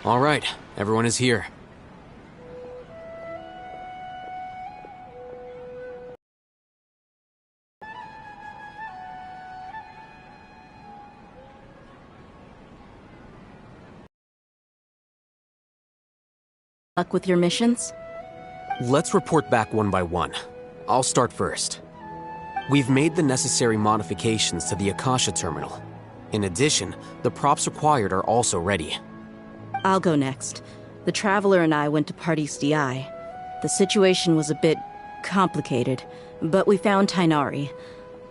All right, everyone is here. Luck with your missions? Let's report back one by one. I'll start first. We've made the necessary modifications to the Akasha terminal. In addition, the props required are also ready. I'll go next. The Traveler and I went to Party's DI. The situation was a bit complicated, but we found Tainari.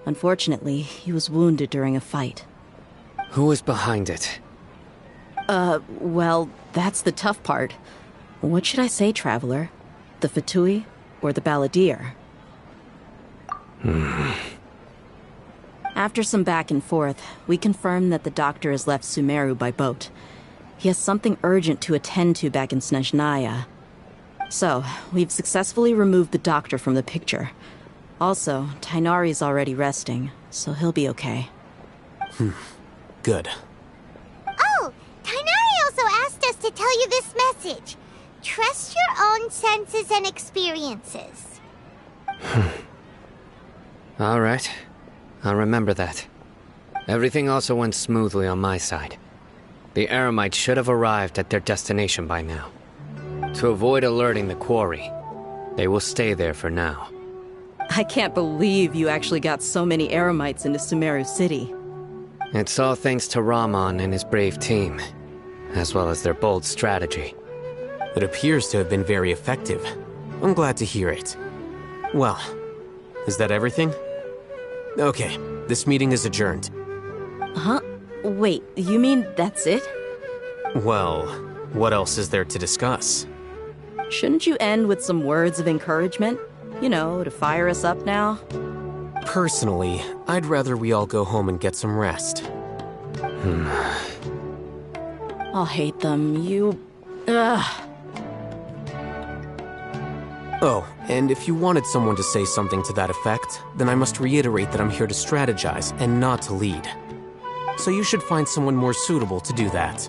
Unfortunately, he was wounded during a fight. Who is behind it? Well, that's the tough part. What should I say, Traveler? The Fatui or the Balladeer? After some back and forth, we confirmed that the doctor has left Sumeru by boat. He has something urgent to attend to back in Snezhnaya. So, we've successfully removed the doctor from the picture. Also, Tainari's already resting, so he'll be okay. Good. Oh, Tainari also asked us to tell you this message. Trust your own senses and experiences. All right. I'll remember that. Everything also went smoothly on my side. The Eremites should have arrived at their destination by now. To avoid alerting the quarry, they will stay there for now. I can't believe you actually got so many Eremites into Sumeru City. It's all thanks to Rahman and his brave team, as well as their bold strategy. It appears to have been very effective. I'm glad to hear it. Well, is that everything? Okay, this meeting is adjourned. Huh? Wait, you mean that's it? Well, what else is there to discuss? Shouldn't you end with some words of encouragement? You know, to fire us up now? Personally, I'd rather we all go home and get some rest. I'll hate them, you... Ugh. Oh, and if you wanted someone to say something to that effect, then I must reiterate that I'm here to strategize and not to lead. So you should find someone more suitable to do that.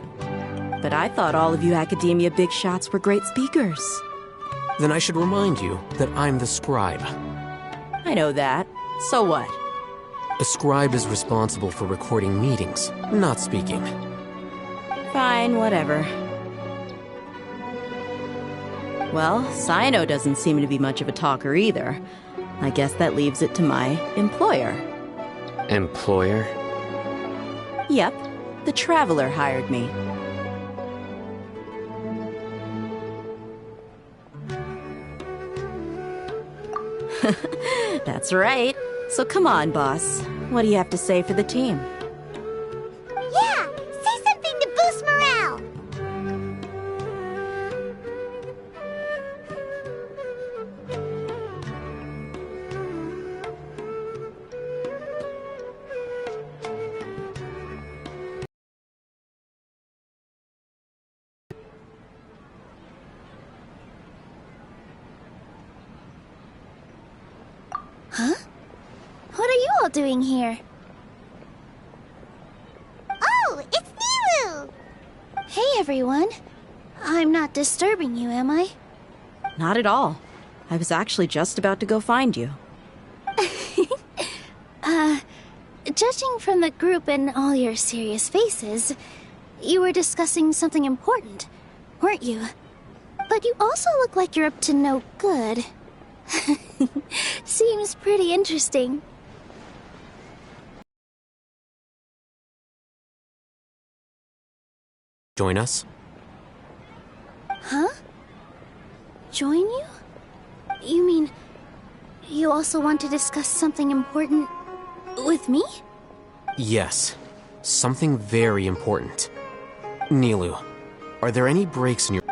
But I thought all of you academia big shots were great speakers. Then I should remind you that I'm the scribe. I know that. So what? A scribe is responsible for recording meetings, not speaking. Fine, whatever. Well, Cyno doesn't seem to be much of a talker either. I guess that leaves it to my employer. Employer? Yep, the Traveler hired me. That's right. So come on, boss. What do you have to say for the team? Yeah, say something to boost morale. Huh? What are you all doing here? Oh, it's Nilu! Hey, everyone. I'm not disturbing you, am I? Not at all. I was actually just about to go find you. Judging from the group and all your serious faces, you were discussing something important, weren't you? But you also look like you're up to no good. Seems pretty interesting. Join us? Huh? Join you? You mean, you also want to discuss something important with me? Yes. Something very important. Nilu, are there any breaks in your...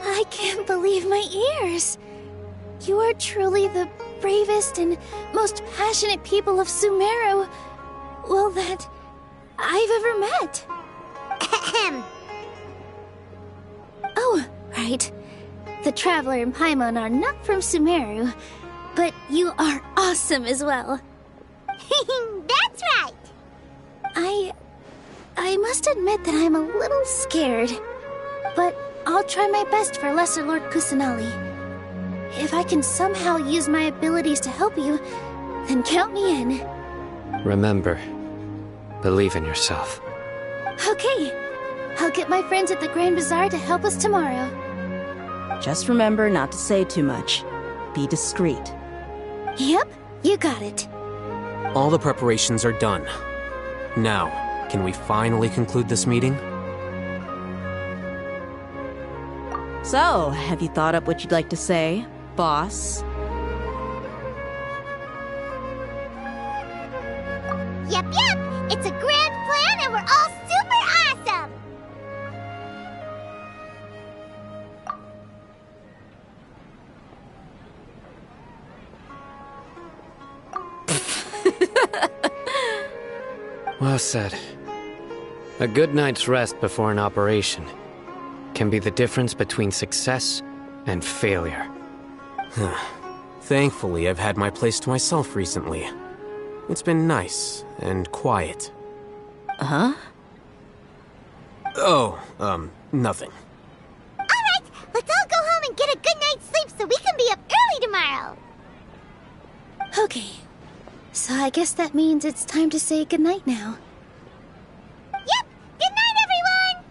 I can't believe my ears. You are truly the bravest and most passionate people of Sumeru, well, that I've ever met. Ahem. Oh, right. The Traveler and Paimon are not from Sumeru, But you are awesome as well. That's right! I must admit that I'm a little scared. But I'll try my best for Lesser Lord Kusanali. If I can somehow use my abilities to help you, then count me in. Remember, believe in yourself. Okay. I'll get my friends at the Grand Bazaar to help us tomorrow. Just remember not to say too much. Be discreet. Yep, you got it. All the preparations are done. Now, can we finally conclude this meeting? So, have you thought up what you'd like to say, boss? Yep, it's a grand plan and we're all super awesome! Well said. A good night's rest before an operation can be the difference between success and failure. Thankfully, I've had my place to myself recently. It's been nice and quiet. Huh? Oh, nothing. Alright, let's all go home and get a good night's sleep so we can be up early tomorrow! Okay. So I guess that means it's time to say goodnight now. Yep! Good night, everyone!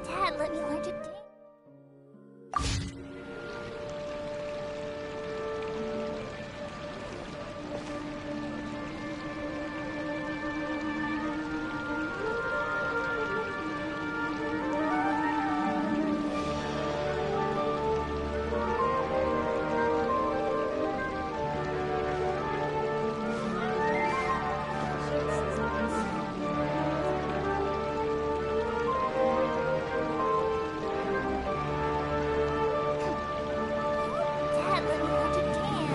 Dad, let me learn to dance. Dad, let me learn to dance. Dad, let me learn to dance.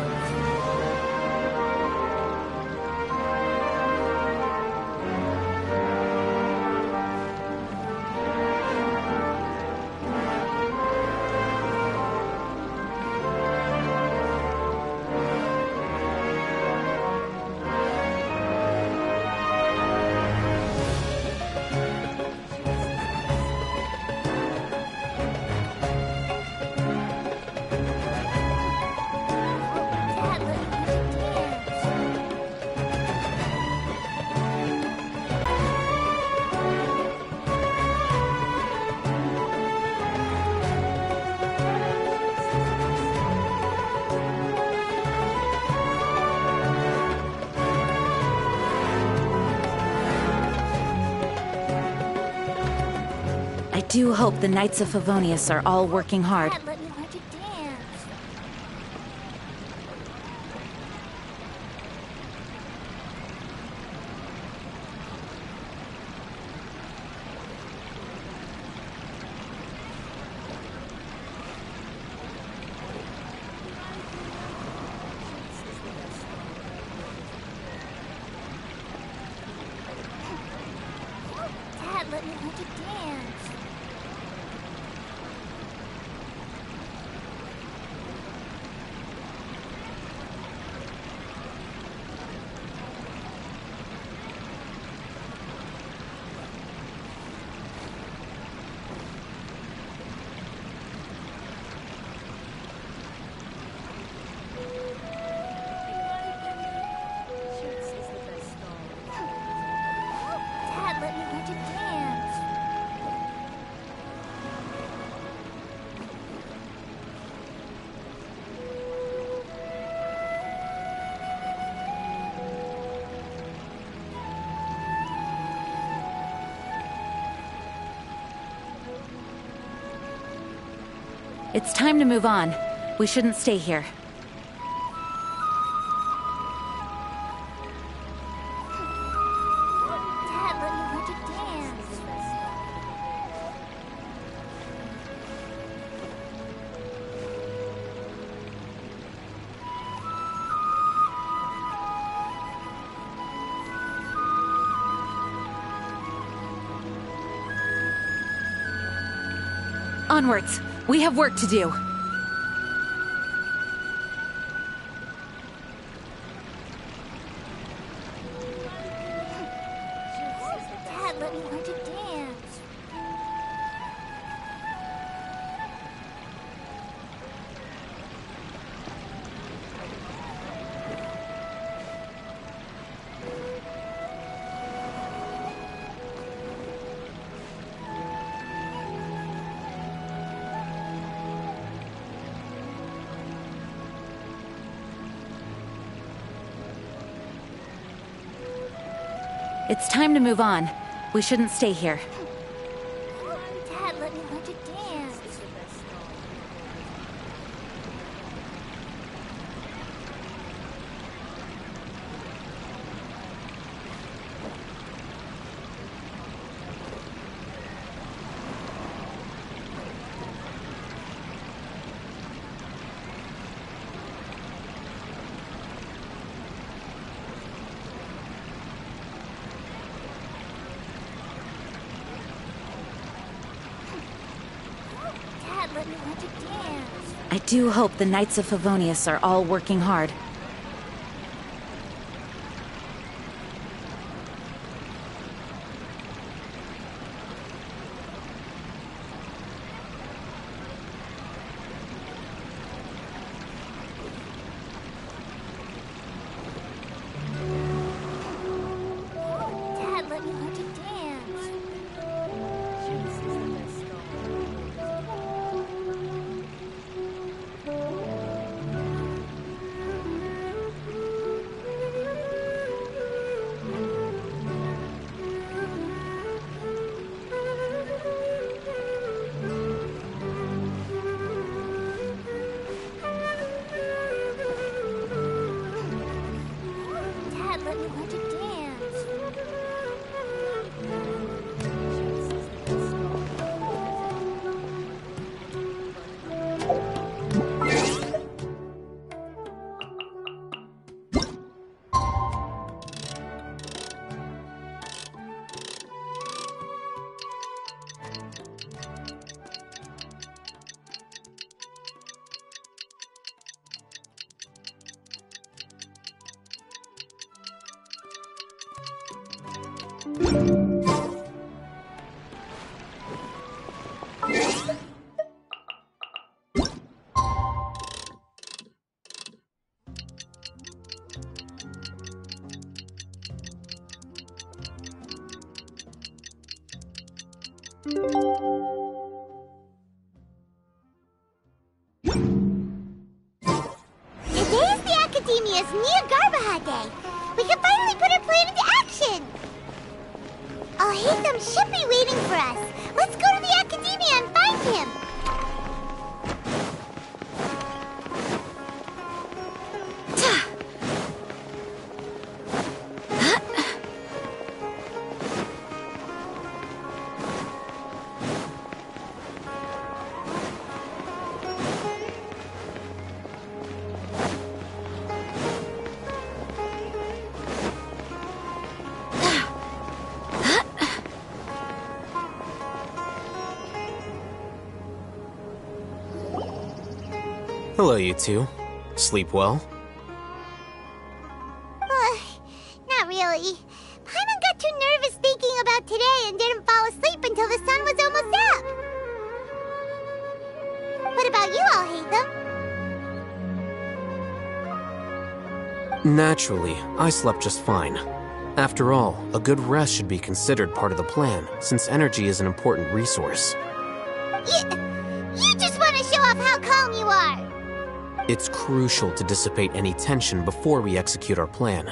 I do hope the Knights of Favonius are all working hard. Dad, let me learn to dance. Dad, let me learn to dance. Dad, let me learn to dance. It's time to move on. We shouldn't stay here. Dad, let me learn to dance. Onwards! We have work to do. Dad, let me learn to dance. It's time to move on. We shouldn't stay here. Dad, let me learn to dance. Dad, let me learn to dance. I do hope the Knights of Favonius are all working hard. Dad, let me learn to dance. Dad, let me learn to dance. Today is the Academia's Nia Garbaha Day. We can finally put our plan into action. Al-Haytham should be waiting for us. Let's go to the Academia and find him. Hello, you two. Sleep well? Not really. Paimon got too nervous thinking about today and didn't fall asleep until the sun was almost up. What about you, Al-Haytham? Naturally, I slept just fine. After all, a good rest should be considered part of the plan, since energy is an important resource. You just want to show off how calm you are. It's crucial to dissipate any tension before we execute our plan.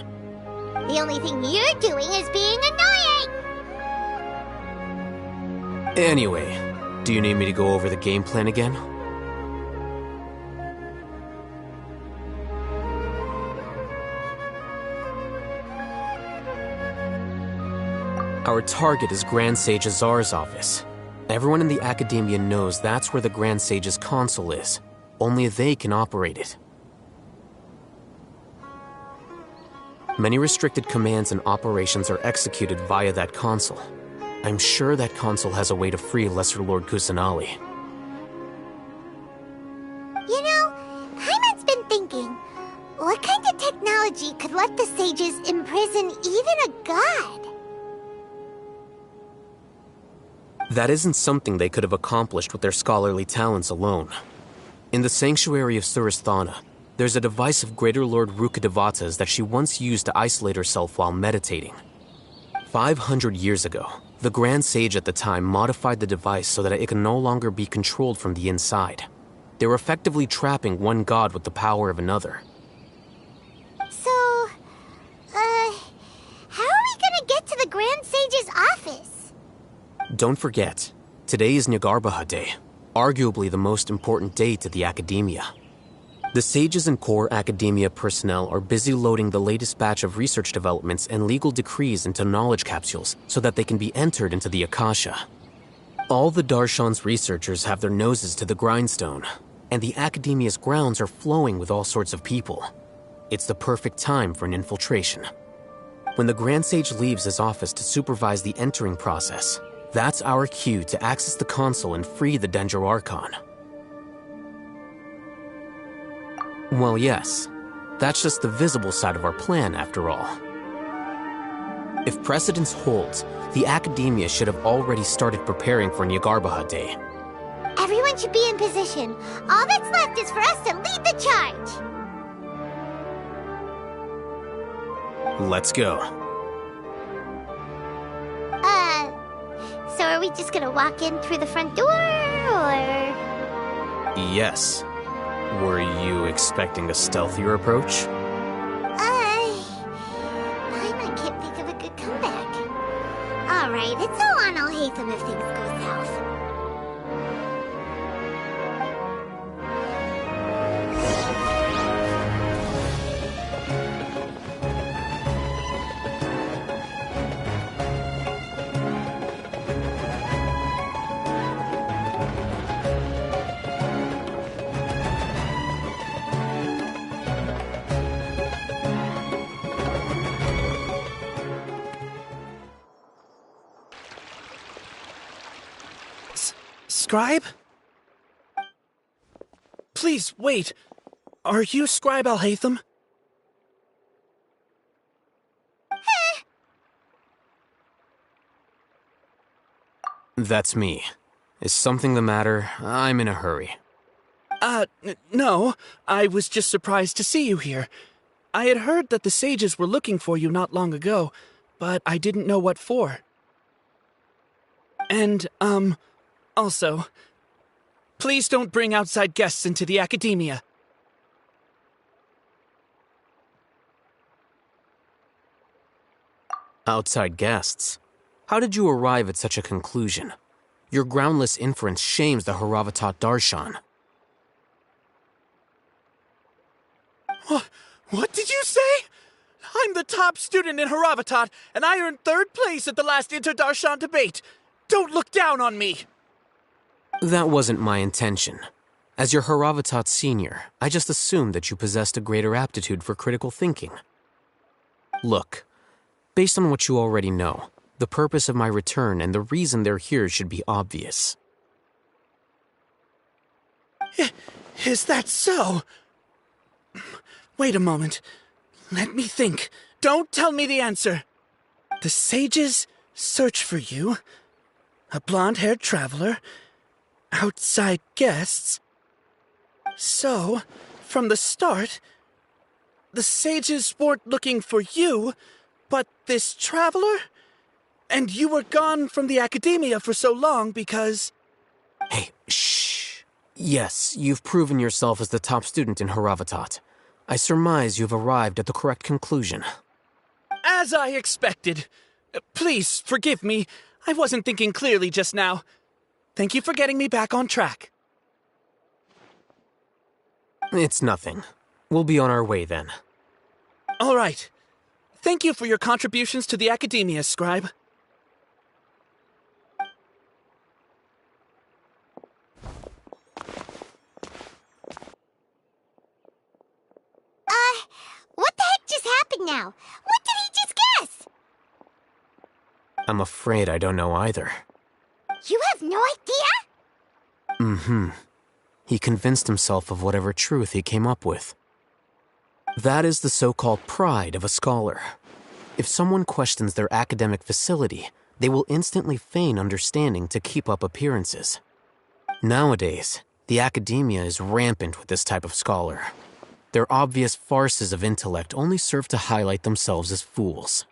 The only thing you're doing is being annoying. Anyway, do you need me to go over the game plan again? Our target is Grand Sage Azar's office. Everyone in the Academia knows that's where the Grand Sage's console is. Only they can operate it. Many restricted commands and operations are executed via that console. I'm sure that console has a way to free Lesser Lord Kusanali. You know, Paimon's been thinking, what kind of technology could let the sages imprison even a god? That isn't something they could have accomplished with their scholarly talents alone. In the sanctuary of Suristhana, there's a device of Greater Lord Rukkhadevata's that she once used to isolate herself while meditating. 500 years ago, the Grand Sage at the time modified the device so that it can no longer be controlled from the inside. They were effectively trapping one god with the power of another. So, how are we gonna get to the Grand Sage's office? Don't forget, today is Nyargarbaha Day, arguably the most important day to the Academia. The sages and core Academia personnel are busy loading the latest batch of research developments and legal decrees into knowledge capsules so that they can be entered into the Akasha. All the Darshan's researchers have their noses to the grindstone, and the Academia's grounds are flowing with all sorts of people. It's the perfect time for an infiltration. When the Grand Sage leaves his office to supervise the entering process, that's our cue to access the console and free the Dendro Archon. Well, yes. That's just the visible side of our plan, after all. If precedence holds, the Academia should have already started preparing for Nyargarbaha Day. Everyone should be in position. All that's left is for us to lead the charge. Let's go. So are we just gonna walk in through the front door, or...? Yes. Were you expecting a stealthier approach? I can't think of a good comeback. Alright, it's all on Alhaitham if things go south. Scribe? Please, wait. Are you Scribe Alhaitham? That's me. Is something the matter? I'm in a hurry. No. I was just surprised to see you here. I had heard that the sages were looking for you not long ago, but I didn't know what for. And, also, please don't bring outside guests into the Academia. Outside guests? How did you arrive at such a conclusion? Your groundless inference shames the Haravatat Darshan. What did you say? I'm the top student in Haravatat, and I earned 3rd place at the last Inter-Darshan debate. Don't look down on me! That wasn't my intention. As your Haravatat senior, I just assumed that you possessed a greater aptitude for critical thinking. Look, based on what you already know, the purpose of my return and the reason they're here should be obvious. Is that so? Wait a moment. Let me think. Don't tell me the answer. The sages search for you. A blonde-haired traveler. Outside guests. So, from the start, the sages weren't looking for you, but this traveler? And you were gone from the Academia for so long because... Hey, shh. Yes, you've proven yourself as the top student in Haravatat. I surmise you've arrived at the correct conclusion. As I expected. Please, forgive me. I wasn't thinking clearly just now. Thank you for getting me back on track. It's nothing. We'll be on our way then. All right. Thank you for your contributions to the Academia, Scribe. guessing now. What did he just guess? I'm afraid I don't know either. You have no idea? Mm-hmm. He convinced himself of whatever truth he came up with. That is the so-called pride of a scholar. If someone questions their academic facility, they will instantly feign understanding to keep up appearances. Nowadays, the academia is rampant with this type of scholar. Their obvious farces of intellect only serve to highlight themselves as fools.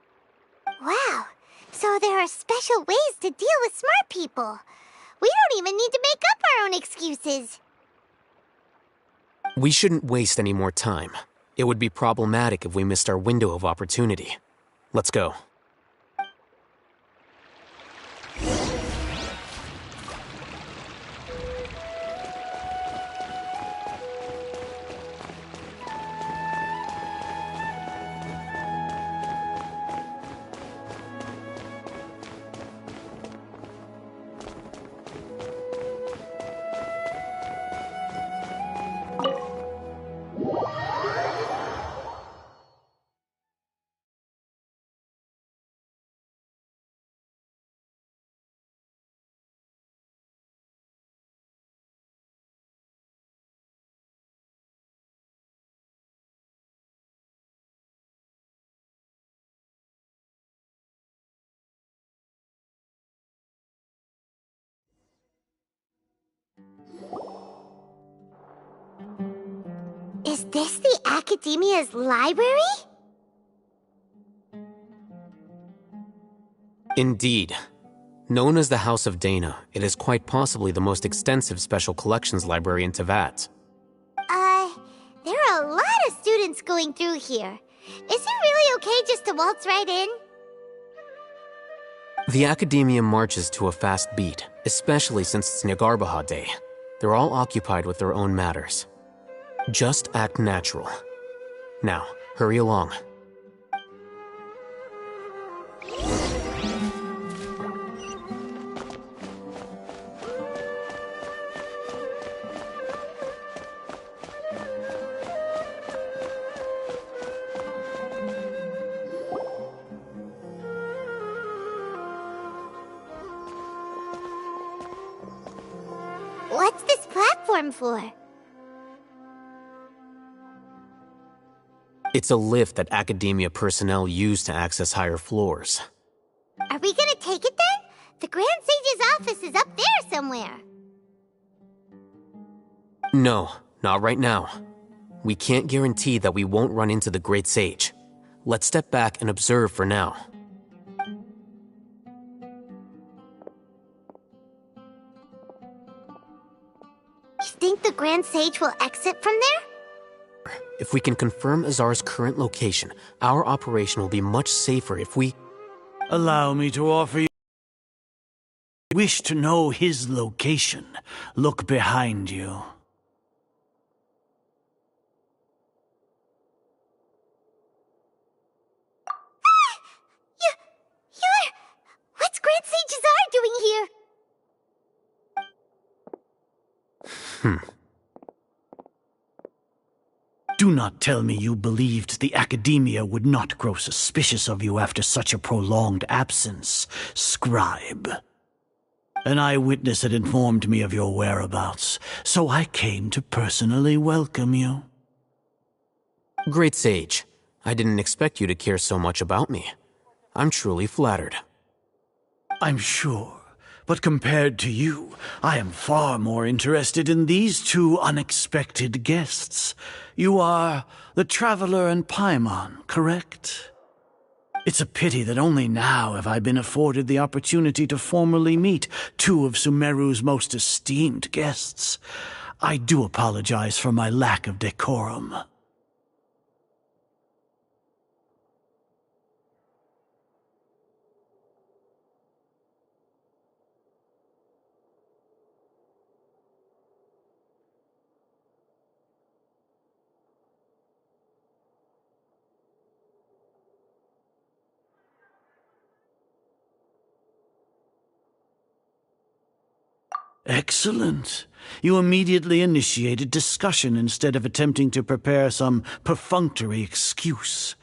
Wow, so there are special ways to deal with smart people. We don't even need to make up our own excuses. We shouldn't waste any more time. It would be problematic if we missed our window of opportunity. Let's go. Is this the Academia's library? Indeed. Known as the House of Dana, it is quite possibly the most extensive special collections library in Teyvat. There are a lot of students going through here. Is it really okay just to waltz right in? The Academia marches to a fast beat, especially since it's Nagarbaha Day. They're all occupied with their own matters. Just act natural. Now, hurry along. What's this platform for? It's a lift that Academia personnel use to access higher floors. Are we gonna take it then? The Grand Sage's office is up there somewhere. No, not right now. We can't guarantee that we won't run into the Great Sage. Let's step back and observe for now. You think the Grand Sage will exit from there? If we can confirm Azar's current location, our operation will be much safer if we... Allow me to offer you... Wish to know his location. Look behind you. What's Grand Sage Azar doing here? Do not tell me you believed the Academia would not grow suspicious of you after such a prolonged absence, scribe. An eyewitness had informed me of your whereabouts, so I came to personally welcome you. Great Sage, I didn't expect you to care so much about me. I'm truly flattered. I'm sure, but compared to you, I am far more interested in these two unexpected guests. You are the Traveler and Paimon, correct? It's a pity that only now have I been afforded the opportunity to formally meet two of Sumeru's most esteemed guests. I do apologize for my lack of decorum. Excellent. You immediately initiated discussion instead of attempting to prepare some perfunctory excuse.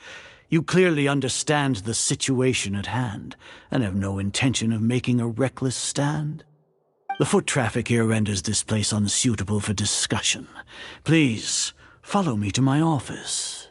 You clearly understand the situation at hand, and have no intention of making a reckless stand. The foot traffic here renders this place unsuitable for discussion. Please, follow me to my office.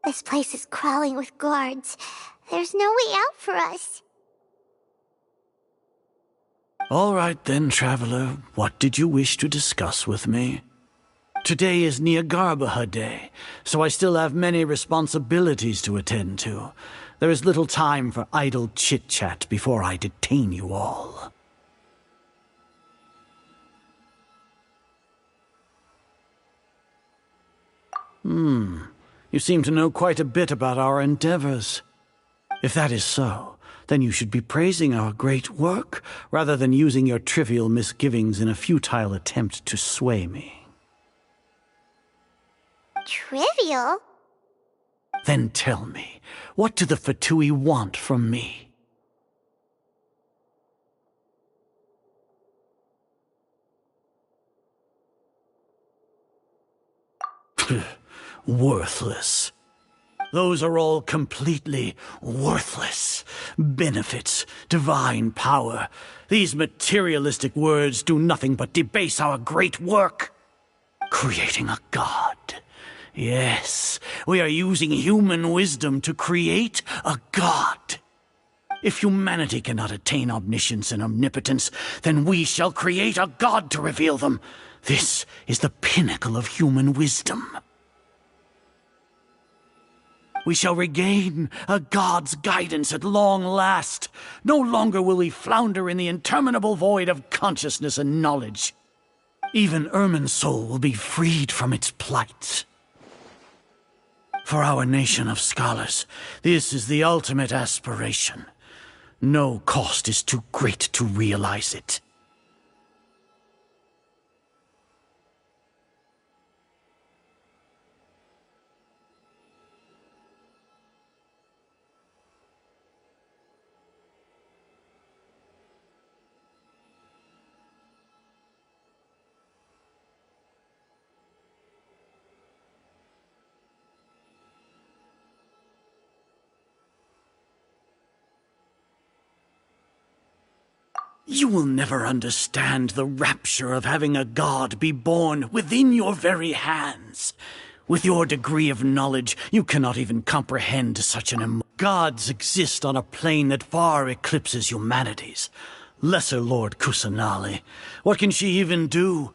This place is crawling with guards. There's no way out for us. All right then, traveler. What did you wish to discuss with me? Today is Niagarbaha Day, so I still have many responsibilities to attend to. There is little time for idle chit-chat before I detain you all. You seem to know quite a bit about our endeavors. If that is so, then you should be praising our great work, rather than using your trivial misgivings in a futile attempt to sway me. Trivial? Then tell me, what do the Fatui want from me? Worthless. Those are all completely worthless. Benefits, divine power. These materialistic words do nothing but debase our great work. Creating a god. Yes, we are using human wisdom to create a god. If humanity cannot attain omniscience and omnipotence, then we shall create a god to reveal them. This is the pinnacle of human wisdom. We shall regain a god's guidance at long last. No longer will we flounder in the interminable void of consciousness and knowledge. Even Irminsul will be freed from its plight. For our nation of scholars, this is the ultimate aspiration. No cost is too great to realize it. You will never understand the rapture of having a god be born within your very hands. With your degree of knowledge, you cannot even comprehend such an Gods exist on a plane that far eclipses humanity's. Lesser Lord Kusanali, what can she even do?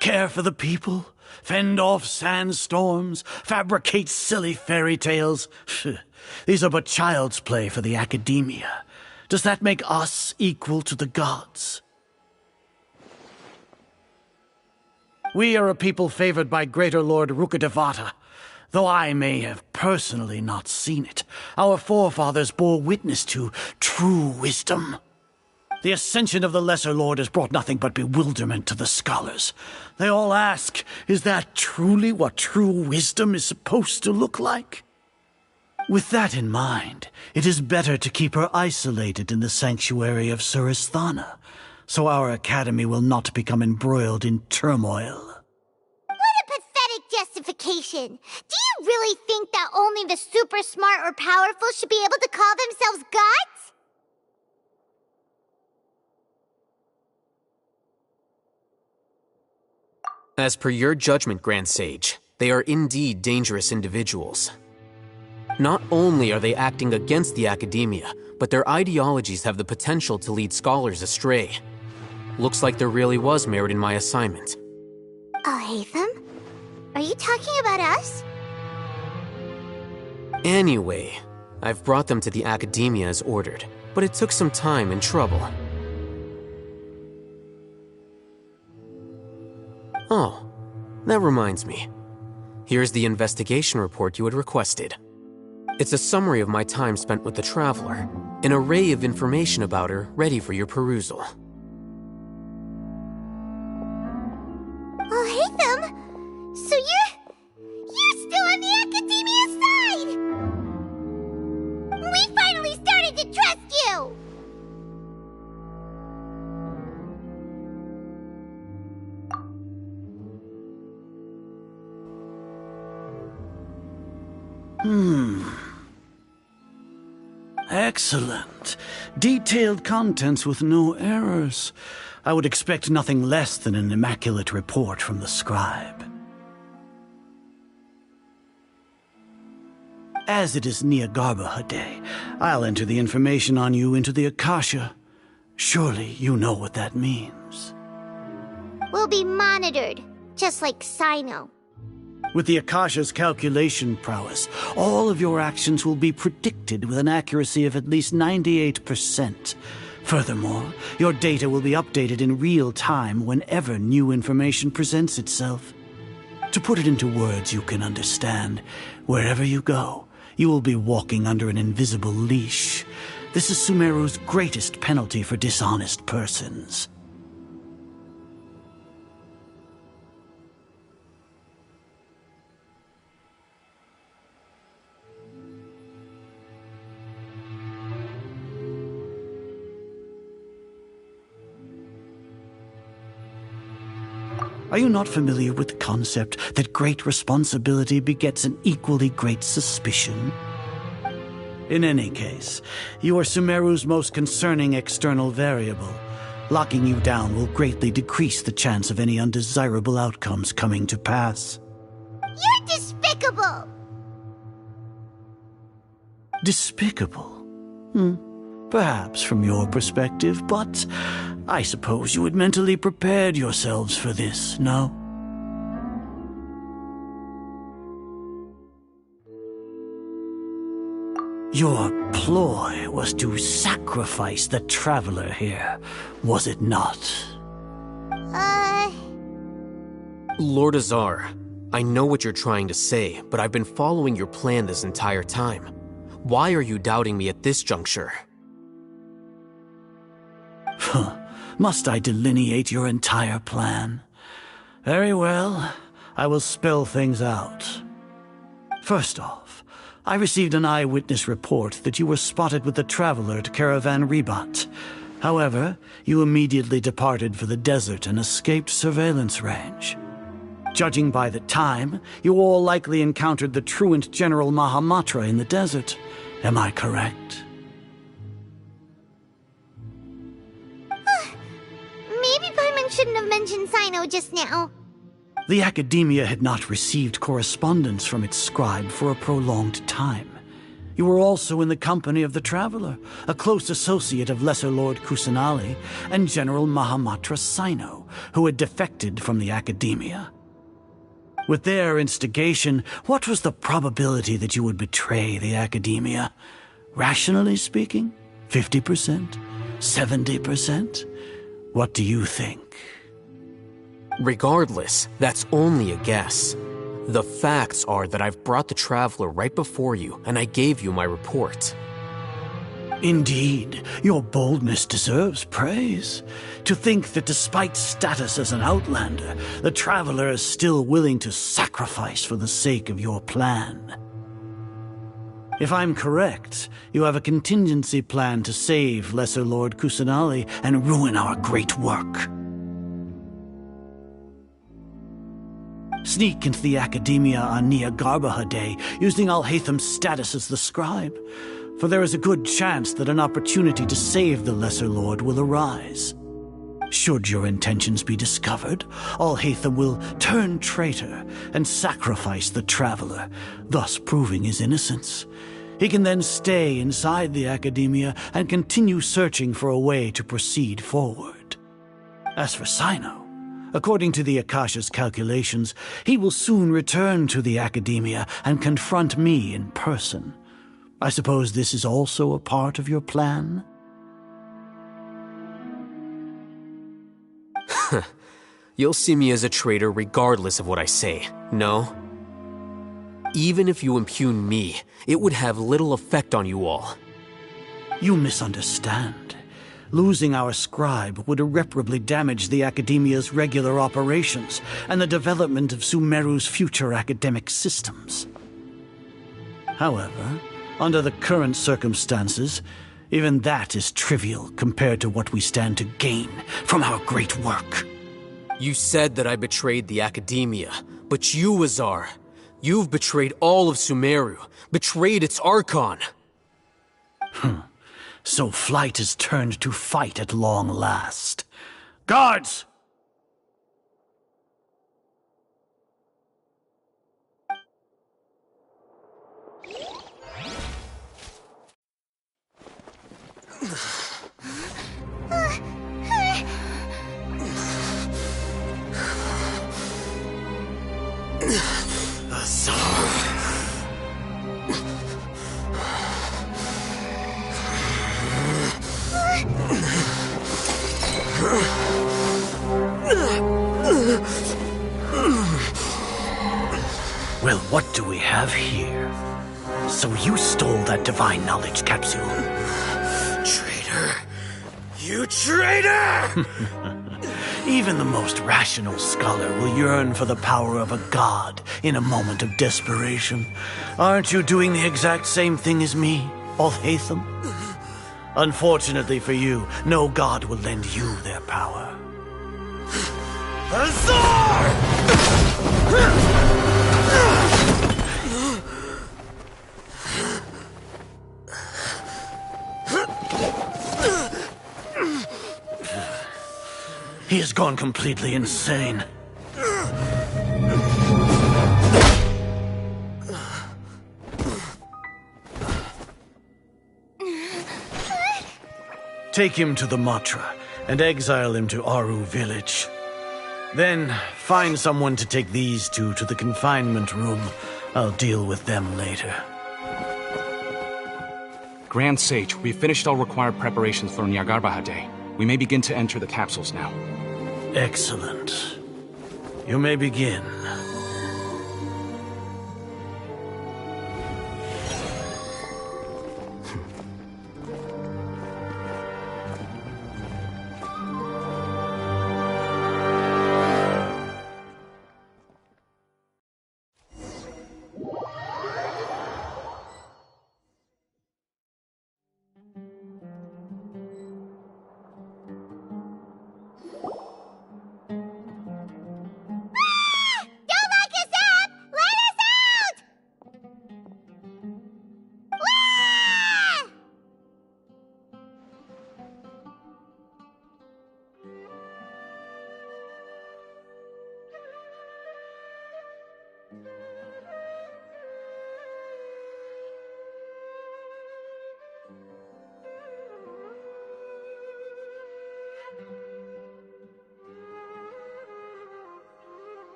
Care for the people? Fend off sandstorms? Fabricate silly fairy tales? These are but child's play for the academia. Does that make us equal to the gods? We are a people favored by Greater Lord Rukkhadevata. Though I may have personally not seen it, our forefathers bore witness to true wisdom. The ascension of the Lesser Lord has brought nothing but bewilderment to the scholars. They all ask, is that truly what true wisdom is supposed to look like? With that in mind, it is better to keep her isolated in the sanctuary of Suristhana, so our academy will not become embroiled in turmoil. What a pathetic justification! Do you really think that only the super smart or powerful should be able to call themselves gods? As per your judgment, Grand Sage, they are indeed dangerous individuals. Not only are they acting against the academia, but their ideologies have the potential to lead scholars astray. Looks like there really was merit in my assignment. Alhaitham? Are you talking about us? Anyway, I've brought them to the academia as ordered, but it took some time and trouble. Oh, that reminds me. Here's the investigation report you had requested. It's a summary of my time spent with the Traveler, an array of information about her ready for your perusal. Excellent. Detailed contents with no errors. I would expect nothing less than an immaculate report from the scribe. As it is Niagarbaha Day, I'll enter the information on you into the Akasha. Surely you know what that means. We'll be monitored, just like Sino. With the Akasha's calculation prowess, all of your actions will be predicted with an accuracy of at least 98%. Furthermore, your data will be updated in real time whenever new information presents itself. To put it into words you can understand, wherever you go, you will be walking under an invisible leash. This is Sumeru's greatest penalty for dishonest persons. Are you not familiar with the concept that great responsibility begets an equally great suspicion? In any case, you are Sumeru's most concerning external variable. Locking you down will greatly decrease the chance of any undesirable outcomes coming to pass. You're despicable! Despicable? Perhaps from your perspective, but I suppose you had mentally prepared yourselves for this, no? Your ploy was to sacrifice the traveler here, was it not? Lord Azar, I know what you're trying to say, but I've been following your plan this entire time. Why are you doubting me at this juncture? Must I delineate your entire plan? Very well, I will spell things out. First off, I received an eyewitness report that you were spotted with the traveler at Caravan Ribat. However, you immediately departed for the desert and escaped surveillance range. Judging by the time, you all likely encountered the truant General Mahamatra in the desert. Am I correct? Maybe Paimon shouldn't have mentioned Sino just now. The Academia had not received correspondence from its scribe for a prolonged time. You were also in the company of the Traveler, a close associate of Lesser Lord Kusanali and General Mahamatra Sino, who had defected from the Academia. With their instigation, what was the probability that you would betray the Academia? Rationally speaking, 50%? 70%? What do you think? Regardless, that's only a guess. The facts are that I've brought the Traveler right before you, and I gave you my report. Indeed, your boldness deserves praise. To think that despite status as an outlander, the Traveler is still willing to sacrifice for the sake of your plan. If I'm correct, you have a contingency plan to save Lesser Lord Kusanali and ruin our great work. Sneak into the Academia on Niagarbaha Day, using Alhaitham's status as the scribe, for there is a good chance that an opportunity to save the Lesser Lord will arise. Should your intentions be discovered, Alhaitham will turn traitor and sacrifice the Traveler, thus proving his innocence. He can then stay inside the Academia and continue searching for a way to proceed forward. As for Sino, according to the Akasha's calculations, he will soon return to the Academia and confront me in person. I suppose this is also a part of your plan? You'll see me as a traitor regardless of what I say, no? Even if you impugn me, it would have little effect on you all. You misunderstand. Losing our scribe would irreparably damage the Academia's regular operations and the development of Sumeru's future academic systems. However, under the current circumstances, even that is trivial compared to what we stand to gain from our great work. You said that I betrayed the Academia, but you, Azar, You've betrayed all of Sumeru, betrayed its Archon. So flight is turned to fight at long last. Guards! Well, what do we have here? So you stole that divine knowledge capsule. Traitor! You traitor! Even the most rational scholar will yearn for the power of a god in a moment of desperation. Aren't you doing the exact same thing as me, Alhaitham? Unfortunately for you, no god will lend you their power. He has gone completely insane. Take him to the Matra and exile him to Aru village. Then find someone to take these two to the confinement room. I'll deal with them later. Grand Sage, we've finished all required preparations for Nyargarbaha Day. We may begin to enter the capsules now. Excellent. You may begin.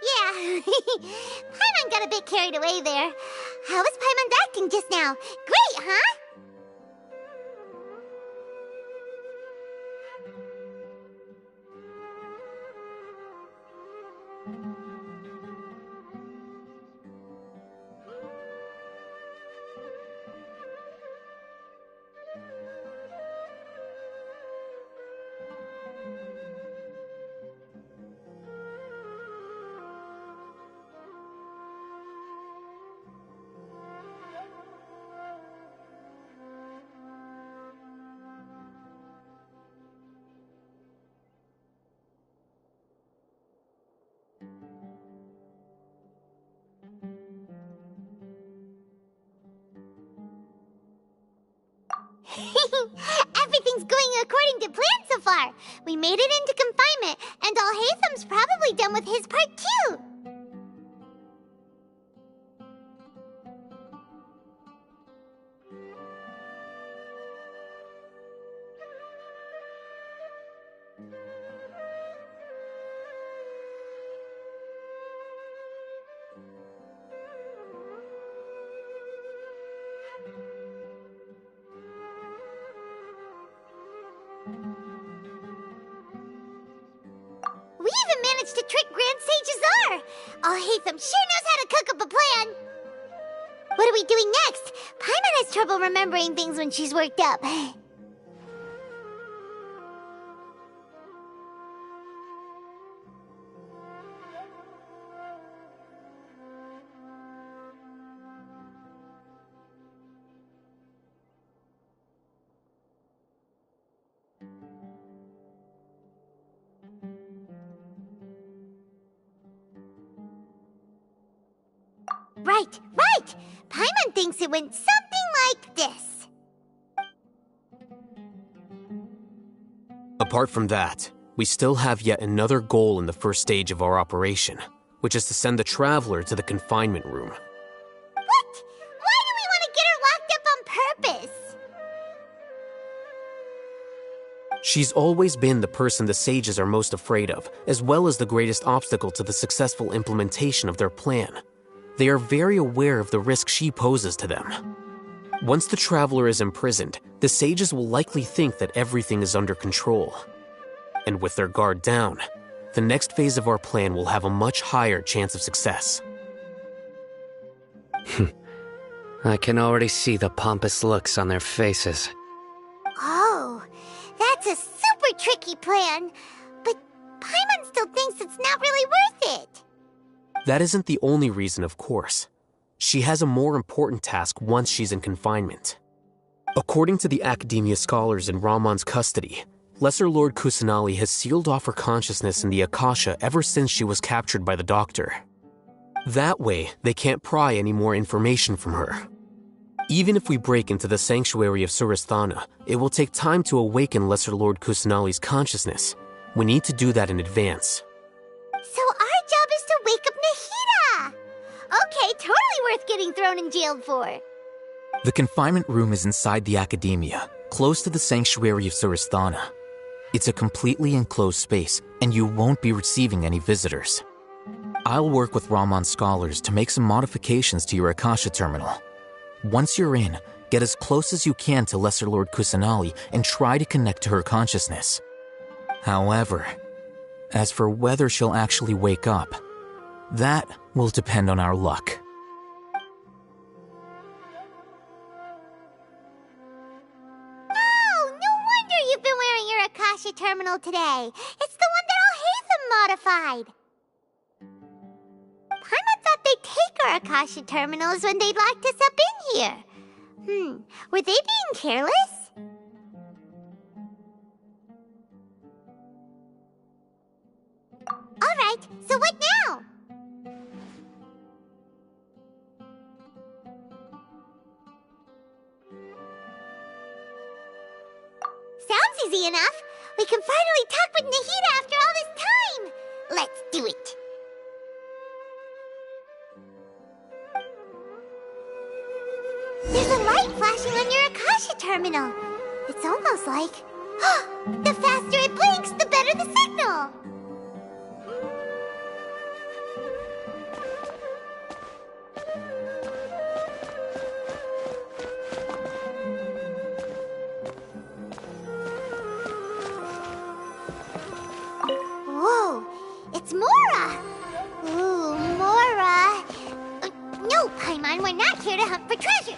Yeah, Paimon got a bit carried away there. How was Paimon acting just now? Great, huh? Everything's going according to plan so far. We made it into confinement, and Alhaitham's probably done with his part too. We even managed to trick Grand Sage Azar! Alhaitham sure knows how to cook up a plan! What are we doing next? Paimon has trouble remembering things when she's worked up. Right! Paimon thinks it went something like this. Apart from that, we still have yet another goal in the first stage of our operation, which is to send the Traveler to the confinement room. What? Why do we want to get her locked up on purpose? She's always been the person the sages are most afraid of, as well as the greatest obstacle to the successful implementation of their plan. They are very aware of the risk she poses to them. Once the Traveler is imprisoned, the sages will likely think that everything is under control. And with their guard down, the next phase of our plan will have a much higher chance of success. I can already see the pompous looks on their faces. Oh, that's a super tricky plan. But Paimon still thinks it's not really worth it. That isn't the only reason, of course. She has a more important task once she's in confinement. According to the Academia scholars in Ramon's custody, Lesser Lord Kusanali has sealed off her consciousness in the Akasha ever since she was captured by the Doctor. That way, they can't pry any more information from her. Even if we break into the sanctuary of Suristhana, it will take time to awaken Lesser Lord Kusanali's consciousness. We need to do that in advance. So our job is to wake up Nahida! Okay, totally worth getting thrown in jail for. The confinement room is inside the Academia, close to the sanctuary of Suristhana. It's a completely enclosed space, and you won't be receiving any visitors. I'll work with Ramon's scholars to make some modifications to your Akasha terminal. Once you're in, get as close as you can to Lesser Lord Kusanali and try to connect to her consciousness. However, as for whether she'll actually wake up, that will depend on our luck. Oh, no wonder you've been wearing your Akasha terminal today. It's the one that Al-Haytham modified. Paimon thought they'd take our Akasha terminals when they locked us up in here. Were they being careless? Alright, so what now? Sounds easy enough. We can finally talk with Nahida after all this time. Let's do it. There's a light flashing on your Akasha terminal. It's almost like... the faster it blinks, the better the signal. Whoa, it's Mora! Ooh, Mora! No, Paimon, we're not here to hunt for treasure.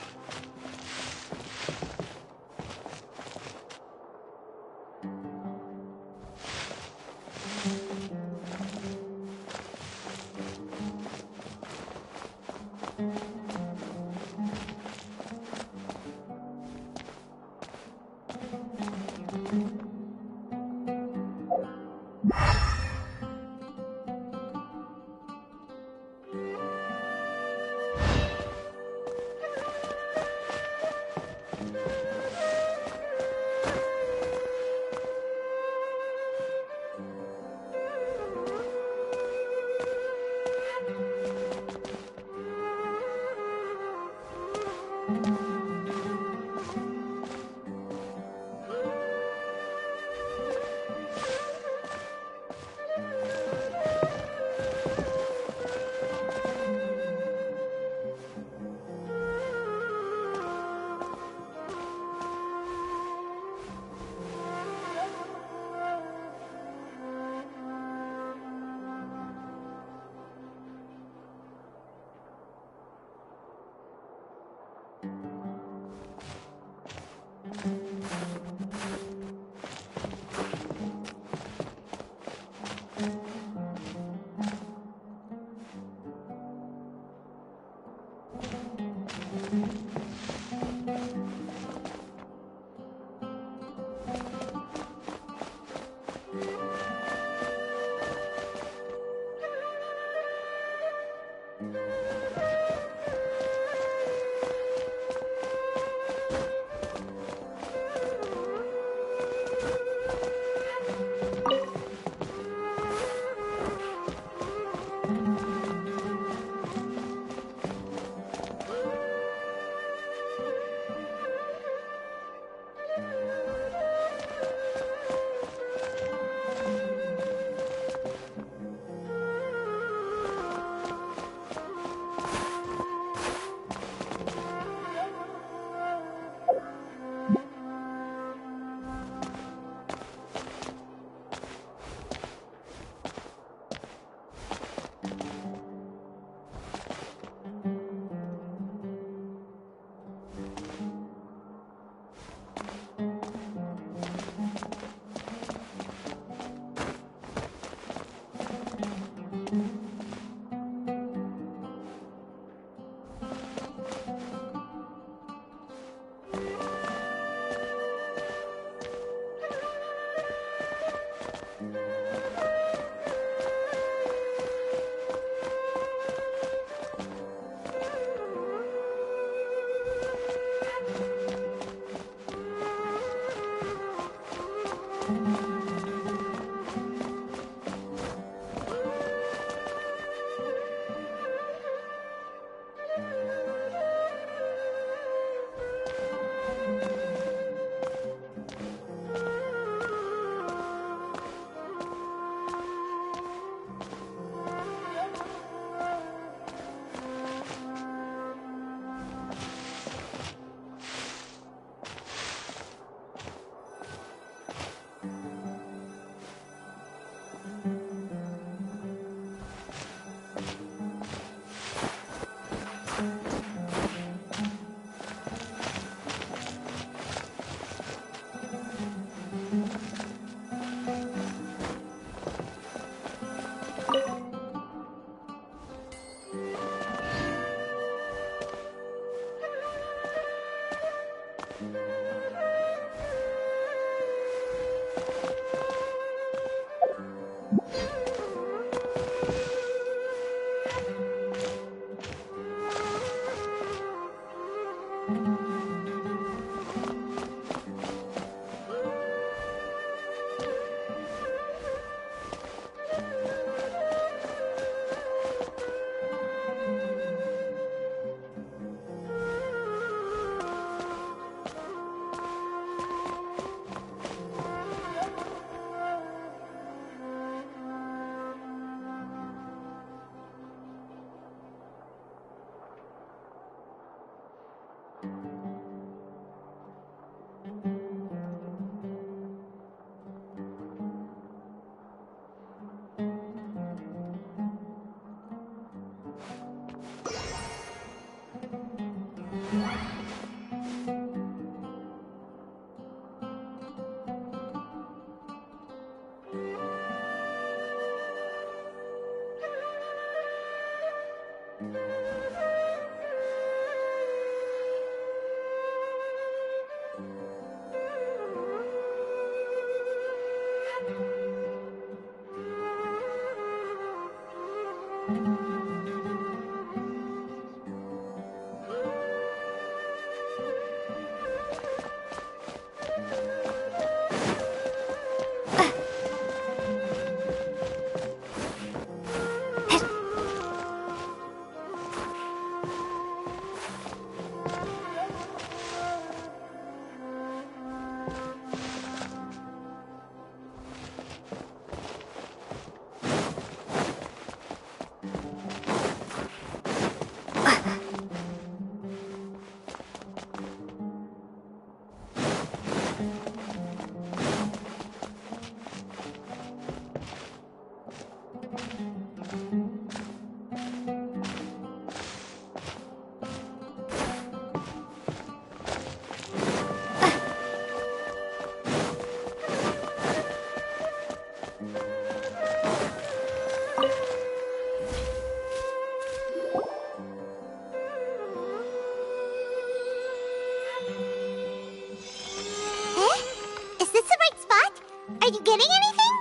Are you getting anything?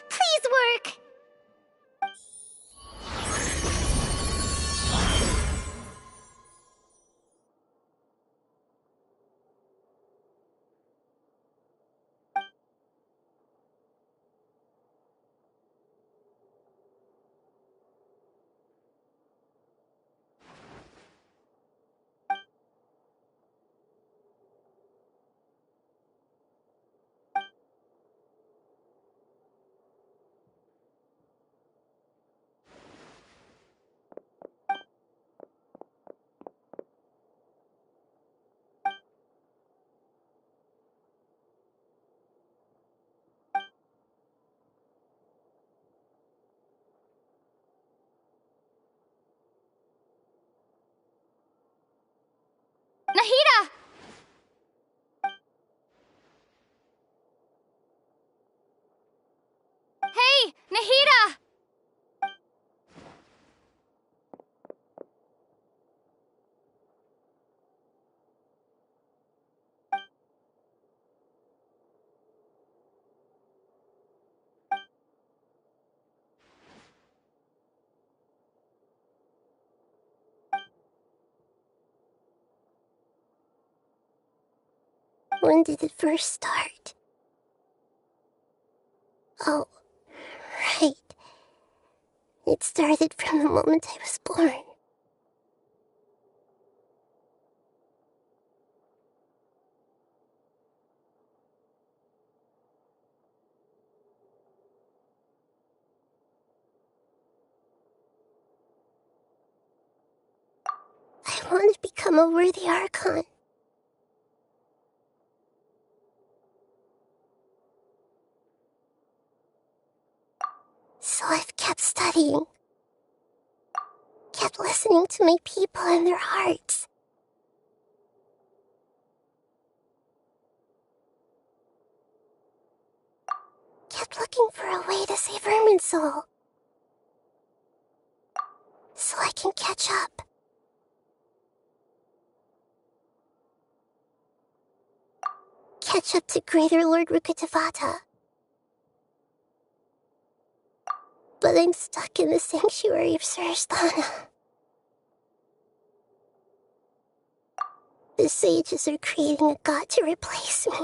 Please work! When did it first start? Oh, right. It started from the moment I was born. I want to become a worthy Archon. So I've kept studying. Kept listening to my people and their hearts. Kept looking for a way to save Irminsul. So I can catch up. Catch up to Greater Lord Rukkhadevata. But I'm stuck in the sanctuary of Surasthana. The sages are creating a god to replace me.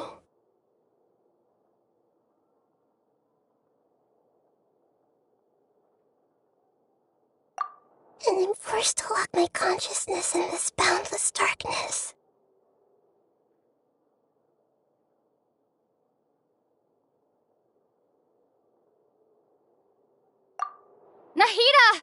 And I'm forced to lock my consciousness in this boundless darkness. Nahida!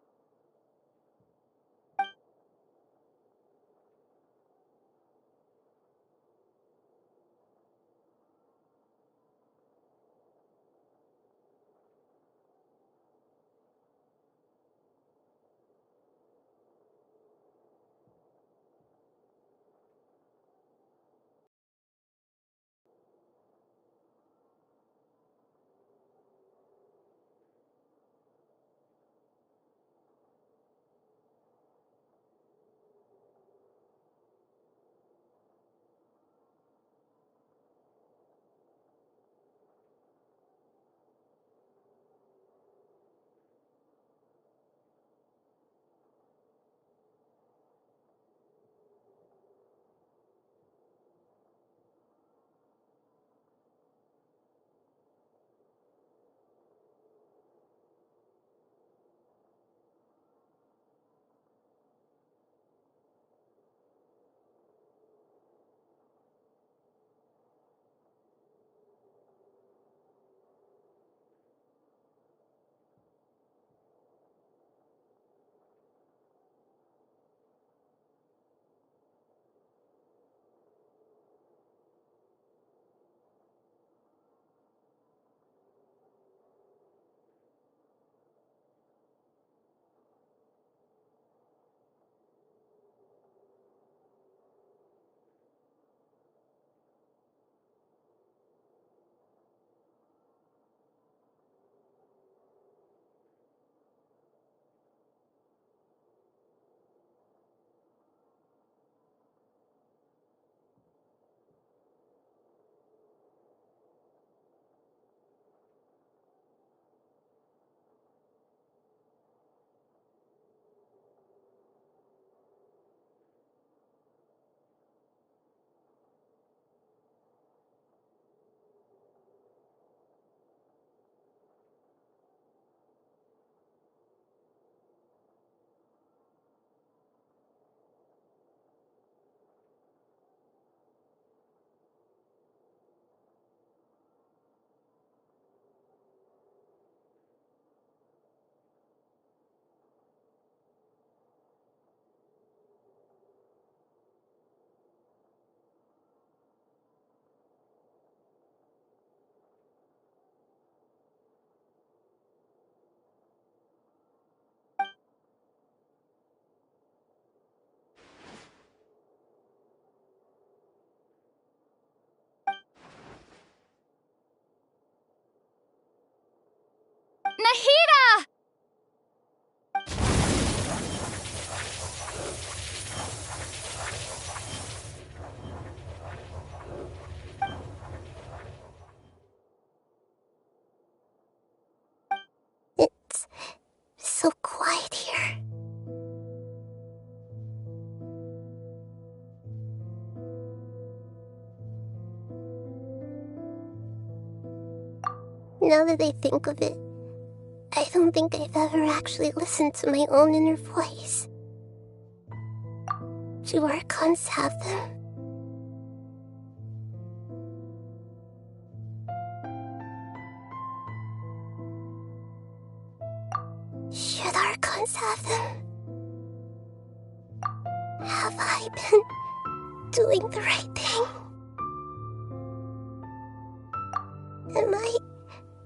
Now that I think of it, I don't think I've ever actually listened to my own inner voice. Do Archons have them? Should Archons have them? Have I been doing the right thing? Am I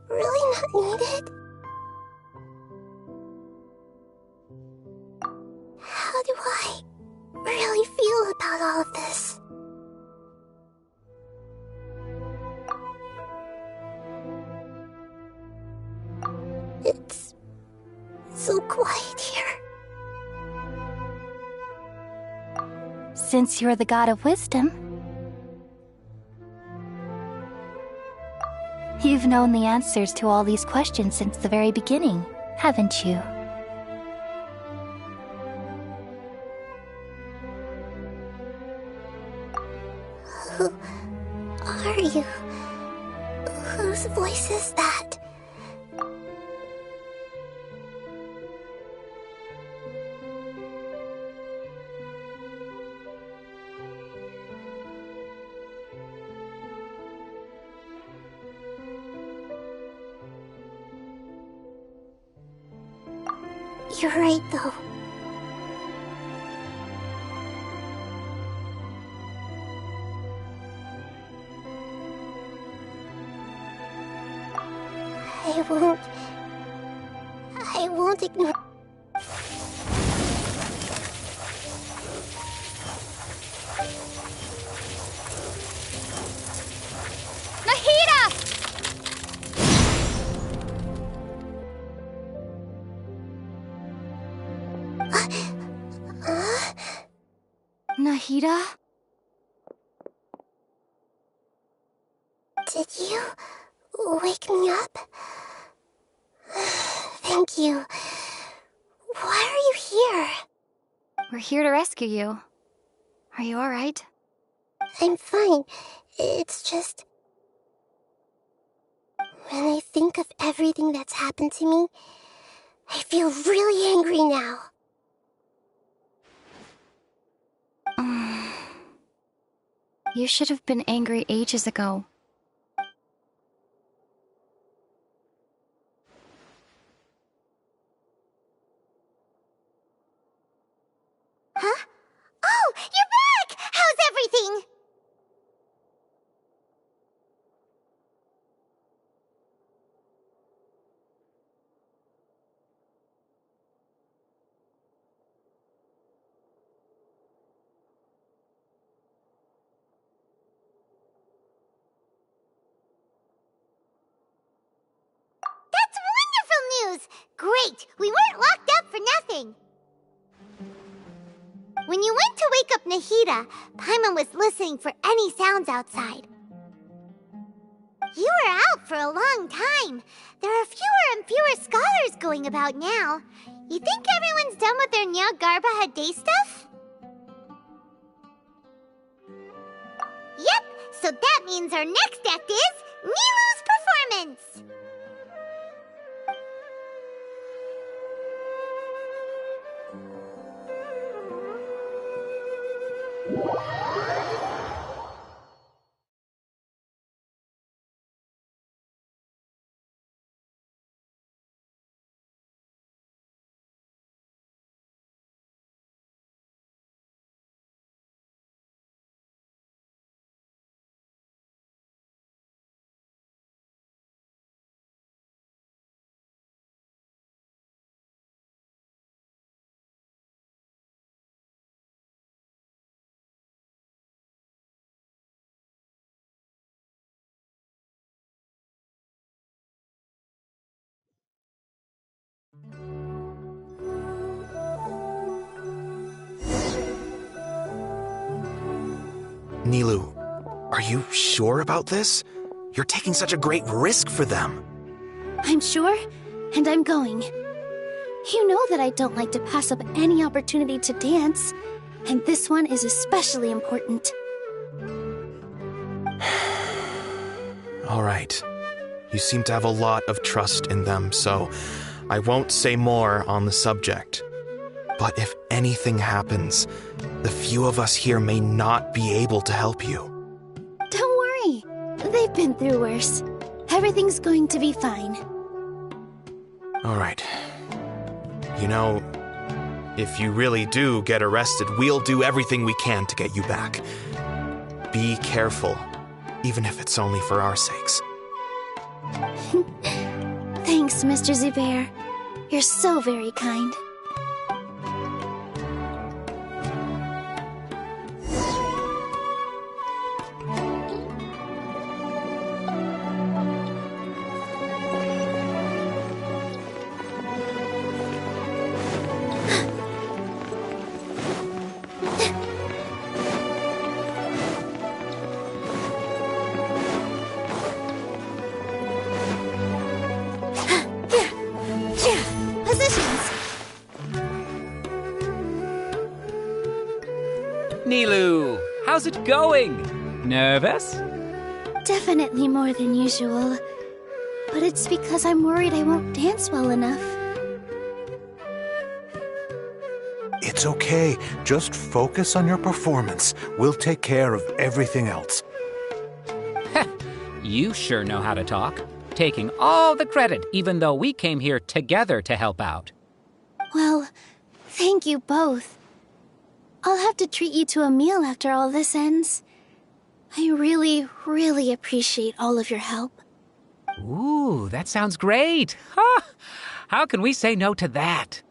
really not needed? How do I really feel about all of this? It's so quiet here. Since you're the god of wisdom, you've known the answers to all these questions since the very beginning, haven't you? Who are you? Whose voice is that? You're right, though. I won't ignore... Nahida? Did you wake me up? Thank you. Why are you here? We're here to rescue you. Are you alright? I'm fine. It's just... when I think of everything that's happened to me, I feel really angry now. You should have been angry ages ago. Huh? Oh, you're back! How's everything? That's wonderful news! Great! We weren't locked up for nothing! When you went to wake up Nahida, Paimon was listening for any sounds outside. You were out for a long time. There are fewer and fewer scholars going about now. You think everyone's done with their Nyagarbahad Day stuff? Yep, so that means our next act is Nilou's performance! Nilou, are you sure about this? You're taking such a great risk for them. I'm sure, and I'm going. You know that I don't like to pass up any opportunity to dance, and this one is especially important. All right. You seem to have a lot of trust in them, so I won't say more on the subject. But if anything happens, the few of us here may not be able to help you. Don't worry. They've been through worse. Everything's going to be fine. All right. You know, if you really do get arrested, we'll do everything we can to get you back. Be careful, even if it's only for our sakes. Thanks, Mr. Zubair. You're so very kind. Nilou, how's it going? Nervous? Definitely more than usual. But it's because I'm worried I won't dance well enough. It's okay. Just focus on your performance. We'll take care of everything else. You sure know how to talk. Taking all the credit, even though we came here together to help out. Well, thank you both. I'll have to treat you to a meal after all this ends. I really, really appreciate all of your help. Ooh, that sounds great. Ha! How can we say no to that?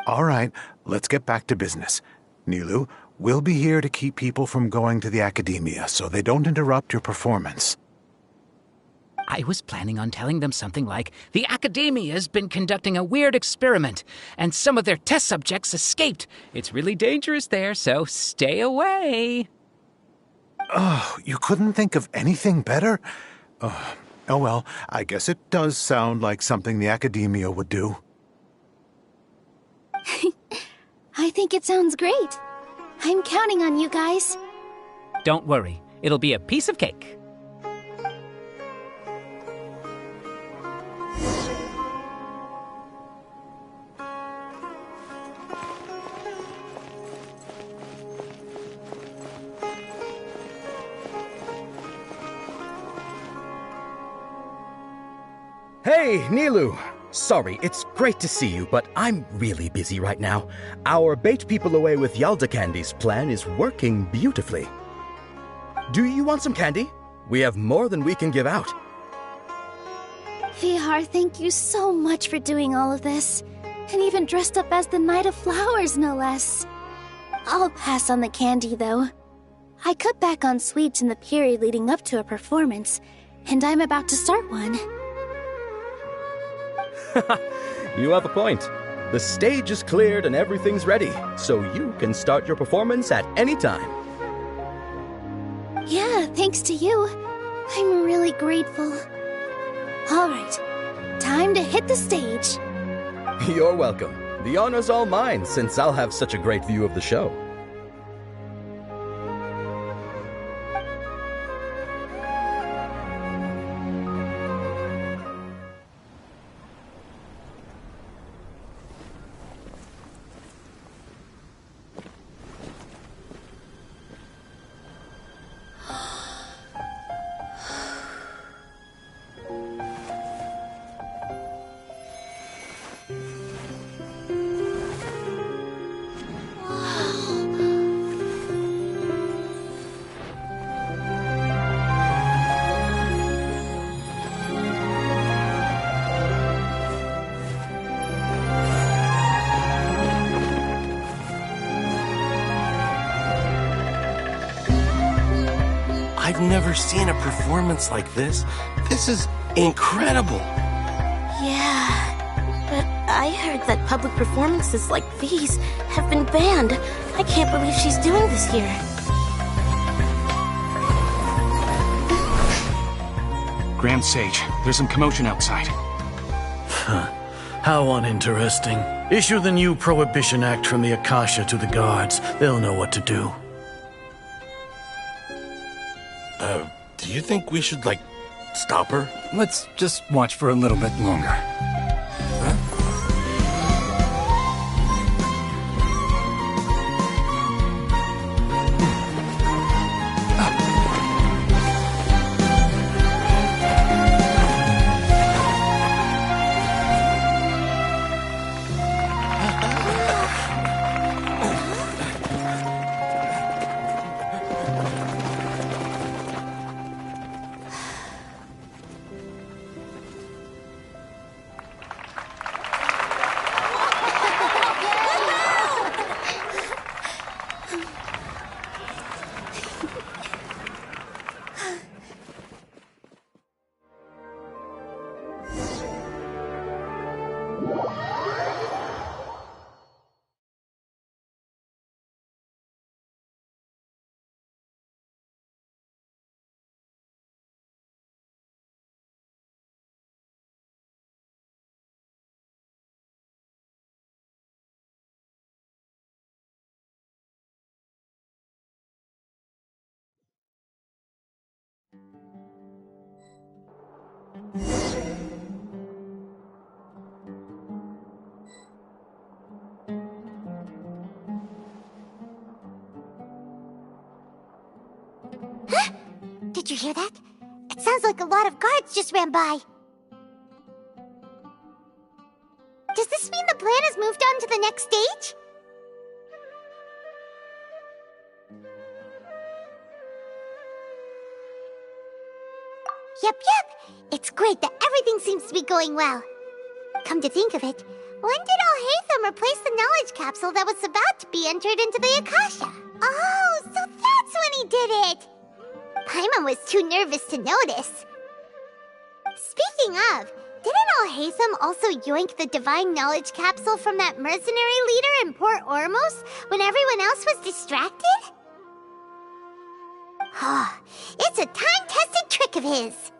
All right, let's get back to business. Nilou, we'll be here to keep people from going to the academia so they don't interrupt your performance. I was planning on telling them something like, the Academia's been conducting a weird experiment, and some of their test subjects escaped. It's really dangerous there, so stay away. Oh, you couldn't think of anything better? Oh well, I guess it does sound like something the Academia would do. I think it sounds great. I'm counting on you guys. Don't worry, it'll be a piece of cake. Hey, Nilou! Sorry, it's great to see you, but I'm really busy right now. Our Bait People Away with Yalda Candies plan is working beautifully. Do you want some candy? We have more than we can give out. Vihar, thank you so much for doing all of this. And even dressed up as the Knight of Flowers, no less. I'll pass on the candy, though. I cut back on sweets in the period leading up to a performance, and I'm about to start one. You have a point. The stage is cleared and everything's ready, so you can start your performance at any time. Yeah, thanks to you. I'm really grateful. All right, time to hit the stage. You're welcome. The honor's all mine, since I'll have such a great view of the show. I've never seen a performance like this. This is incredible. Yeah, but I heard that public performances like these have been banned. I can't believe she's doing this here. Grand Sage, there's some commotion outside. How uninteresting. Issue the new Prohibition Act from the Akasha to the guards. They'll know what to do. Do you think we should, stop her? Let's just watch for a little bit longer. Did you hear that? It sounds like a lot of guards just ran by. Does this mean the plan has moved on to the next stage? Yep. It's great that everything seems to be going well. Come to think of it, when did Alhaitham replace the knowledge capsule that was about to be entered into the Akasha? Oh, so that's when he did it! Paimon was too nervous to notice. Speaking of, didn't Alhaitham also yoink the divine knowledge capsule from that mercenary leader in Port Ormos when everyone else was distracted? It's a time-tested trick of his.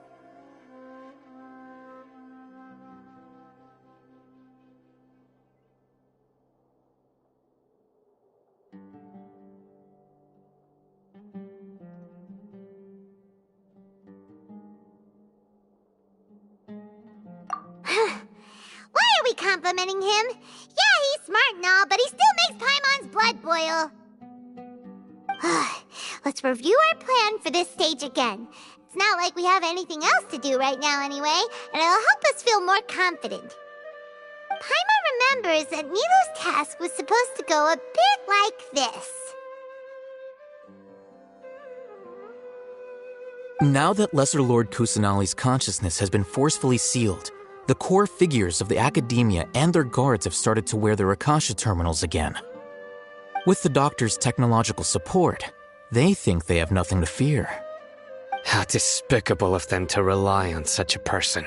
Why are we complimenting him? Yeah, he's smart and all, but he still makes Paimon's blood boil. Let's review our plan for this stage again. It's not like we have anything else to do right now anyway, and it'll help us feel more confident. Paimon remembers that Nilou's task was supposed to go a bit like this. Now that Lesser Lord Kusanali's consciousness has been forcefully sealed, the core figures of the Academia and their guards have started to wear their Akasha terminals again. With the Doctor's technological support, they think they have nothing to fear. How despicable of them to rely on such a person.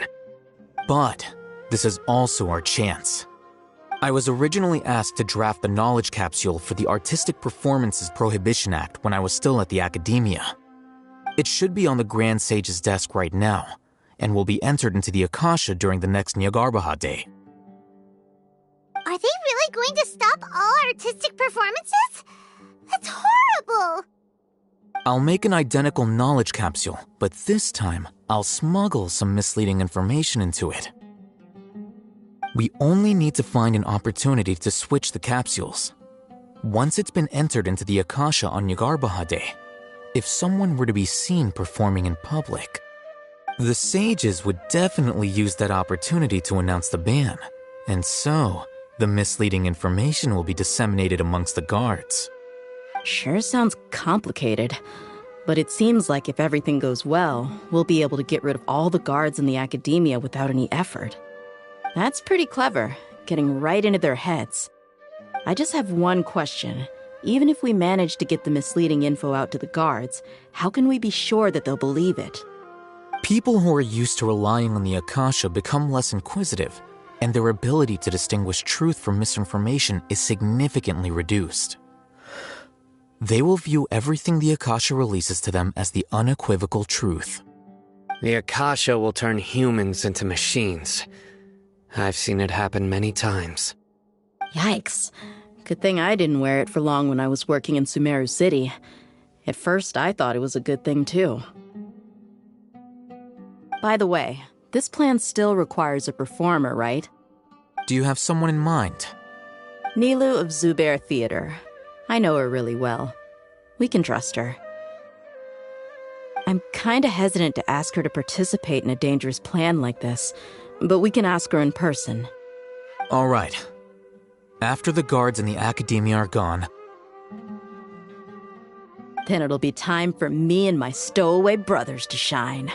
But this is also our chance. I was originally asked to draft the knowledge capsule for the Artistic Performances Prohibition Act when I was still at the Academia. It should be on the Grand Sage's desk right now, and will be entered into the Akasha during the next Nyargarbaha Day. Are they really going to stop all artistic performances? That's horrible! I'll make an identical knowledge capsule, but this time I'll smuggle some misleading information into it. We only need to find an opportunity to switch the capsules. Once it's been entered into the Akasha on Nyargarbaha Day, if someone were to be seen performing in public, the sages would definitely use that opportunity to announce the ban, and so the misleading information will be disseminated amongst the guards. Sure sounds complicated, but it seems like if everything goes well, we'll be able to get rid of all the guards in the Academia without any effort. That's pretty clever, getting right into their heads. I just have one question. Even if we manage to get the misleading info out to the guards, how can we be sure that they'll believe it? People who are used to relying on the Akasha become less inquisitive, and their ability to distinguish truth from misinformation is significantly reduced. They will view everything the Akasha releases to them as the unequivocal truth. The Akasha will turn humans into machines. I've seen it happen many times. Yikes. Good thing I didn't wear it for long when I was working in Sumeru City. At first, I thought it was a good thing, too. By the way, this plan still requires a performer, right? Do you have someone in mind? Nilu of Zubair Theater. I know her really well. We can trust her. I'm kinda hesitant to ask her to participate in a dangerous plan like this, but we can ask her in person. All right. After the guards in the Academia are gone, then it'll be time for me and my stowaway brothers to shine.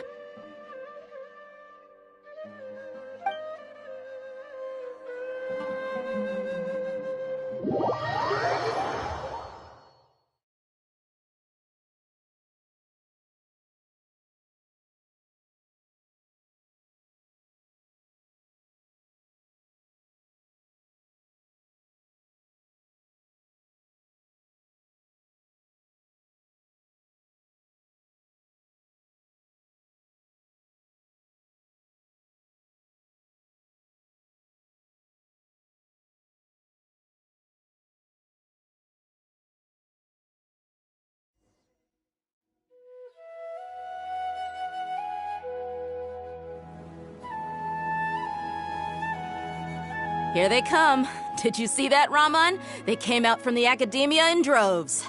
Here they come. Did you see that, Raman? They came out from the Academia in droves.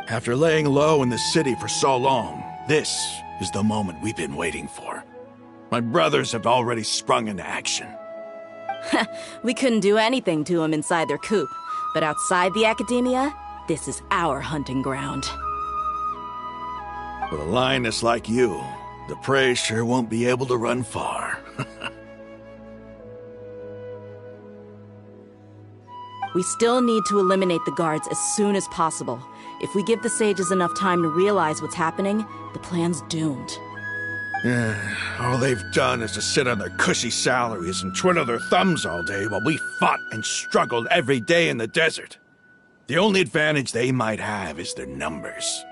After laying low in the city for so long, this is the moment we've been waiting for. My brothers have already sprung into action. We couldn't do anything to them inside their coop, but outside the Academia, this is our hunting ground. With a lioness like you, the prey sure won't be able to run far. We still need to eliminate the guards as soon as possible. If we give the sages enough time to realize what's happening, the plan's doomed. All they've done is to sit on their cushy salaries and twiddle their thumbs all day while we fought and struggled every day in the desert. The only advantage they might have is their numbers.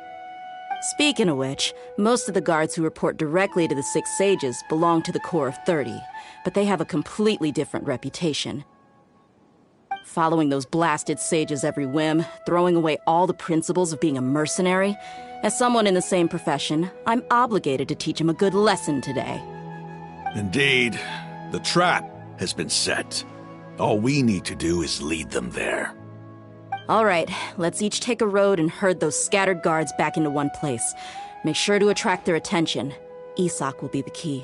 Speaking of which, most of the guards who report directly to the Six Sages belong to the Corps of 30, but they have a completely different reputation. Following those blasted sages every whim, throwing away all the principles of being a mercenary. As someone in the same profession, I'm obligated to teach them a good lesson today. Indeed, the trap has been set. All we need to do is lead them there. All right, let's each take a road and herd those scattered guards back into one place. Make sure to attract their attention. Isak will be the key.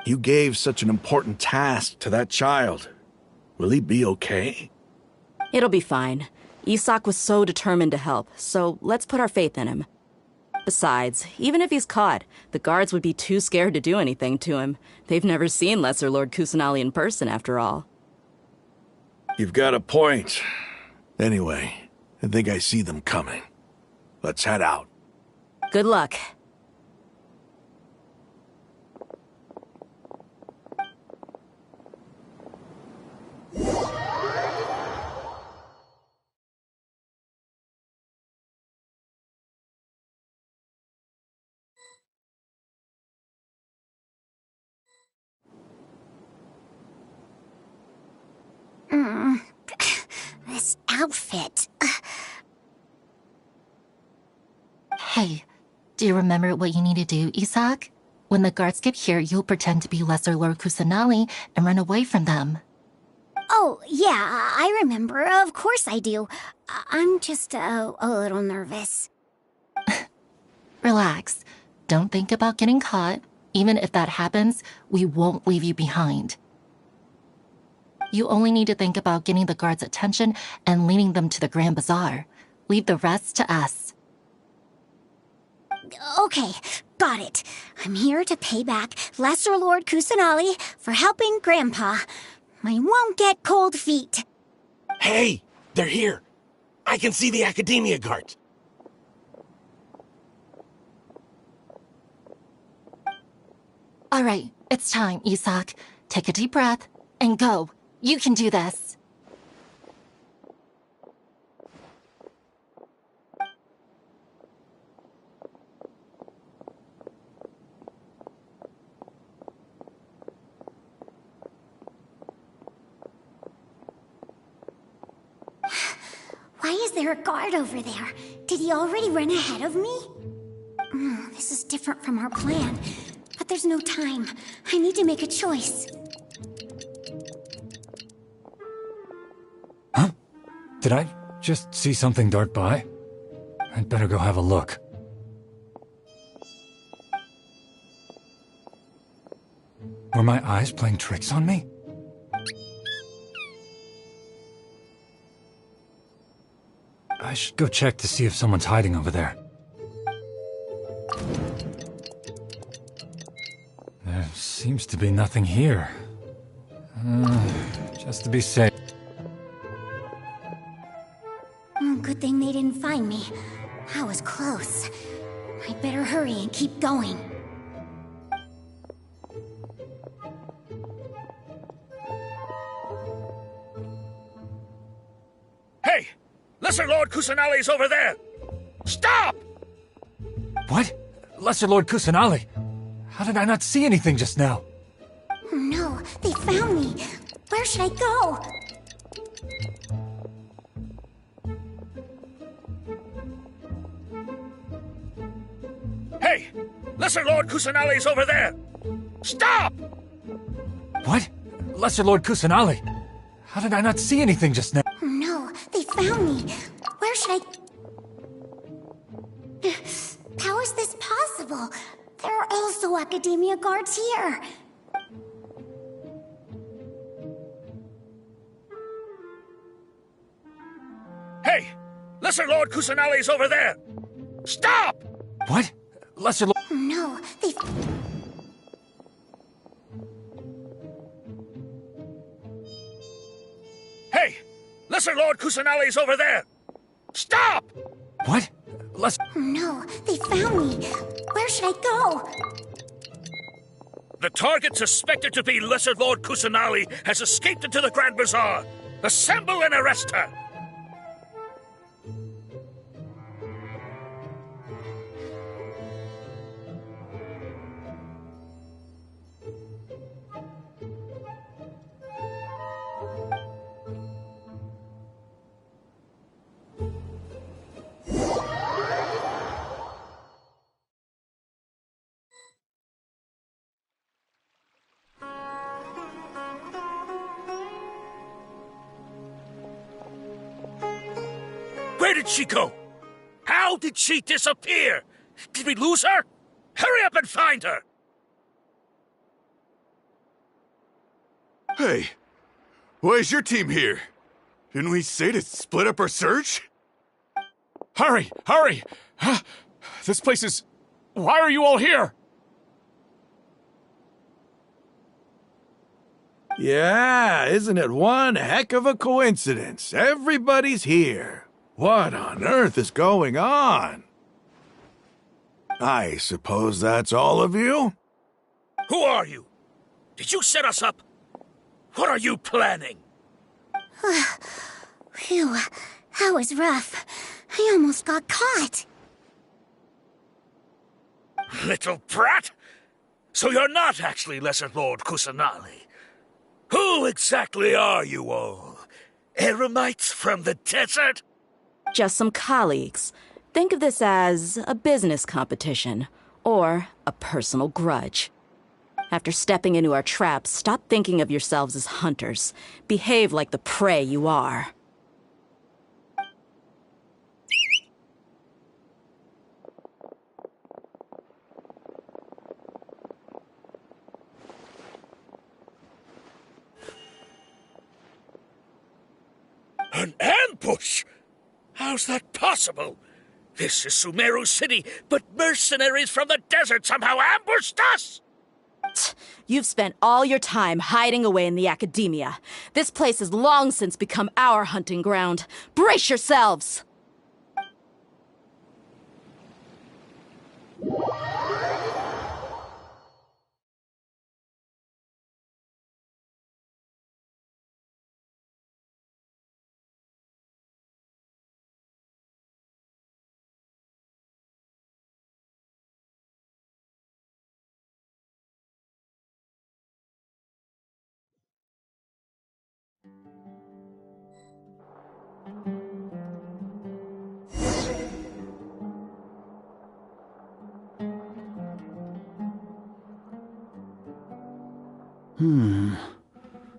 You gave such an important task to that child. Will he be okay? It'll be fine. Isak was so determined to help, so let's put our faith in him. Besides, even if he's caught, the guards would be too scared to do anything to him. They've never seen Lesser Lord Kusanali in person, after all. You've got a point. Anyway, I think I see them coming. Let's head out. Good luck. This outfit. Hey, do you remember what you need to do, Isak? When the guards get here, you'll pretend to be Lesser Lord Kusanali and run away from them. Oh, yeah, I remember. Of course I do. I'm just a little nervous. Relax. Don't think about getting caught. Even if that happens, we won't leave you behind. You only need to think about getting the guards' attention and leading them to the Grand Bazaar. Leave the rest to us. Okay, got it. I'm here to pay back Lesser Lord Kusanali for helping Grandpa. I won't get cold feet. Hey, they're here. I can see the Academia guards. All right, it's time, Isak. Take a deep breath and go. You can do this. is there a guard over there? Did he already run ahead of me? This is different from our plan. But there's no time. I need to make a choice. Huh? Did I just see something dart by? I'd better go have a look. Were my eyes playing tricks on me? I should go check to see if someone's hiding over there. There seems to be nothing here. Just to be safe. Good thing they didn't find me. I was close. I better hurry and keep going. Hey! Lesser Lord Kusanali's over there! Stop! What? Lesser Lord Kusanali? How did I not see anything just now? Oh no, they found me. Where should I go? Hey! Lesser Lord Kusanali's over there! Stop! What? Lesser Lord Kusanali? How did I not see anything just now? Oh no, they found me. Where should I... How is this possible? There are also Academia guards here. Hey! Lesser Lord Kusanali's over there! Stop! What? Lesser Lord... Oh no, they... Hey! Lesser Lord Kusanali's over there! Stop! What? Lesser... Oh no, they found me. Where should I go? The target suspected to be Lesser Lord Kusanali has escaped into the Grand Bazaar. Assemble and arrest her! Where did she go? How did she disappear? Did we lose her? Hurry up and find her! Hey, why is your team here? Didn't we say to split up our search? Hurry! Hurry! This place is... Why are you all here? Yeah, isn't it one heck of a coincidence? Everybody's here. What on earth is going on? I suppose that's all of you? Who are you? Did you set us up? What are you planning? Phew, that was rough. I almost got caught. Little brat! So you're not actually Lesser Lord Kusanali. Who exactly are you all? Eremites from the desert? Just some colleagues. Think of this as a business competition, or a personal grudge. After stepping into our traps, stop thinking of yourselves as hunters. Behave like the prey you are. An ambush? How's that possible? This is Sumeru City, but mercenaries from the desert somehow ambushed us! You've spent all your time hiding away in the academia. This place has long since become our hunting ground. Brace yourselves!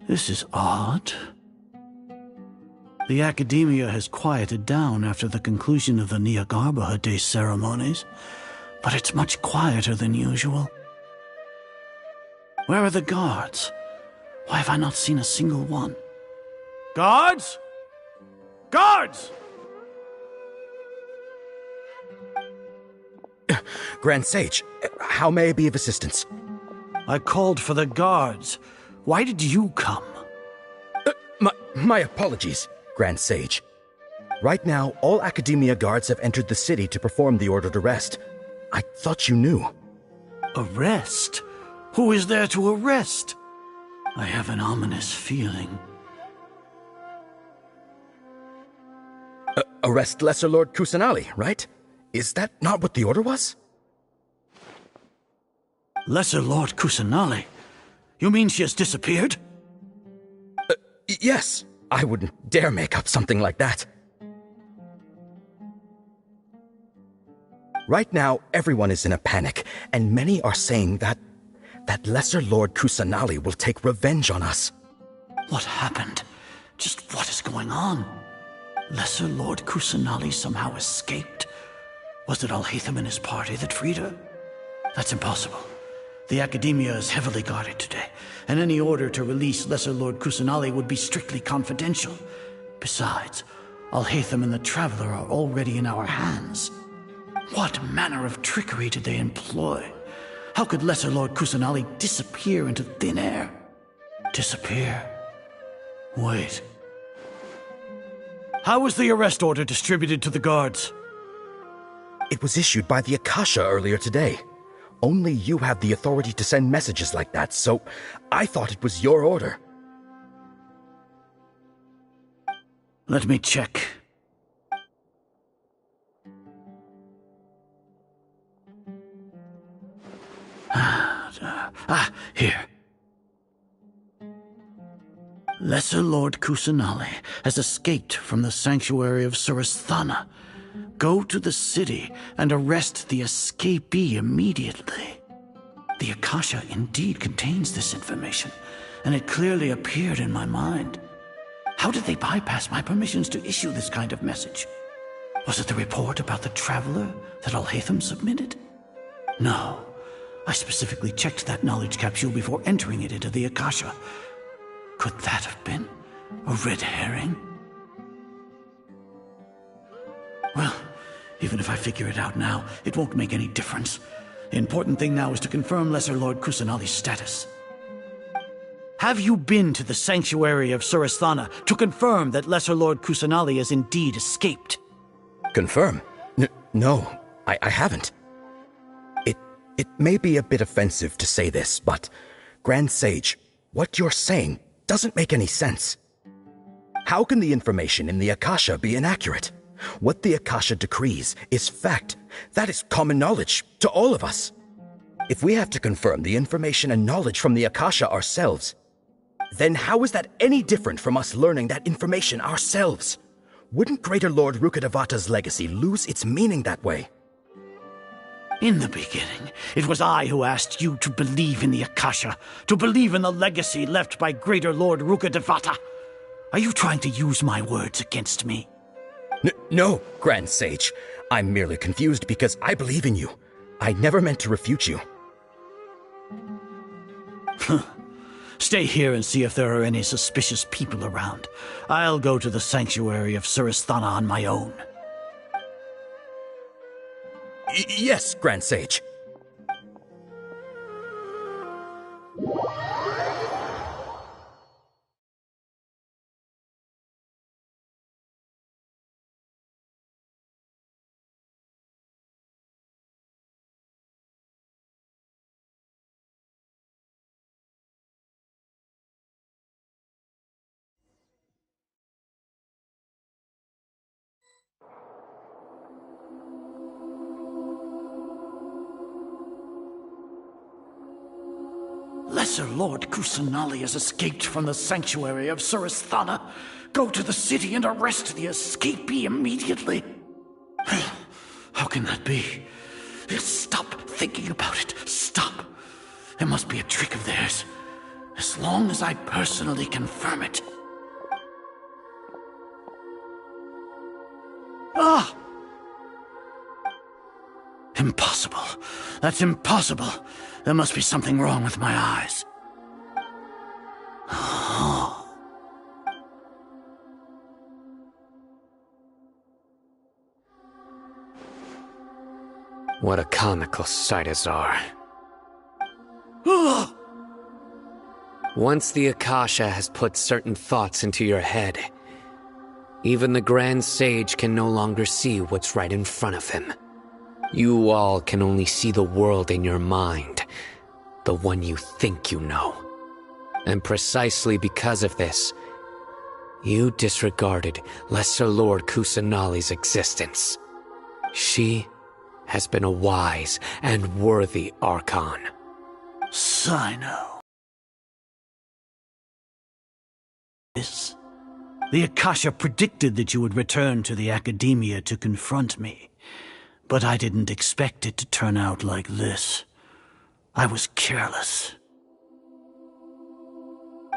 This is odd. The academia has quieted down after the conclusion of the Nyagarbha Day ceremonies, but it's much quieter than usual. Where are the guards? Why have I not seen a single one? Guards? Guards! Grand Sage, how may I be of assistance? I called for the guards. Why did you come? My apologies, Grand Sage. Right now, all Academia guards have entered the city to perform the ordered arrest. I thought you knew. Arrest? Who is there to arrest? I have an ominous feeling. Arrest Lesser Lord Kusanali, right? Is that not what the order was? Lesser Lord Kusanali? You mean she has disappeared? Yes. I wouldn't dare make up something like that. Right now, everyone is in a panic, and many are saying that Lesser Lord Kusanali will take revenge on us. What happened? Just what is going on? Lesser Lord Kusanali somehow escaped? Was it Alhaitham and his party that freed her? That's impossible. The Academia is heavily guarded today, and any order to release Lesser Lord Kusanali would be strictly confidential. Besides, Alhaitham and the Traveler are already in our hands. What manner of trickery did they employ? How could Lesser Lord Kusanali disappear into thin air? Disappear? Wait. How was the arrest order distributed to the guards? It was issued by the Akasha earlier today. Only you have the authority to send messages like that, so I thought it was your order. Let me check. Here. Lesser Lord Kusanali has escaped from the sanctuary of Surasthana. Go to the city and arrest the escapee immediately. The Akasha indeed contains this information, and it clearly appeared in my mind. How did they bypass my permissions to issue this kind of message? Was it the report about the Traveler that Alhaitham submitted? No. I specifically checked that knowledge capsule before entering it into the Akasha. Could that have been a red herring? Well, even if I figure it out now, it won't make any difference. The important thing now is to confirm Lesser Lord Kusanali's status. Have you been to the sanctuary of Surasthana to confirm that Lesser Lord Kusanali has indeed escaped? Confirm? No, I haven't. It may be a bit offensive to say this, but, Grand Sage, what you're saying doesn't make any sense. How can the information in the Akasha be inaccurate? What the Akasha decrees is fact. That is common knowledge to all of us. If we have to confirm the information and knowledge from the Akasha ourselves, then how is that any different from us learning that information ourselves? Wouldn't Greater Lord Rukkhadevata's legacy lose its meaning that way? In the beginning, it was I who asked you to believe in the Akasha, to believe in the legacy left by Greater Lord Rukkhadevata. Are you trying to use my words against me? No, Grand Sage. I'm merely confused because I believe in you. I never meant to refute you. Stay here and see if there are any suspicious people around. I'll go to the sanctuary of Surasthana on my own. Yes, Grand Sage. Lesser Lord Kusanali has escaped from the sanctuary of Surasthana. Go to the city and arrest the escapee immediately. How can that be? Stop thinking about it. Stop. It must be a trick of theirs. As long as I personally confirm it. Ah! Impossible. That's impossible. There must be something wrong with my eyes. What a comical sight, Azar. Once the Akasha has put certain thoughts into your head, even the Grand Sage can no longer see what's right in front of him. You all can only see the world in your mind, the one you think you know. And precisely because of this, you disregarded Lesser Lord Kusanali's existence. She has been a wise and worthy Archon. Sino. This. The Akasha predicted that you would return to the Academia to confront me. But I didn't expect it to turn out like this. I was careless.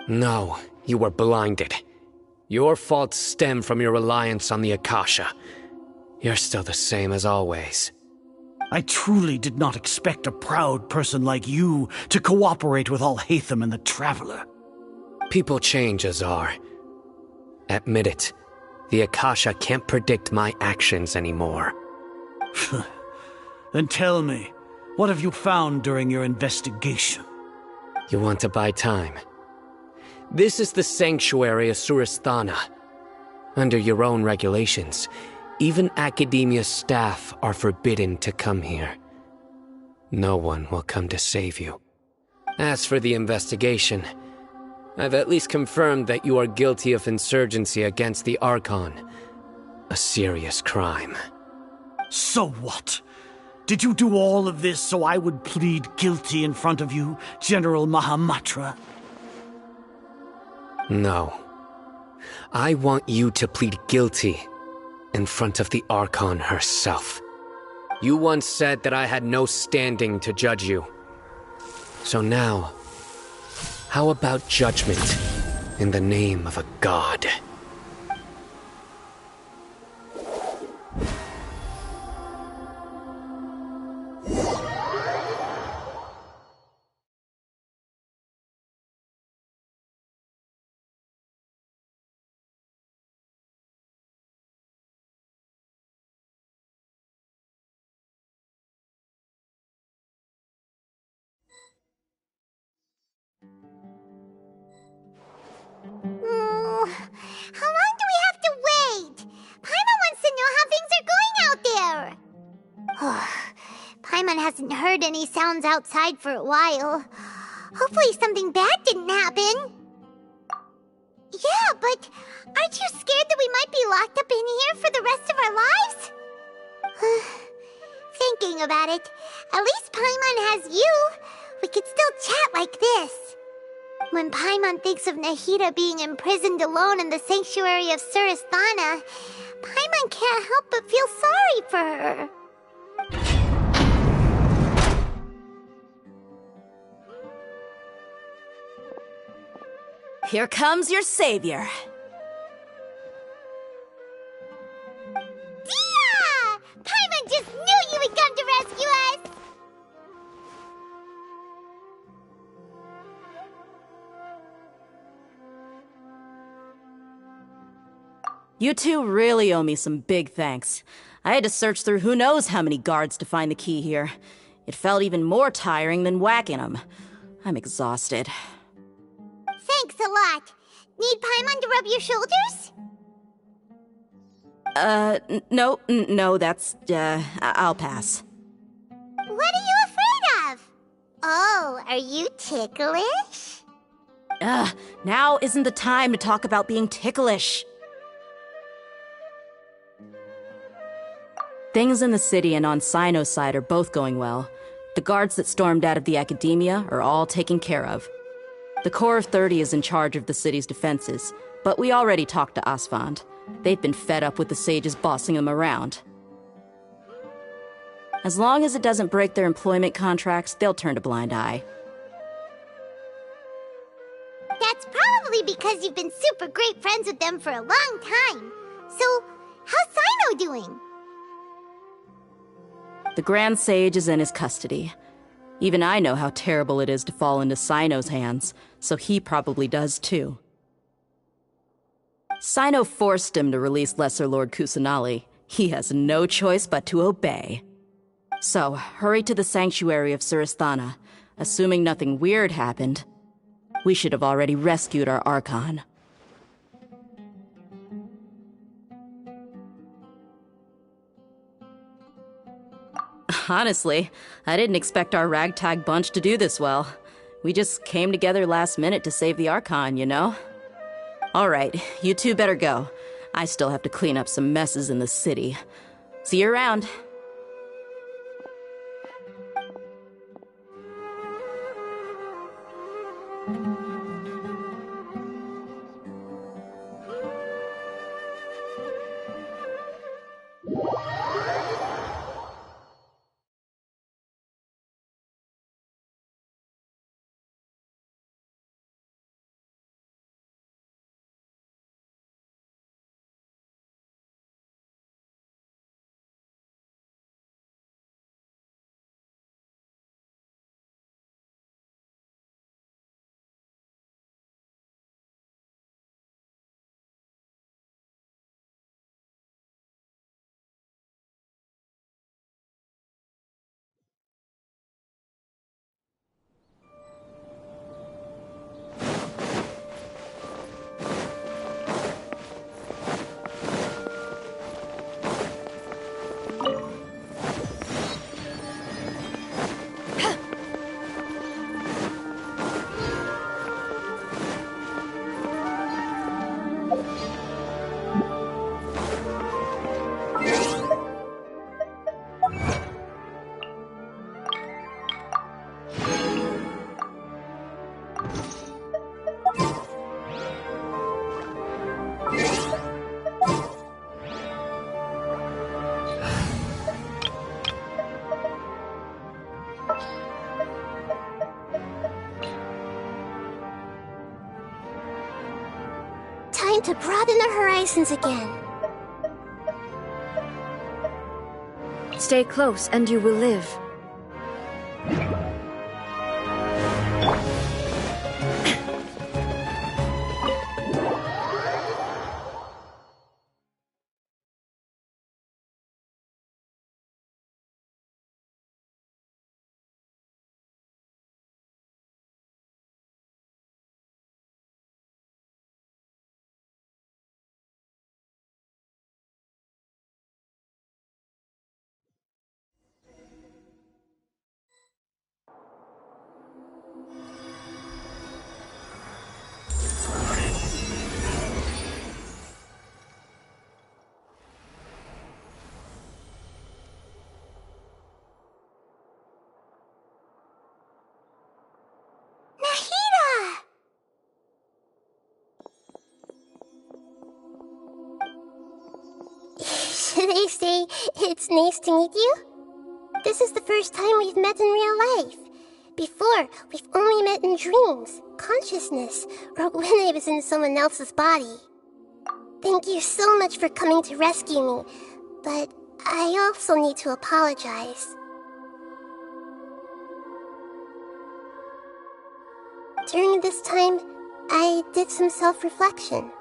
No, you were blinded. Your faults stem from your reliance on the Akasha. You're still the same as always. I truly did not expect a proud person like you to cooperate with Alhaitham and the Traveler. People change, Azar. Admit it. The Akasha can't predict my actions anymore. Then tell me, what have you found during your investigation? You want to buy time? This is the sanctuary of Surasthana. Under your own regulations, even Academia staff are forbidden to come here. No one will come to save you. As for the investigation, I've at least confirmed that you are guilty of insurgency against the Archon. A serious crime. So what? Did you do all of this so I would plead guilty in front of you, General Mahamatra? No. I want you to plead guilty in front of the Archon herself. You once said that I had no standing to judge you. So now, how about judgment in the name of a god? How long do we have to wait? Paimon wants to know how things are going out there. Paimon hasn't heard any sounds outside for a while. Hopefully something bad didn't happen. Yeah, but aren't you scared that we might be locked up in here for the rest of our lives? Thinking about it, at least Paimon has you. We could still chat like this. When Paimon thinks of Nahida being imprisoned alone in the sanctuary of Surasthana, Paimon can't help but feel sorry for her. Here comes your savior. Dia! Paimon just knew you would come to rescue us! You two really owe me some big thanks. I had to search through who knows how many guards to find the key here. It felt even more tiring than whacking them. I'm exhausted. Thanks a lot. Need Paimon to rub your shoulders? No, that's, I'll pass. What are you afraid of? Oh, are you ticklish? Now isn't the time to talk about being ticklish. Things in the city and on Sino's side are both going well. The guards that stormed out of the Academia are all taken care of. The Corps of 30 is in charge of the city's defenses, but we already talked to Asfand. They've been fed up with the sages bossing them around. As long as it doesn't break their employment contracts, they'll turn a blind eye. because you've been super great friends with them for a long time. So, how's Sino doing? The Grand Sage is in his custody. Even I know how terrible it is to fall into Sino's hands, so he probably does too. Sino forced him to release Lesser Lord Kusanali. He has no choice but to obey. So, hurry to the sanctuary of Surasthana. Assuming nothing weird happened, we should have already rescued our Archon. Honestly, I didn't expect our ragtag bunch to do this well. We just came together last minute to save the Archon, you know? Alright, you two better go. I still have to clean up some messes in the city. See you around. Time to broaden the horizons again. Stay close and you will live. Should I say, it's nice to meet you? This is the first time we've met in real life. Before, we've only met in dreams, consciousness, or when I was in someone else's body. Thank you so much for coming to rescue me, but I also need to apologize. During this time, I did some self-reflection.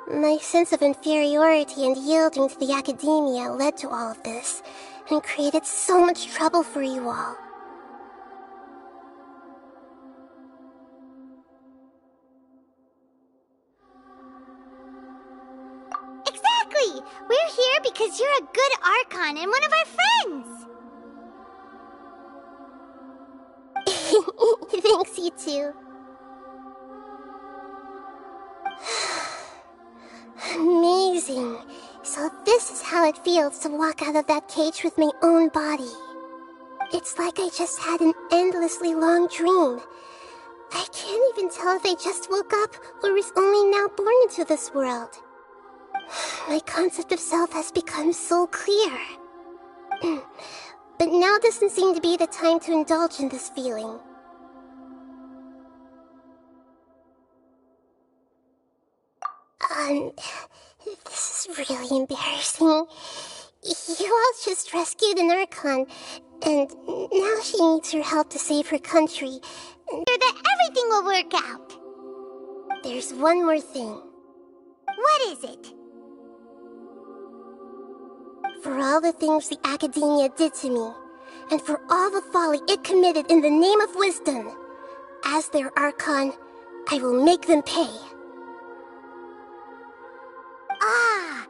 My sense of inferiority and yielding to the academia led to all of this, and created so much trouble for you all. Exactly! We're here because you're a good Archon and one of our friends! Thanks, you too. Amazing. So this is how it feels to walk out of that cage with my own body. It's like I just had an endlessly long dream. I can't even tell if I just woke up or was only now born into this world. My concept of self has become so clear. But now doesn't seem to be the time to indulge in this feeling. This is really embarrassing. You all just rescued an Archon, and now she needs your help to save her country. That everything will work out. There's one more thing. What is it? For all the things the Academia did to me, and for all the folly it committed in the name of wisdom, as their Archon, I will make them pay. Ah!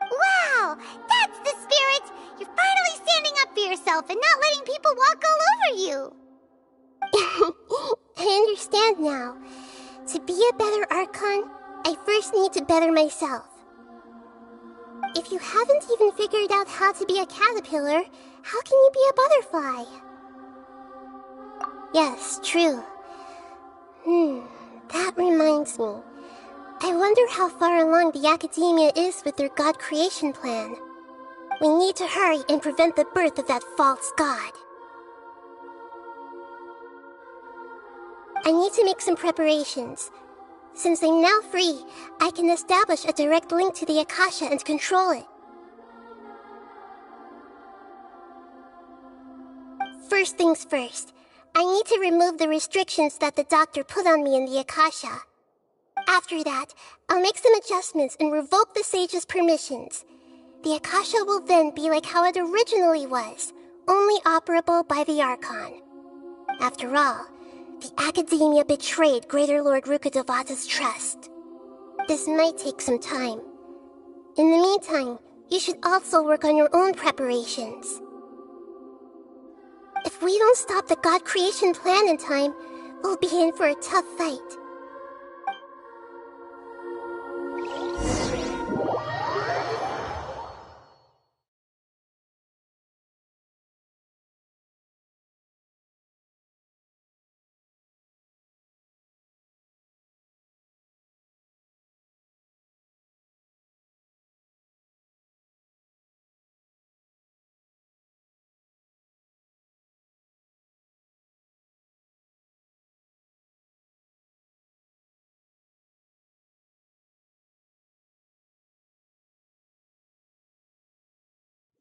Wow! That's the spirit! You're finally standing up for yourself and not letting people walk all over you! I understand now. To be a better Archon, I first need to better myself. If you haven't even figured out how to be a caterpillar, how can you be a butterfly? Yes, true. That reminds me. I wonder how far along the Academia is with their god creation plan. We need to hurry and prevent the birth of that false god. I need to make some preparations. Since I'm now free, I can establish a direct link to the Akasha and control it. First things first, I need to remove the restrictions that the doctor put on me in the Akasha. After that, I'll make some adjustments and revoke the sage's permissions. The Akasha will then be like how it originally was, only operable by the Archon. After all, the Academia betrayed Greater Lord Rukkhadevata's trust. This might take some time. In the meantime, you should also work on your own preparations. If we don't stop the god creation plan in time, we'll be in for a tough fight.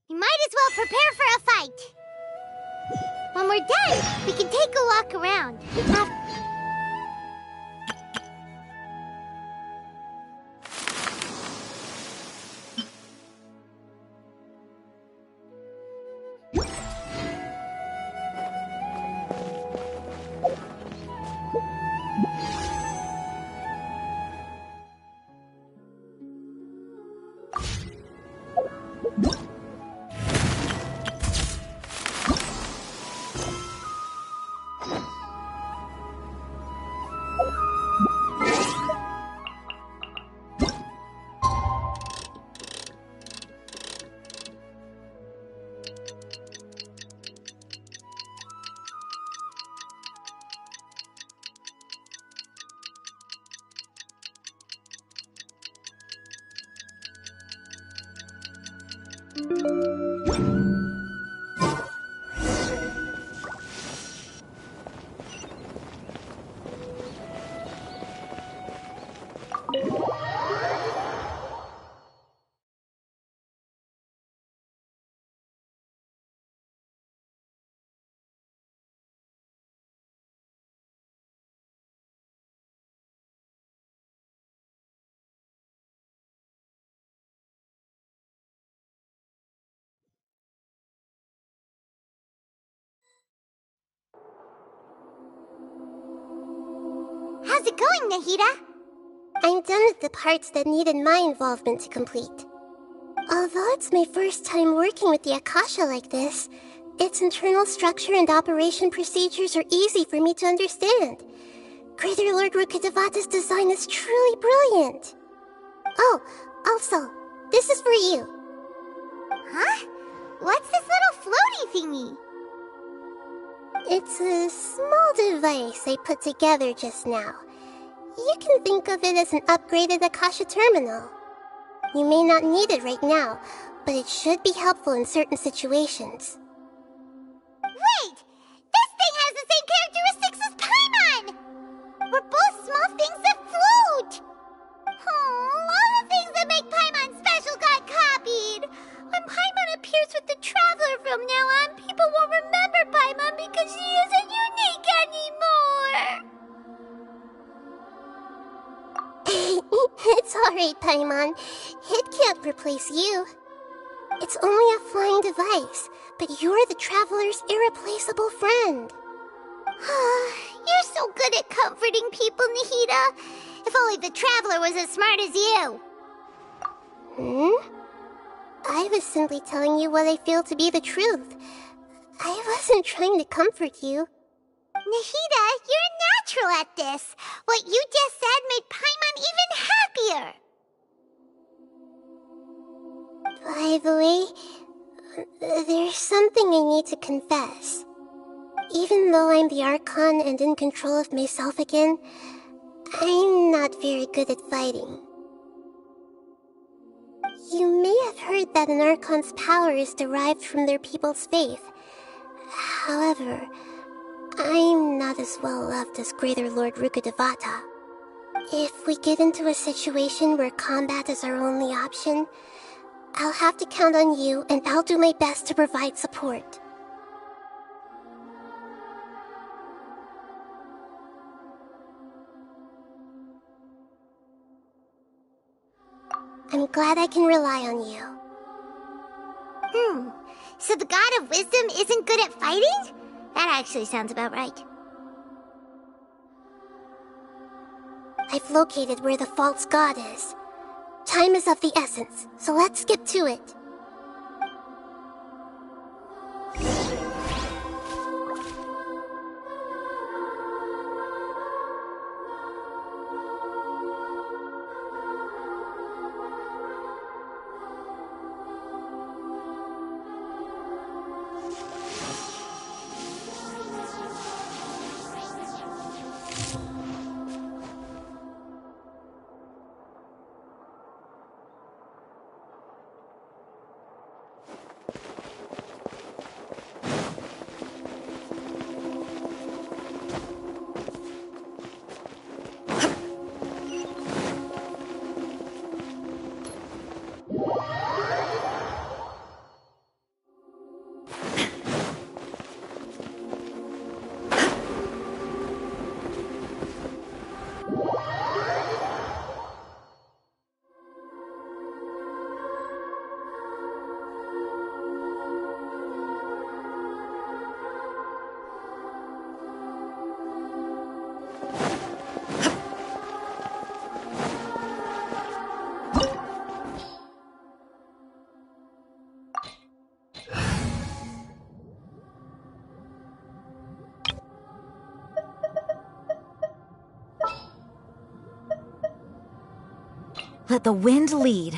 You might as well prepare for a fight. When we're done, we can take a walk around. How's it going, Nahida? I'm done with the parts that needed my involvement to complete. Although it's my first time working with the Akasha like this, its internal structure and operation procedures are easy for me to understand. Greater Lord Rukkhadevata's design is truly brilliant. Oh, also, this is for you. Huh? What's this little floaty thingy? It's a small device I put together just now. You can think of it as an upgraded Akasha terminal. You may not need it right now, but it should be helpful in certain situations. Wait! This thing has the same characteristics as Paimon! It's alright, Paimon. It can't replace you. It's only a flying device, but you're the Traveler's irreplaceable friend. You're so good at comforting people, Nahida. If only the Traveler was as smart as you. I was simply telling you what I feel to be the truth. I wasn't trying to comfort you. Nahida, you're natural at this. What you just said made Paimon even happier. By the way, there's something I need to confess. Even though I'm the Archon and in control of myself again, I'm not very good at fighting. You may have heard that an Archon's power is derived from their people's faith. However, I'm not as well loved as Greater Lord Rukkhadevata. If we get into a situation where combat is our only option, I'll have to count on you, and I'll do my best to provide support. I'm glad I can rely on you. So the God of Wisdom isn't good at fighting? That actually sounds about right. I've located where the false god is. Time is of the essence, so let's skip to it. Let the wind lead.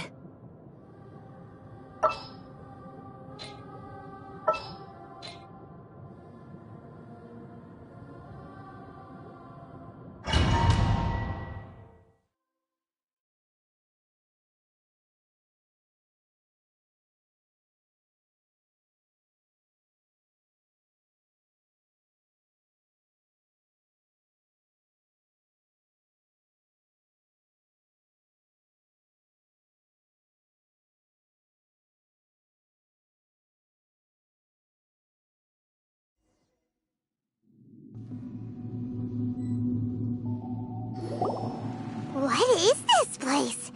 What is this place?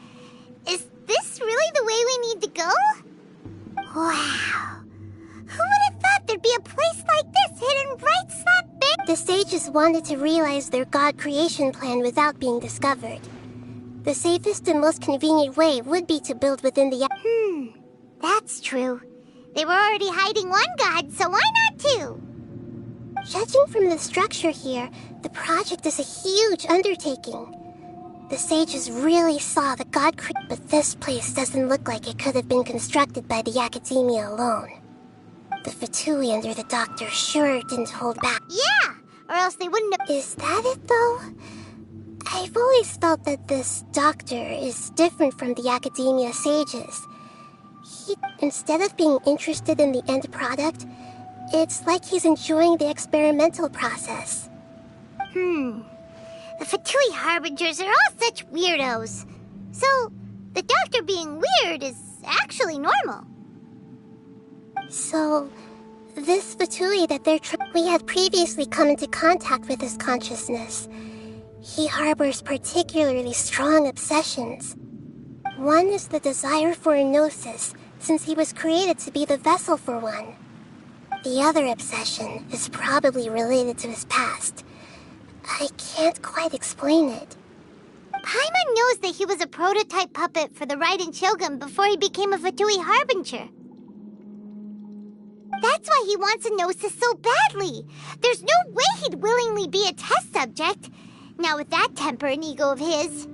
Is this really the way we need to go? Wow. Who would have thought there'd be a place like this hidden right slap bang? The sages wanted to realize their god creation plan without being discovered. The safest and most convenient way would be to build within the... That's true. They were already hiding one god, so why not two? Judging from the structure here, the project is a huge undertaking. The sages really saw the god but this place doesn't look like it could have been constructed by the academia alone. The Fatui under the doctor sure didn't hold back. Yeah, or else they wouldn't have... Is that it, though? I've always felt that this doctor is different from the academia sages. Instead of being interested in the end product, it's like he's enjoying the experimental process. The Fatui Harbingers are all such weirdos. So, the doctor being weird is actually normal. So, this Fatui that we had previously come into contact with his consciousness. He harbors particularly strong obsessions. One is the desire for a gnosis, since he was created to be the vessel for one. The other obsession is probably related to his past. I can't quite explain it. Paimon knows that he was a prototype puppet for the Raiden Shogun before he became a Fatui Harbinger. That's why he wants a gnosis so badly. There's no way he'd willingly be a test subject. Not with that temper and ego of his.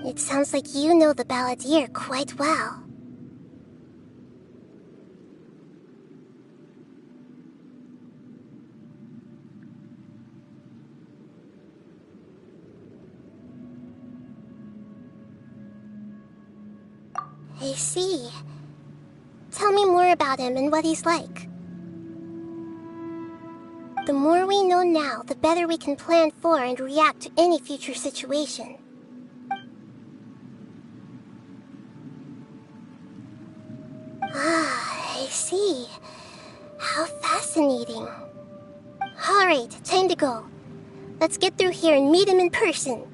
It sounds like you know the Balladeer quite well. I see. Tell me more about him and what he's like. The more we know now, the better we can plan for and react to any future situation. Ah, I see. How fascinating. Alright, time to go. Let's get through here and meet him in person.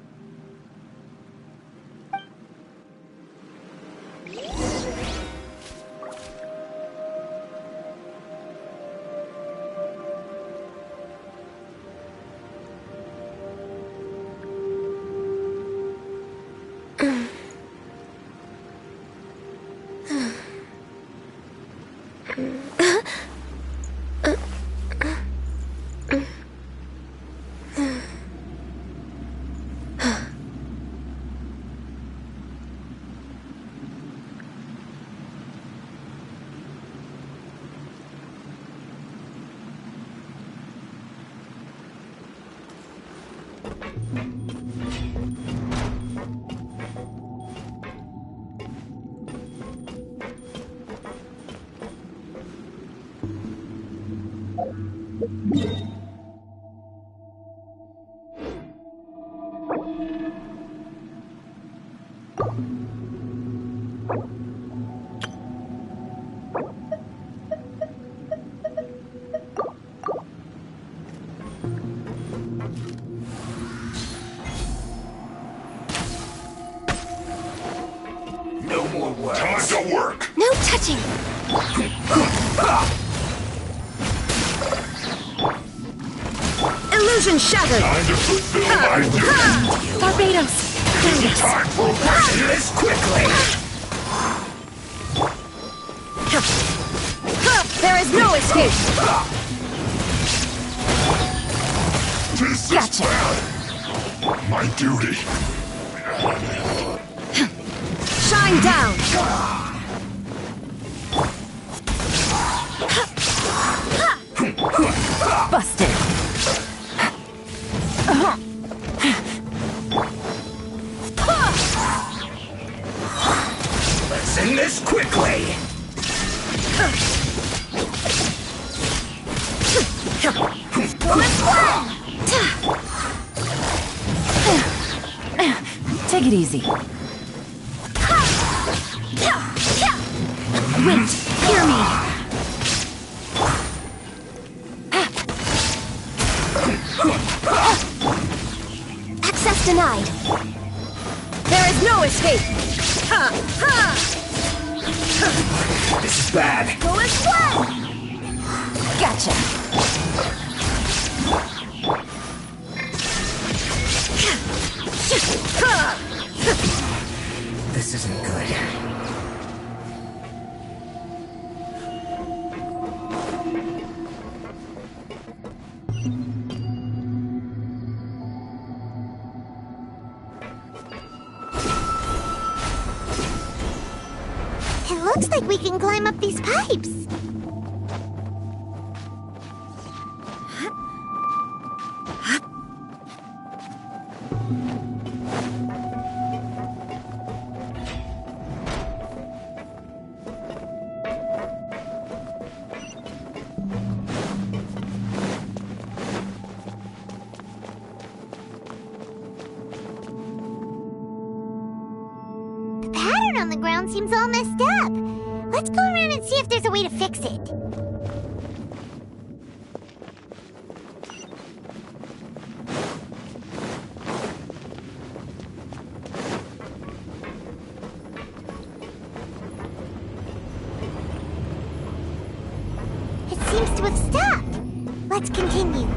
No more work. Time to work. No touching! Illusion shattered! Time to fulfill my duty. Barbados! Time for breaking this quickly. There is no escape! This Gotcha. is bad. My duty. Shine down! Busted! Let's end this quickly. Take it easy. Wait, hear me. Access denied! There is no escape! Ha! Ha! This is bad. Go as well! Gotcha. This isn't good. It looks like we can climb up these pipes. The pattern on the ground seems all messed up. Let's go around and see if there's a way to fix it. confused with stuff. Let's continue.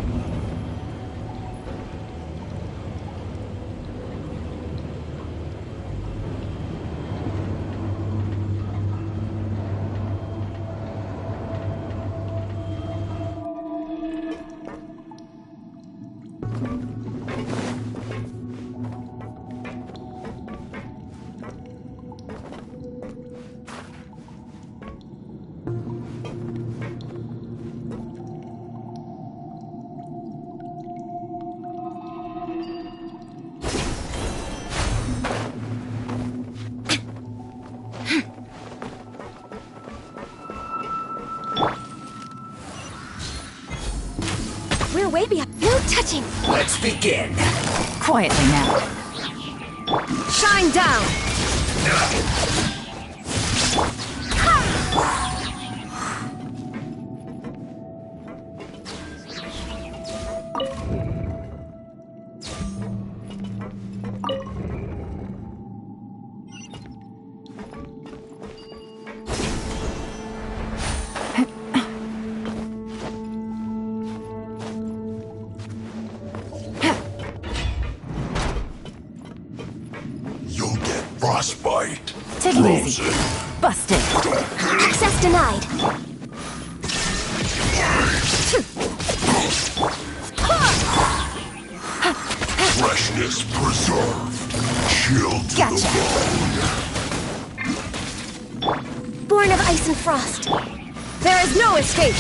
We're way behind. No touching. Let's begin. Quietly now. Shine down. You'll get frostbite. Take it easy. Busted. Access denied. Freshness preserved. Chill to Gotcha. the bone. Born of ice and frost. There is no escape.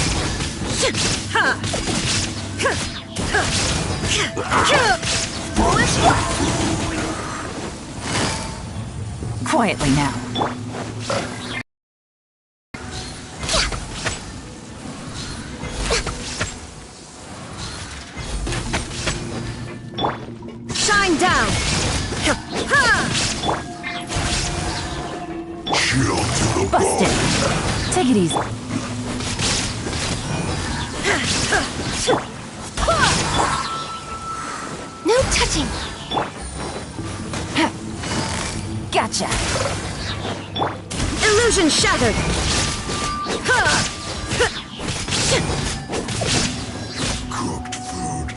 Quietly now. Shine down. Chill to the Busted. bone. Take it easy. No touching. Gotcha. Illusion shattered. Cooked food.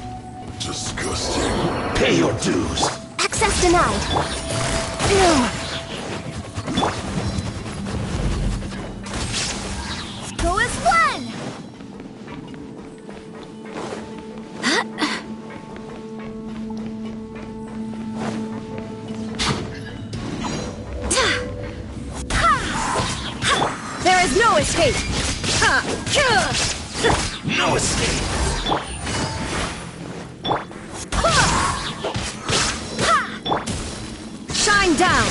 Disgusting. Pay your dues. Access denied. Ew. Go as one. There is no escape. No escape. Shine down.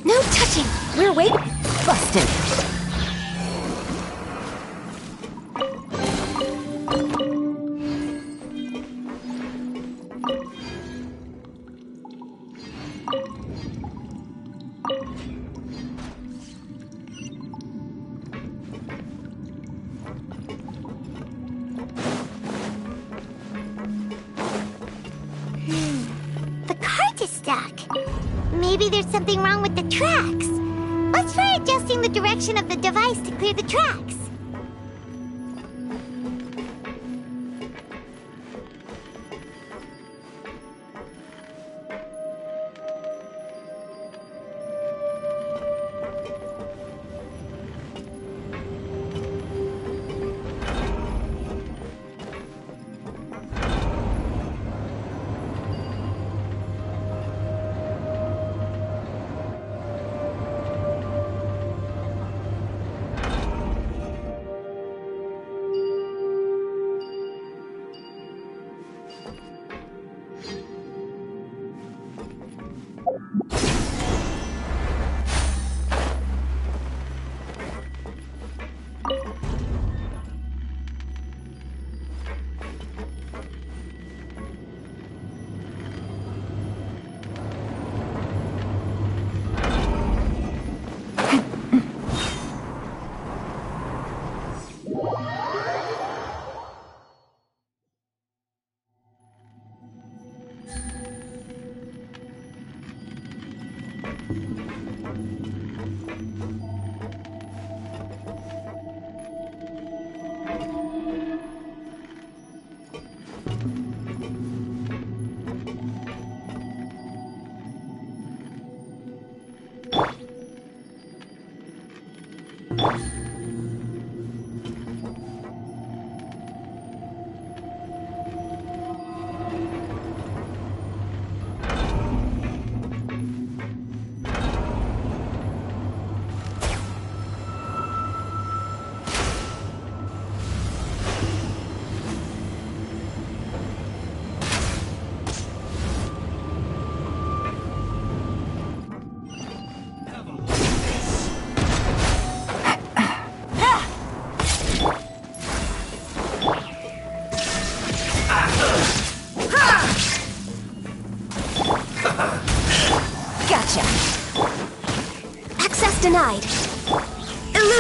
No touching. We're waiting. Busted. The cart is stuck. Maybe there's something wrong with the tracks. Let's try adjusting the direction of the device to clear the tracks.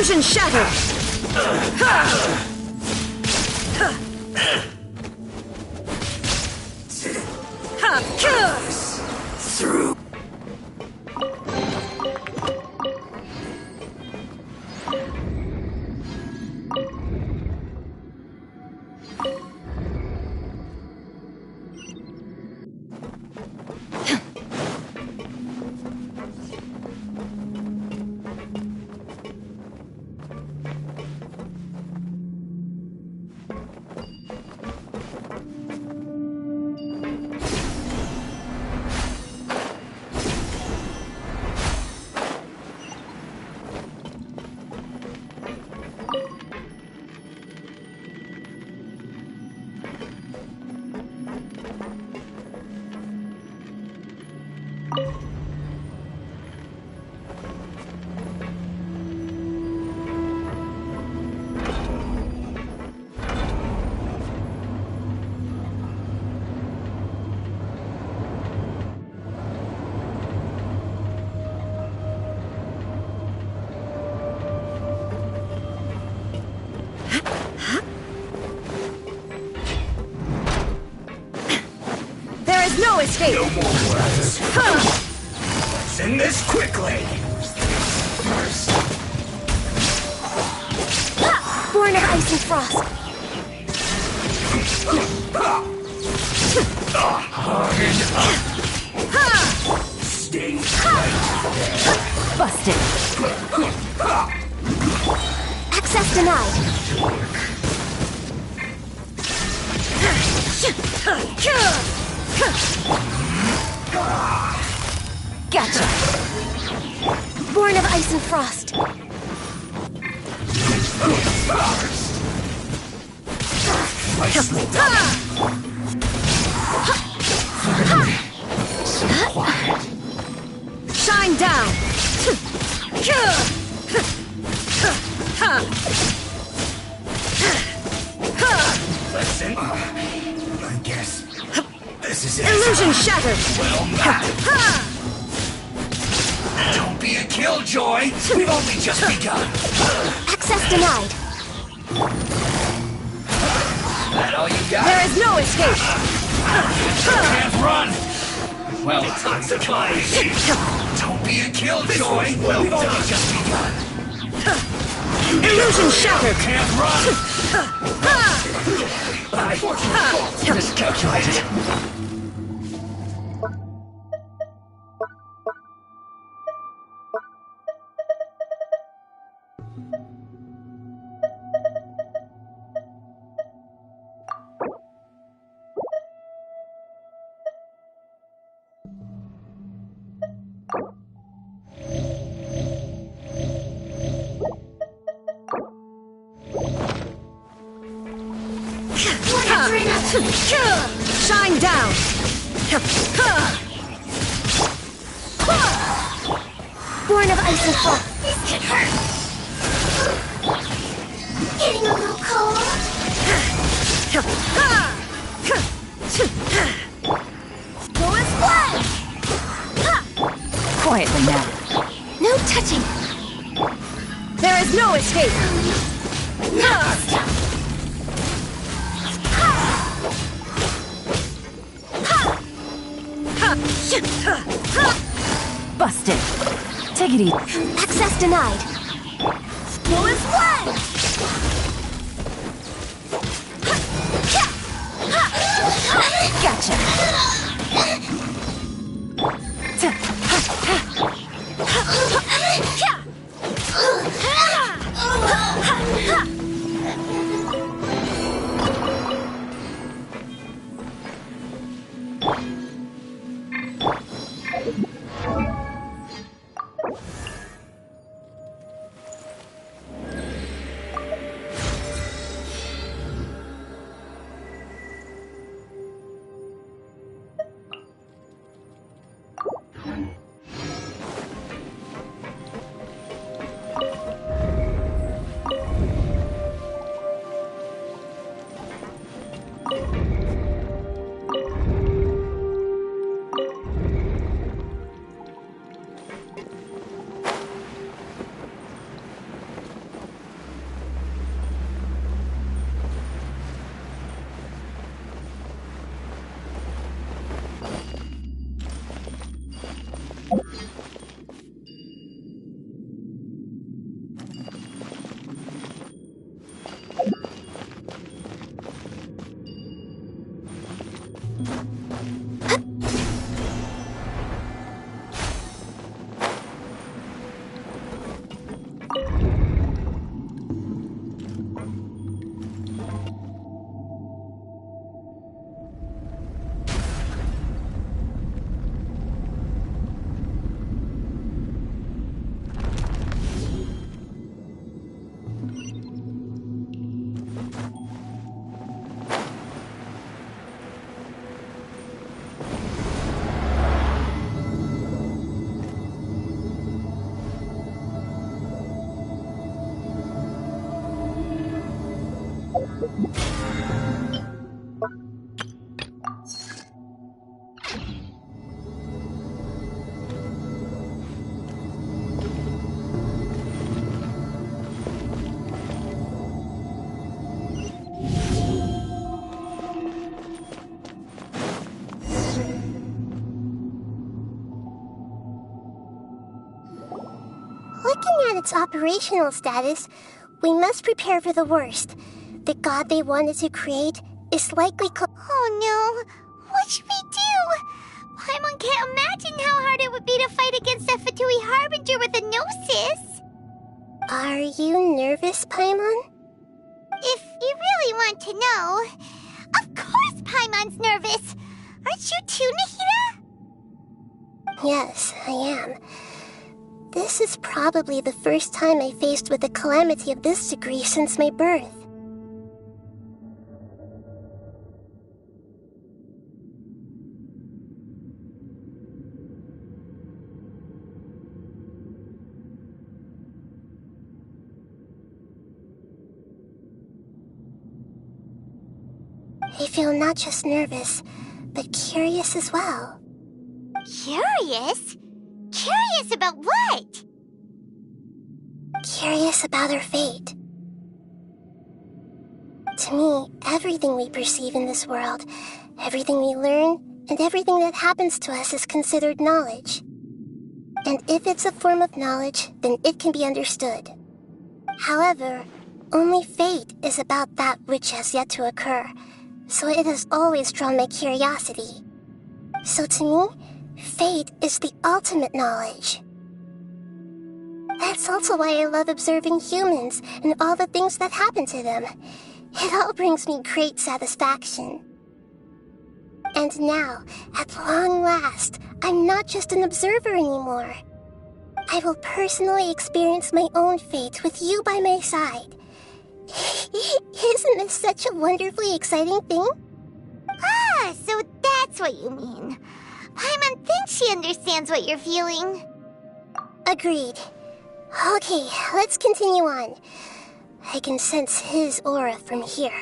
Illusion shattered! Through. No escape! No more words. Let's end this quickly. First. Born of ice and frost. Hard up. Stay right there. Busted! Access denied. Gotcha! Born of ice and frost. Shine down! Listen. I guess this is it. Illusion shattered! Well met. Don't be a killjoy. We've only just begun. Access denied. That all you got? There is no escape! Can't run. Well, detoxifying. Don't be a killjoy. We've only just begun. Illusion shattered! Can't run. I miscalculated. Shine down! Born of ice and frost. This can hurt. Getting a little cold. Go and splash! Quietly now. No touching. There is no escape! Busted. Take it easy. Access denied. Go and splash! Gotcha. Looking at its operational status, we must prepare for the worst. The god they wanted to create is likely Oh no! What should we do? Paimon can't imagine how hard it would be to fight against a Fatui Harbinger with a Gnosis! Are you nervous, Paimon? If you really want to know, of course Paimon's nervous! Aren't you too, Nahida? Yes, I am. This is probably the first time I faced with a calamity of this degree since my birth. I feel not just nervous, but curious as well. Curious? Curious about what? Curious about our fate. To me, everything we perceive in this world, everything we learn, and everything that happens to us is considered knowledge. And if it's a form of knowledge, then it can be understood. However, only fate is about that which has yet to occur, so it has always drawn my curiosity. So to me, fate is the ultimate knowledge. That's also why I love observing humans and all the things that happen to them. It all brings me great satisfaction. And now, at long last, I'm not just an observer anymore. I will personally experience my own fate with you by my side. Isn't this such a wonderfully exciting thing? Ah, so that's what you mean. Paimon thinks she understands what you're feeling. Agreed. Okay, let's continue on. I can sense his aura from here.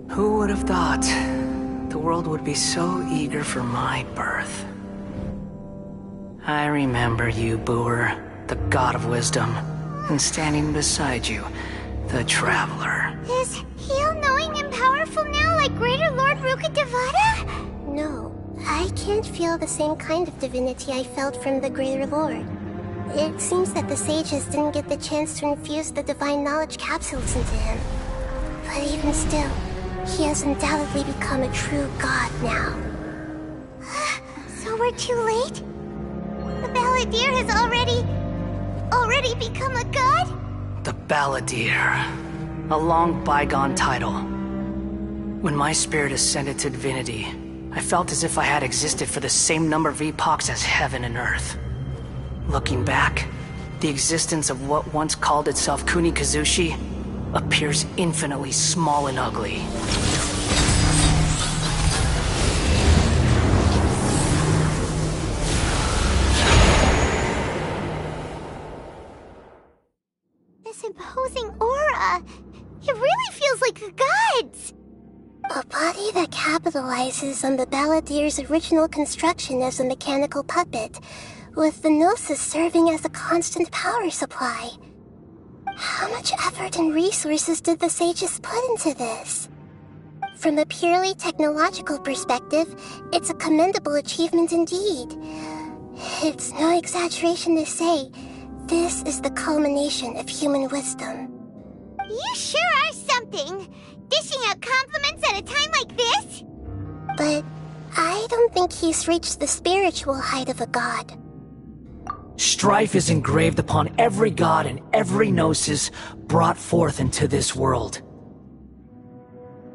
Who would have thought the world would be so eager for my birth? I remember you, Booer, the god of wisdom, and standing beside you, the traveler. Is he all-knowing and powerful now like Greater Lord Rukkhadevata? No, I can't feel the same kind of divinity I felt from the Greater Lord. It seems that the sages didn't get the chance to infuse the divine knowledge capsules into him. But even still, he has undoubtedly become a true god now. So we're too late? The Balladeer has already become a god? The Balladeer. A long bygone title. When my spirit ascended to divinity, I felt as if I had existed for the same number of epochs as heaven and earth. Looking back, the existence of what once called itself Kunikazushi appears infinitely small and ugly. This imposing aura, it really feels like the gods! A body that capitalizes on the Balladier's original construction as a mechanical puppet, with the Gnosis serving as a constant power supply. How much effort and resources did the sages put into this? From a purely technological perspective, it's a commendable achievement indeed. It's no exaggeration to say, this is the culmination of human wisdom. You sure are something! Dishing out compliments at a time like this? But I don't think he's reached the spiritual height of a god. Strife is engraved upon every god and every gnosis brought forth into this world.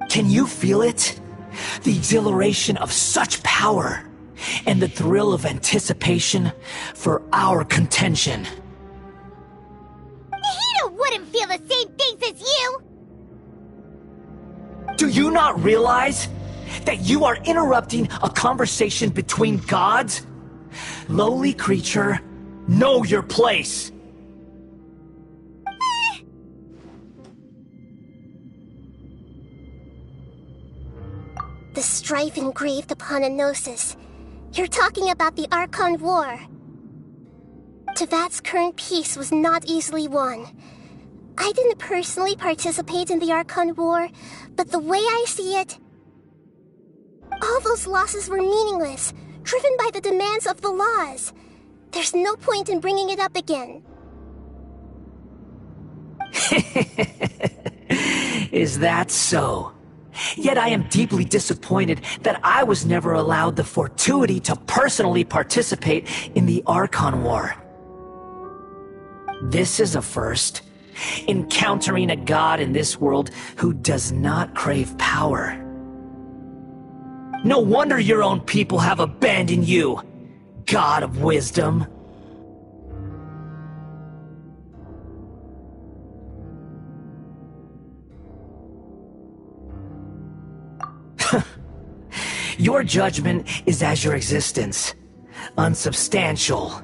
Can you feel it? The exhilaration of such power, and the thrill of anticipation for our contention. Nahida wouldn't feel the same things as you! Do you not realize that you are interrupting a conversation between gods? Lowly creature, know your place! The strife engraved upon a Gnosis. You're talking about the Archon War. Tevat's current peace was not easily won. I didn't personally participate in the Archon War, but the way I see it, all those losses were meaningless, driven by the demands of the laws. There's no point in bringing it up again. Is that so? Yet I am deeply disappointed that I was never allowed the fortuity to personally participate in the Archon War. This is a first. Encountering a god in this world who does not crave power. No wonder your own people have abandoned you, God of Wisdom. Your judgment is as your existence, unsubstantial.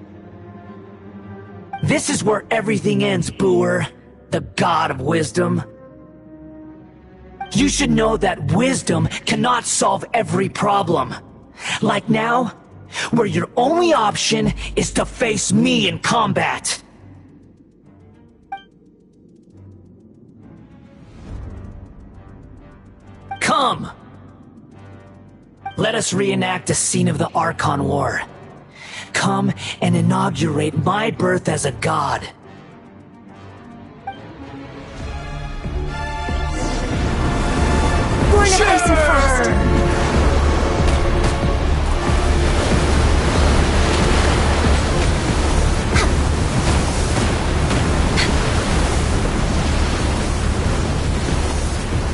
This is where everything ends, Booer, the God of Wisdom. You should know that wisdom cannot solve every problem. Like now, where your only option is to face me in combat. Come! Let us reenact a scene of the Archon War. Come and inaugurate my birth as a god. Born of ice and frost.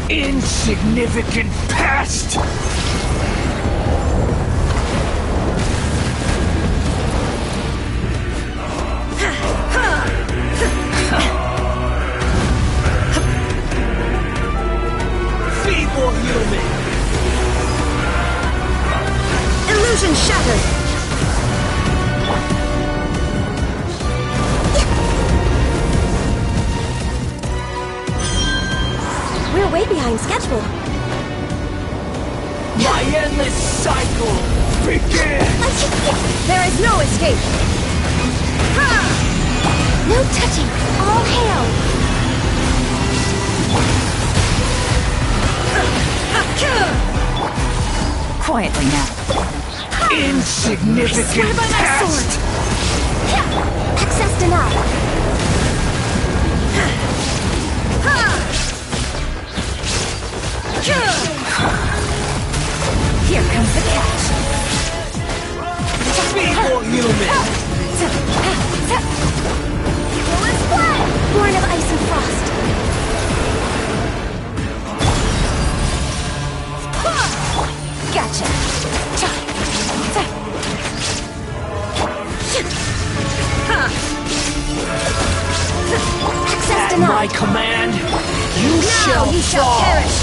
Insignificant pest! Feeble human! Illusion shattered! We're way behind schedule. My endless cycle begins! There is no escape! No touching! All hail! Quietly now. Insignificant pest! Access denied. Here comes the catch. Feeble human! Evil is blood! Born of ice and frost. Gotcha. Access At denied. my command, you Now shall you shall fall! perish.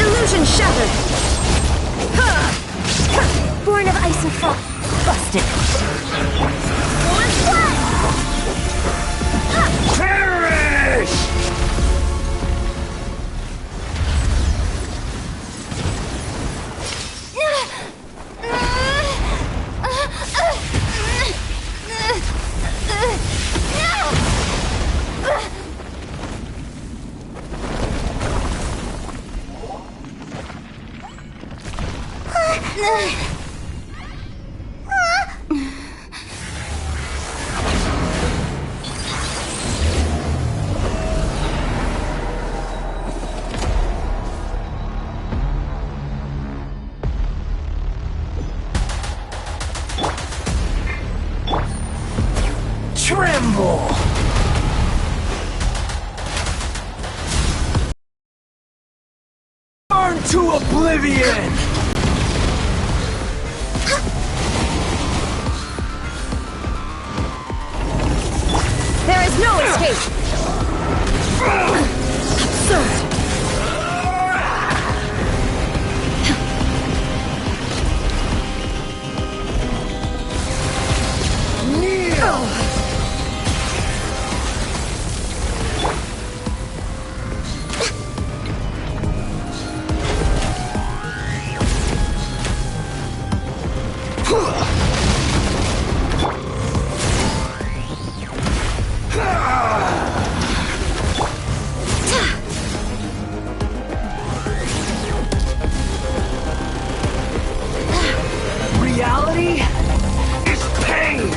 Illusion shattered. Born of ice and frost. Busted. Perish! Tremble! Burn to oblivion! There is no escape! Absurd! Reality is pain!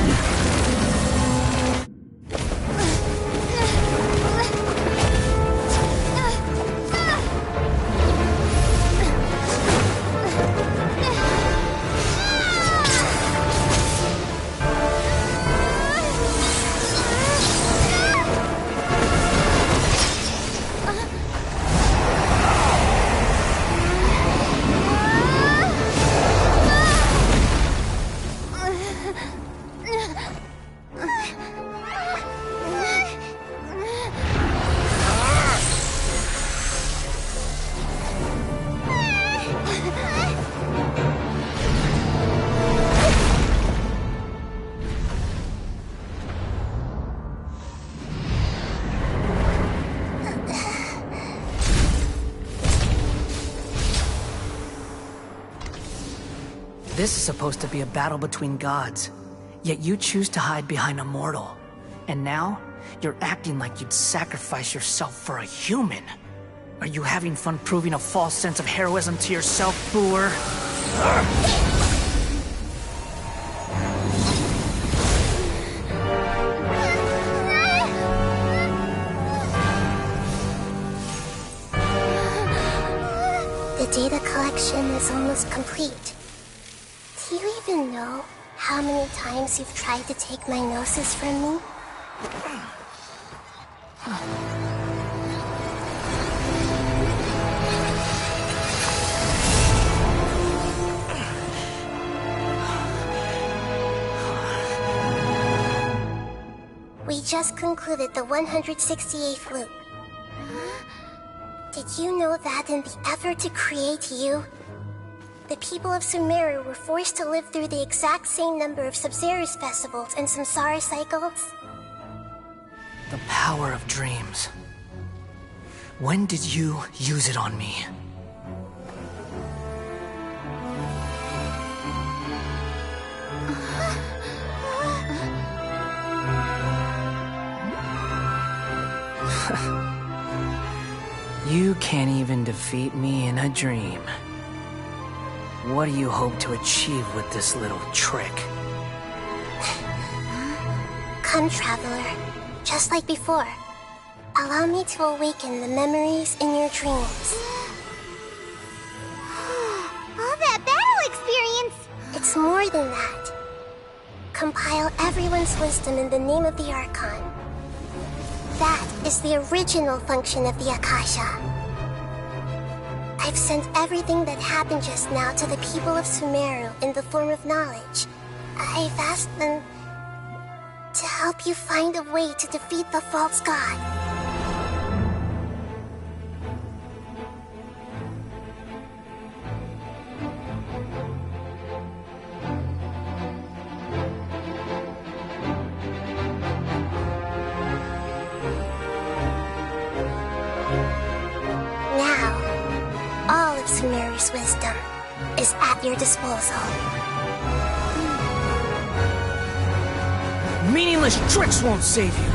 This is supposed to be a battle between gods, yet you choose to hide behind a mortal. And now, you're acting like you'd sacrifice yourself for a human. Are you having fun proving a false sense of heroism to yourself, Boor? The data collection is almost complete. Do you even know how many times you've tried to take my gnosis from me? We just concluded the 168th loop. Did you know that in the effort to create you, the people of Sumeru were forced to live through the exact same number of Sub-Zerus festivals and samsara cycles? The power of dreams. When did you use it on me? You can't even defeat me in a dream. What do you hope to achieve with this little trick? Come, Traveler. Just like before. Allow me to awaken the memories in your dreams. All that battle experience! It's more than that. Compile everyone's wisdom in the name of the Archon. That is the original function of the Akasha. I've sent everything that happened just now to the people of Sumeru in the form of knowledge. I've asked them to help you find a way to defeat the false god. Sumeru's wisdom is at your disposal. Meaningless tricks won't save you.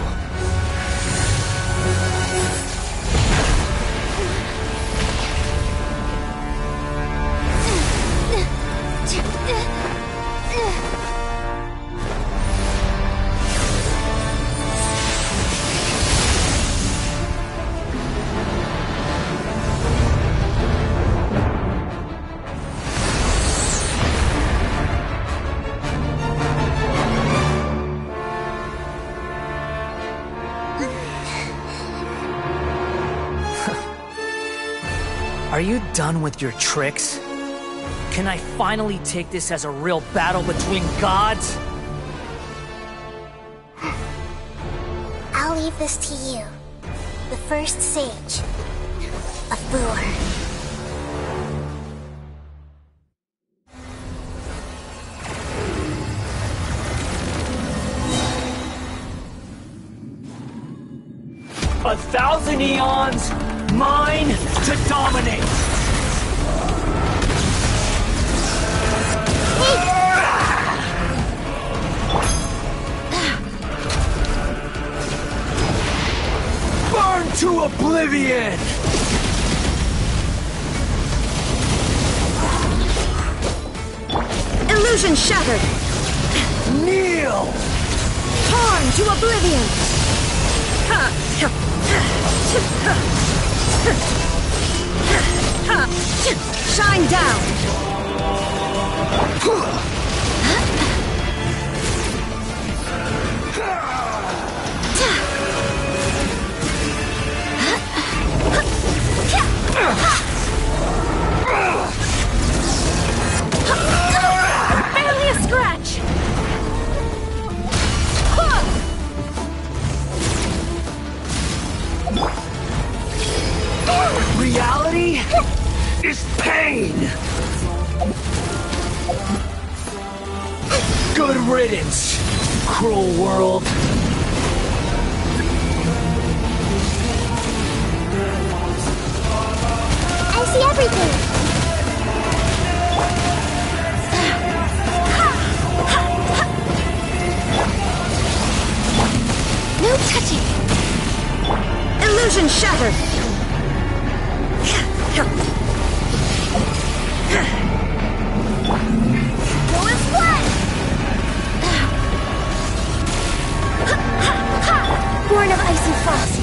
Are you done with your tricks? Can I finally take this as a real battle between gods? I'll leave this to you. The first sage of Boor. A thousand eons, mine to dominate! Burn to oblivion! Illusion shattered! Kneel! Torn to oblivion! Shine down! Barely a scratch! Reality is pain! Good riddance, cruel world. I see everything! No touching! Illusion shattered! Going flat! Born of ice and frost!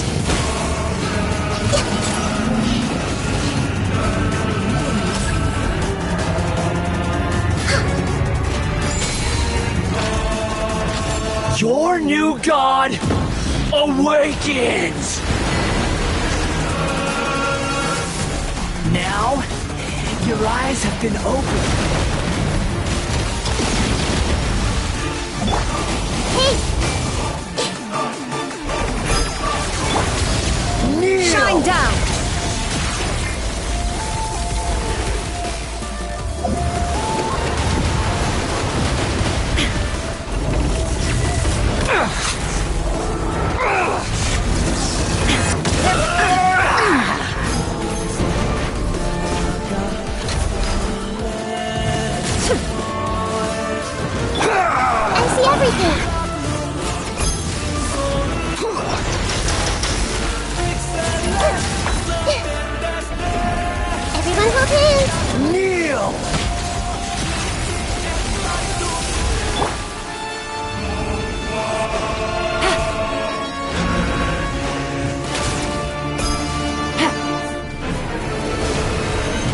Your new god awakens! Now, your eyes have been opened. Kneel! Shine down! I see everything! Everyone hold hands! Kneel!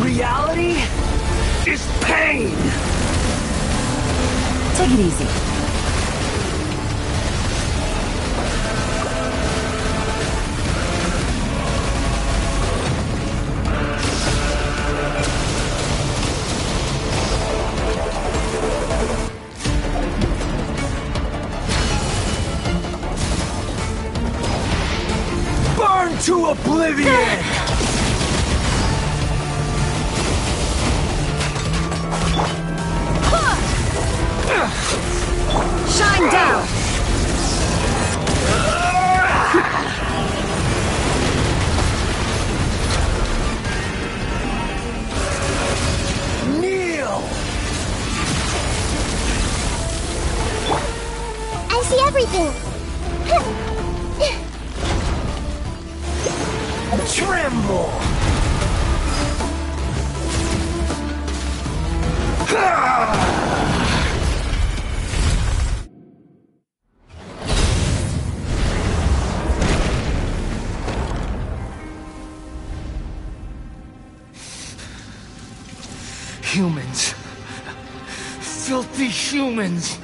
Reality is pain! Take it easy. Burn to oblivion! Shine down! Kneel! I see everything! Tremble! Humans. Filthy humans.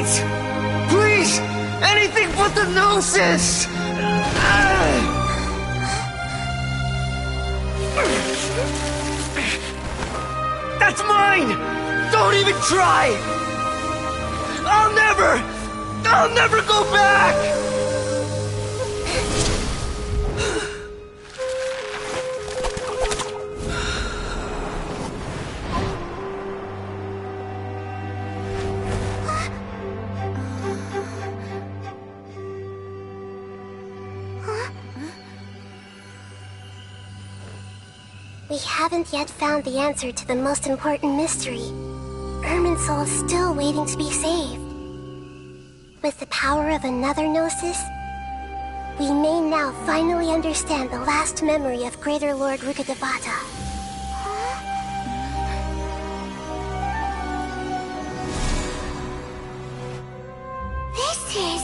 Please! Please! Anything but the Gnosis! That's mine! Don't even try! I'll never go back! We haven't yet found the answer to the most important mystery. Irminsul is still waiting to be saved. With the power of another Gnosis, we may now finally understand the last memory of Greater Lord Rukkhadevata. This is...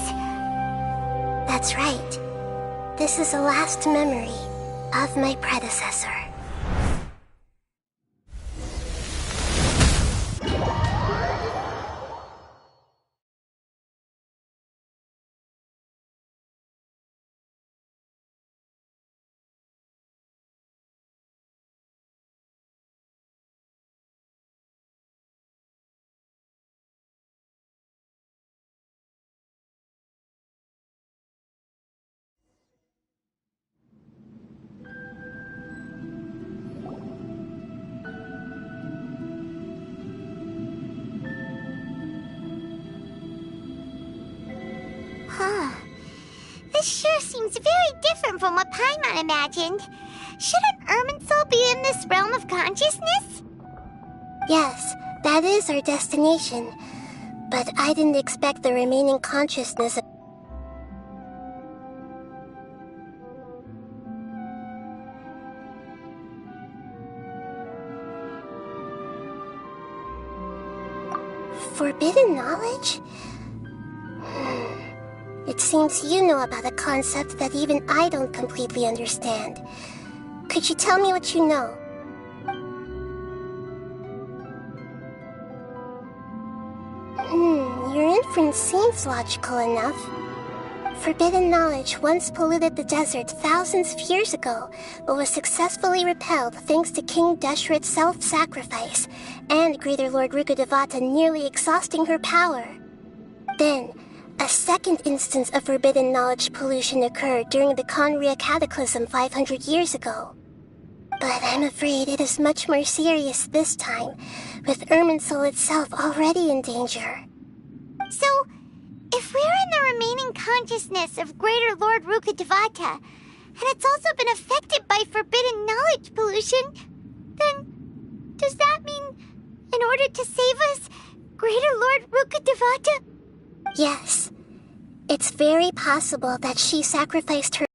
That's right. This is the last memory of my predecessor. This sure seems very different from what Paimon imagined. Shouldn't Irminsul be in this realm of consciousness? Yes, that is our destination. But I didn't expect the remaining consciousness of... Forbidden knowledge? It seems you know about a concept that even I don't completely understand. Could you tell me what you know? Your inference seems logical enough. Forbidden knowledge once polluted the desert thousands of years ago, but was successfully repelled thanks to King Deshret's self-sacrifice, and Greater Lord Rukkhadevata nearly exhausting her power. Then, a second instance of forbidden knowledge pollution occurred during the Conria Cataclysm 500 years ago. But I'm afraid it is much more serious this time, with Irminsul itself already in danger. So, if we're in the remaining consciousness of Greater Lord Rukkhadevata, and it's also been affected by forbidden knowledge pollution, then does that mean, in order to save us, Greater Lord Rukkhadevata... Yes. It's very possible that she sacrificed her...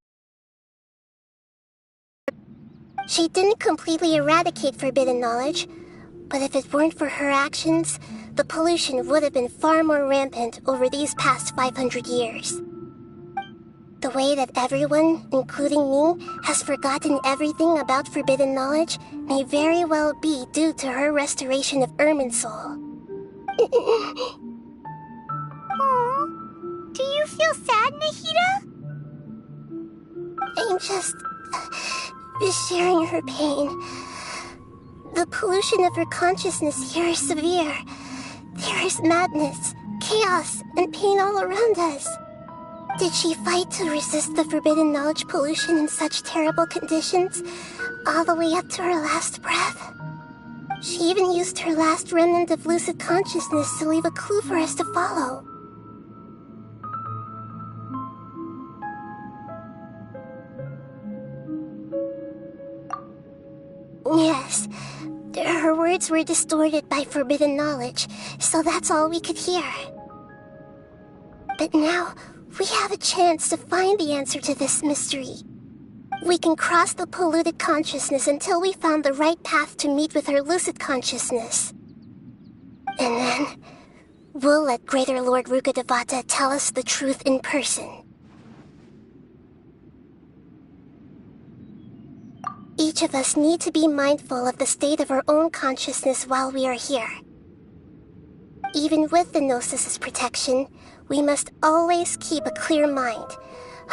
She didn't completely eradicate forbidden knowledge, but if it weren't for her actions, the pollution would have been far more rampant over these past 500 years. The way that everyone, including me, has forgotten everything about forbidden knowledge may very well be due to her restoration of Irminsul. Do you feel sad, Nahida? I'm just sharing her pain. The pollution of her consciousness here is severe. There is madness, chaos, and pain all around us. Did she fight to resist the forbidden knowledge pollution in such terrible conditions, all the way up to her last breath? She even used her last remnant of lucid consciousness to leave a clue for us to follow. Yes, her words were distorted by forbidden knowledge, so that's all we could hear. But now, we have a chance to find the answer to this mystery. We can cross the polluted consciousness until we found the right path to meet with her lucid consciousness. And then, we'll let Greater Lord Rukkhadevata tell us the truth in person. Each of us need to be mindful of the state of our own consciousness while we are here. Even with the Gnosis' protection, we must always keep a clear mind.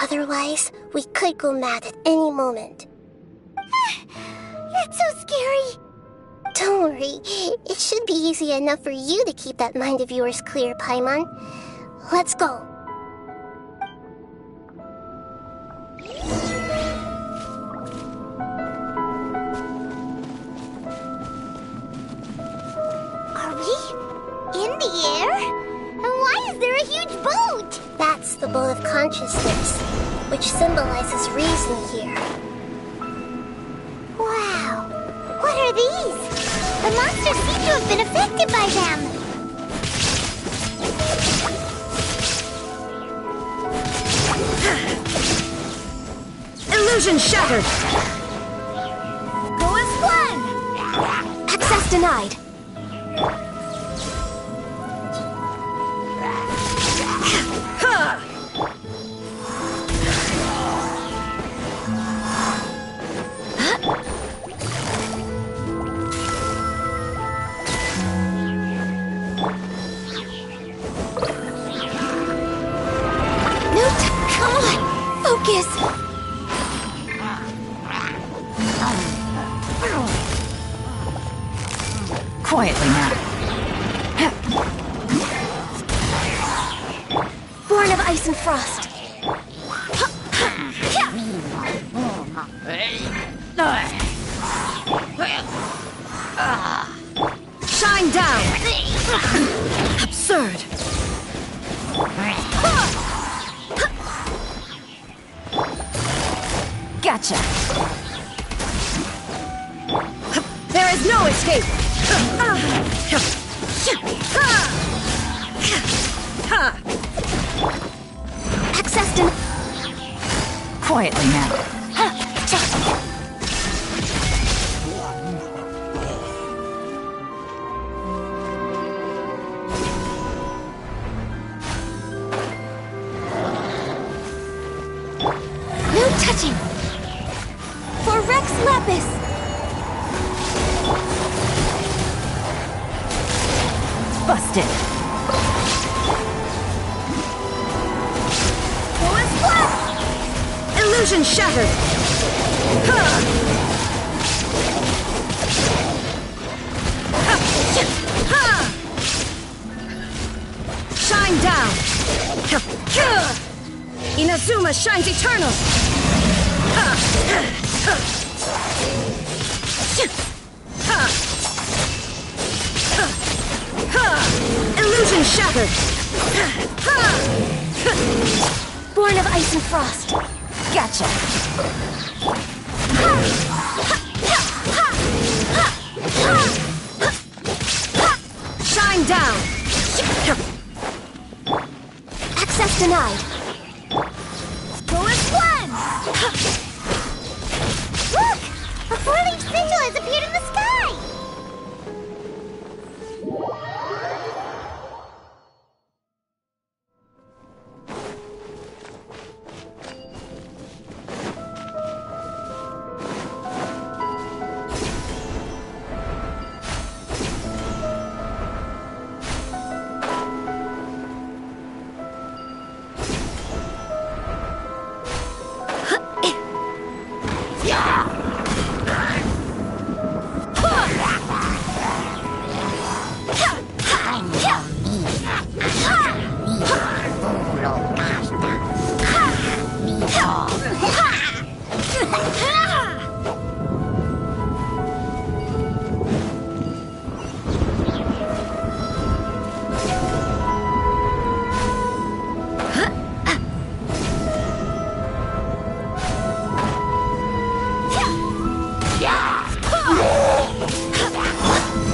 Otherwise, we could go mad at any moment. That's so scary. Don't worry, it should be easy enough for you to keep that mind of yours clear, Paimon. Let's go. Are we in the air? And why is there a huge boat? That's the boat of consciousness, which symbolizes reason here. Wow. What are these? The monsters seem to have been affected by them. Illusion shattered! Go as one! Access denied. Come on! Focus! Quietly now. Born of ice and frost. Shine down! Absurd! Gotcha! There is no escape! Access to... Quietly now. No touching! For Rex Lapis! Busted! Go as one! Illusion shattered! Shine down! Inazuma shines eternal! Illusion shattered! Born of ice and frost. Gotcha! Shine down! Access denied. Go as one! Look! A four-leaf sigil has appeared in the sky!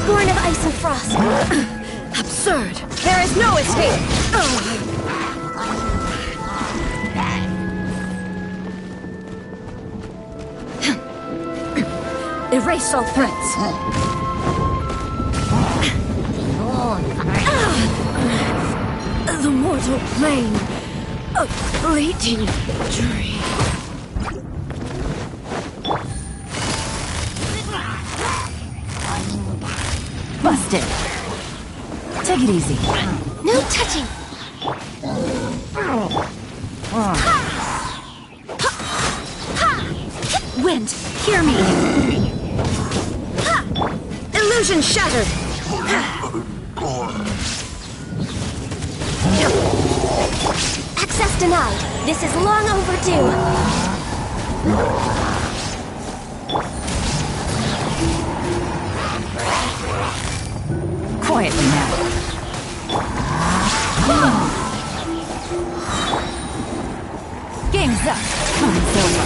Born of ice and frost. Absurd! There is no escape! Erase all threats. The mortal plane. A fleeting dream. Busted. Take it easy. No touching! Wind, hear me! Illusion shattered! Access denied. This is long overdue. Quietly now. Game's up. Time's over.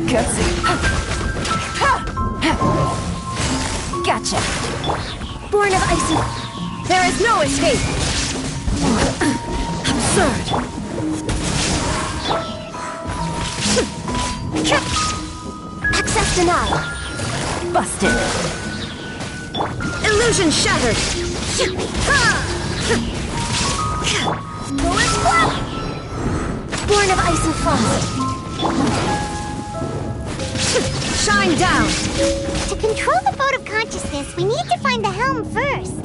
Gutsy. Gotcha. Born of icy. There is no escape! Absurd! Access denied. Busted. Illusion shattered! Bullet flap! Born of ice and frost. Shine down! To control the boat of consciousness, we need to find the helm first.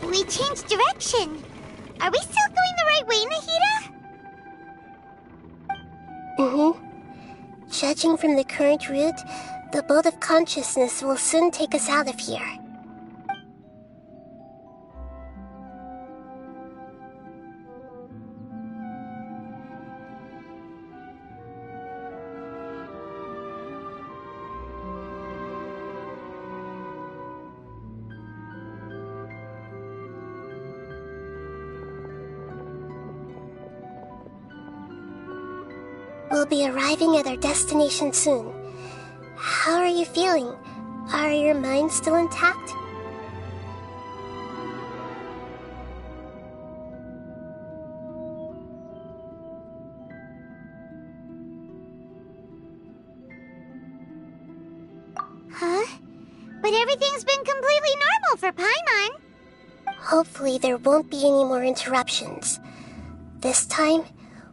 We changed direction. Are we still going the right way, Nahida? Judging from the current route, the boat of consciousness will soon take us out of here. We'll be arriving at our destination soon. How are you feeling? Are your minds still intact? Huh? But everything's been completely normal for Paimon. Hopefully there won't be any more interruptions. This time,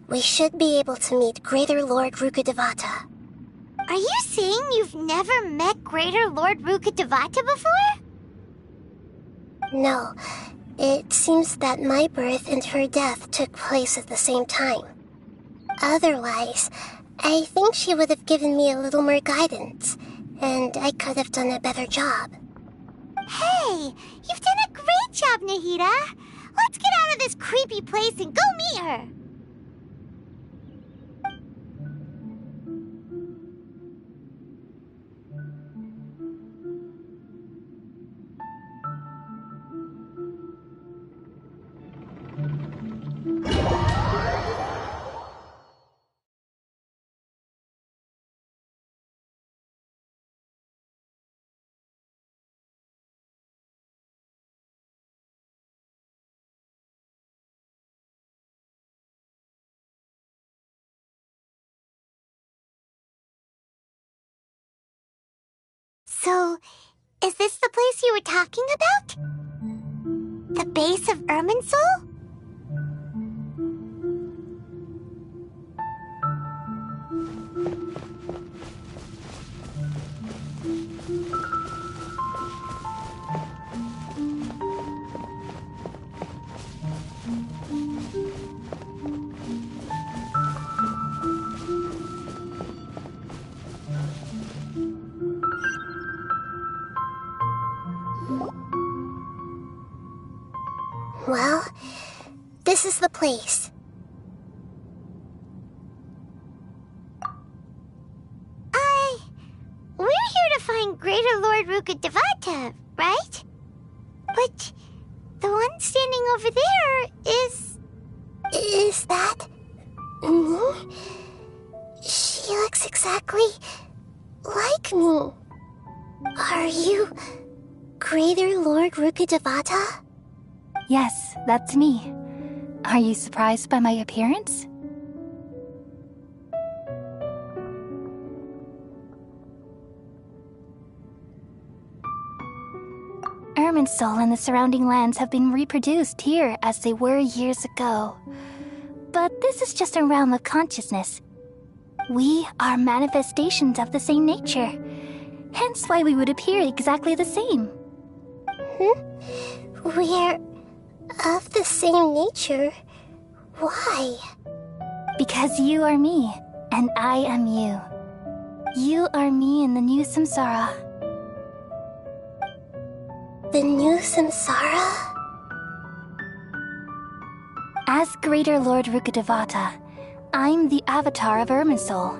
we should be able to meet Greater Lord Rukkhadevata. Are you saying you've never met Greater Lord Rukkhadevata before? No, it seems that my birth and her death took place at the same time. Otherwise, I think she would have given me a little more guidance, and I could have done a better job. Hey, you've done a great job, Nahida. Let's get out of this creepy place and go meet her. So, is this the place you were talking about? The base of Irminsul? Well, this is the place. We're here to find Greater Lord Rukkhadevata, right? But the one standing over there is... Is that... me? She looks exactly like me. Are you Greater Lord Rukkhadevata? Yes, that's me. Are you surprised by my appearance? Irminsul and the surrounding lands have been reproduced here as they were years ago. But this is just a realm of consciousness. We are manifestations of the same nature, hence why we would appear exactly the same. We're of the same nature? Why? Because you are me, and I am you. You are me in the new samsara. The new samsara? As Greater Lord Rukkhadevata, I'm the avatar of Irminsul,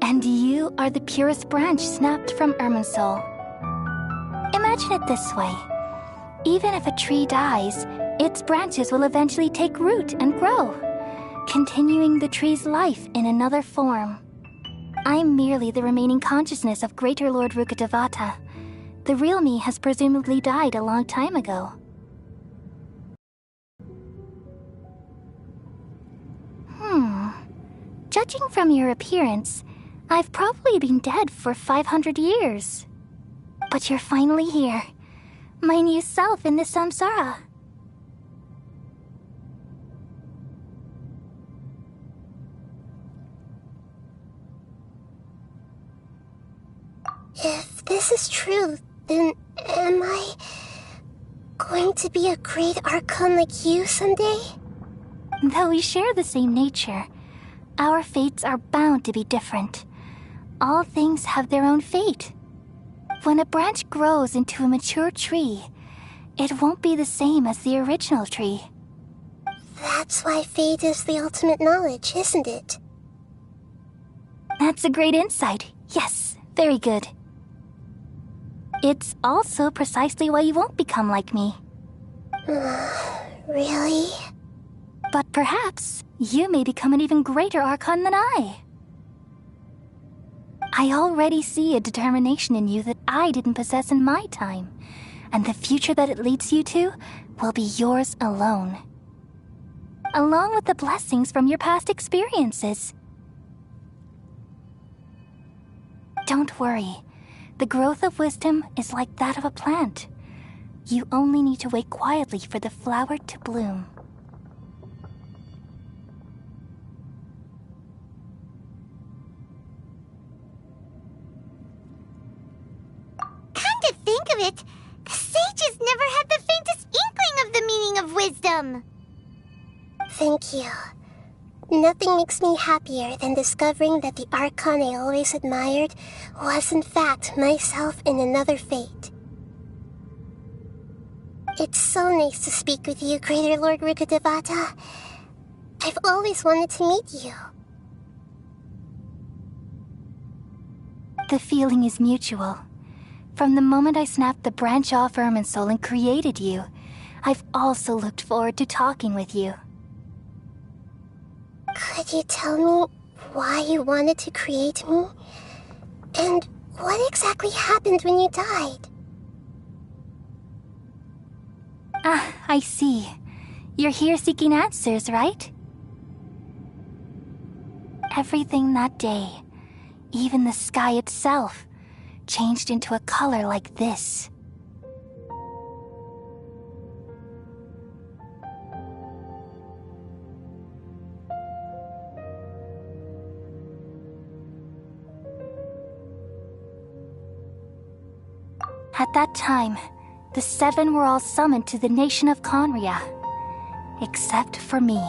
and you are the purest branch snapped from Irminsul. Imagine it this way. Even if a tree dies, its branches will eventually take root and grow, continuing the tree's life in another form. I'm merely the remaining consciousness of Greater Lord Rukkhadevata. The real me has presumably died a long time ago. Judging from your appearance, I've probably been dead for 500 years. But you're finally here. My new self in the samsara. If this is true, then am I going to be a great archon like you someday? Though we share the same nature, our fates are bound to be different. All things have their own fate. When a branch grows into a mature tree, it won't be the same as the original tree. That's why fate is the ultimate knowledge, isn't it? That's a great insight. Yes, very good. It's also precisely why you won't become like me. Really? But perhaps you may become an even greater archon than I. I already see a determination in you that I didn't possess in my time, and the future that it leads you to will be yours alone. Along with the blessings from your past experiences. Don't worry. The growth of wisdom is like that of a plant. You only need to wait quietly for the flower to bloom. Come to think of it, the sages never had the faintest inkling of the meaning of wisdom. Thank you. Nothing makes me happier than discovering that the archon I always admired was in fact myself in another fate. It's so nice to speak with you, Greater Lord Rukkhadevata. I've always wanted to meet you. The feeling is mutual. From the moment I snapped the branch off Irminsul and created you, I've also looked forward to talking with you. Could you tell me why you wanted to create me? And what exactly happened when you died? Ah, I see. You're here seeking answers, right? Everything that day, even the sky itself, changed into a color like this. At that time, the seven were all summoned to the nation of Conria. Except for me.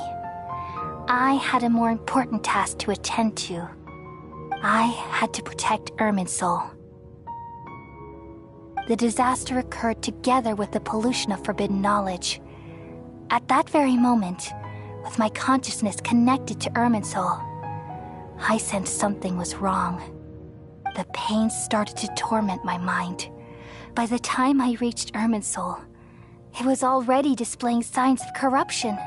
I had a more important task to attend to. I had to protect Irminsul. The disaster occurred together with the pollution of forbidden knowledge. At that very moment, with my consciousness connected to Irminsul, I sensed something was wrong. The pain started to torment my mind. By the time I reached Irminsul, it was already displaying signs of corruption.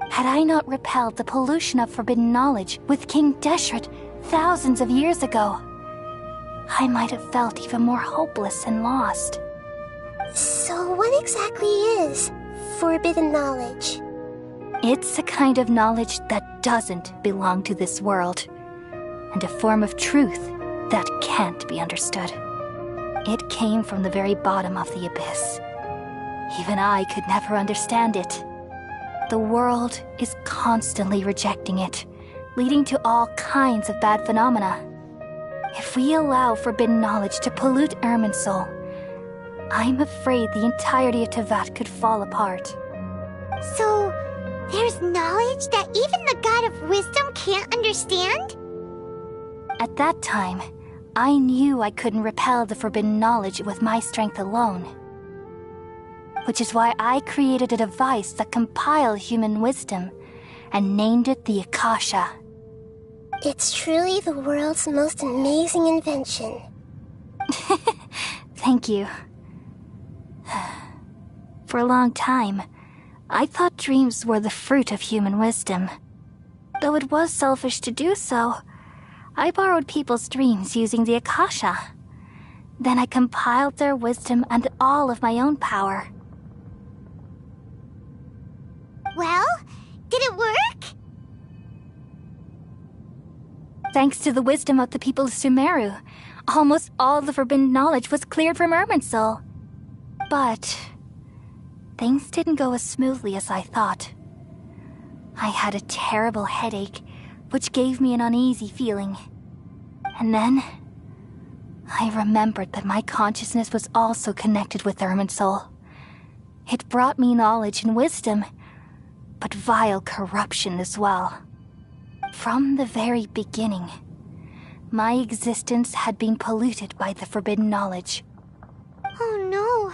Had I not repelled the pollution of forbidden knowledge with King Deshret thousands of years ago, I might have felt even more hopeless and lost. So what exactly is forbidden knowledge? It's a kind of knowledge that doesn't belong to this world, and a form of truth that can't be understood. It came from the very bottom of the abyss. Even I could never understand it. The world is constantly rejecting it, leading to all kinds of bad phenomena. If we allow forbidden knowledge to pollute Irminsul, I'm afraid the entirety of Tevat could fall apart. So, there's knowledge that even the God of Wisdom can't understand? At that time, I knew I couldn't repel the forbidden knowledge with my strength alone. Which is why I created a device that compiled human wisdom and named it the Akasha. It's truly the world's most amazing invention. Thank you. For a long time, I thought dreams were the fruit of human wisdom. Though it was selfish to do so, I borrowed people's dreams using the Akasha. Then I compiled their wisdom and all of my own power. Well, did it work? Thanks to the wisdom of the people of Sumeru, almost all the forbidden knowledge was cleared from Irminsul. But things didn't go as smoothly as I thought. I had a terrible headache, which gave me an uneasy feeling. And then I remembered that my consciousness was also connected with Irminsul. It brought me knowledge and wisdom, but vile corruption as well. From the very beginning, my existence had been polluted by the forbidden knowledge. Oh no!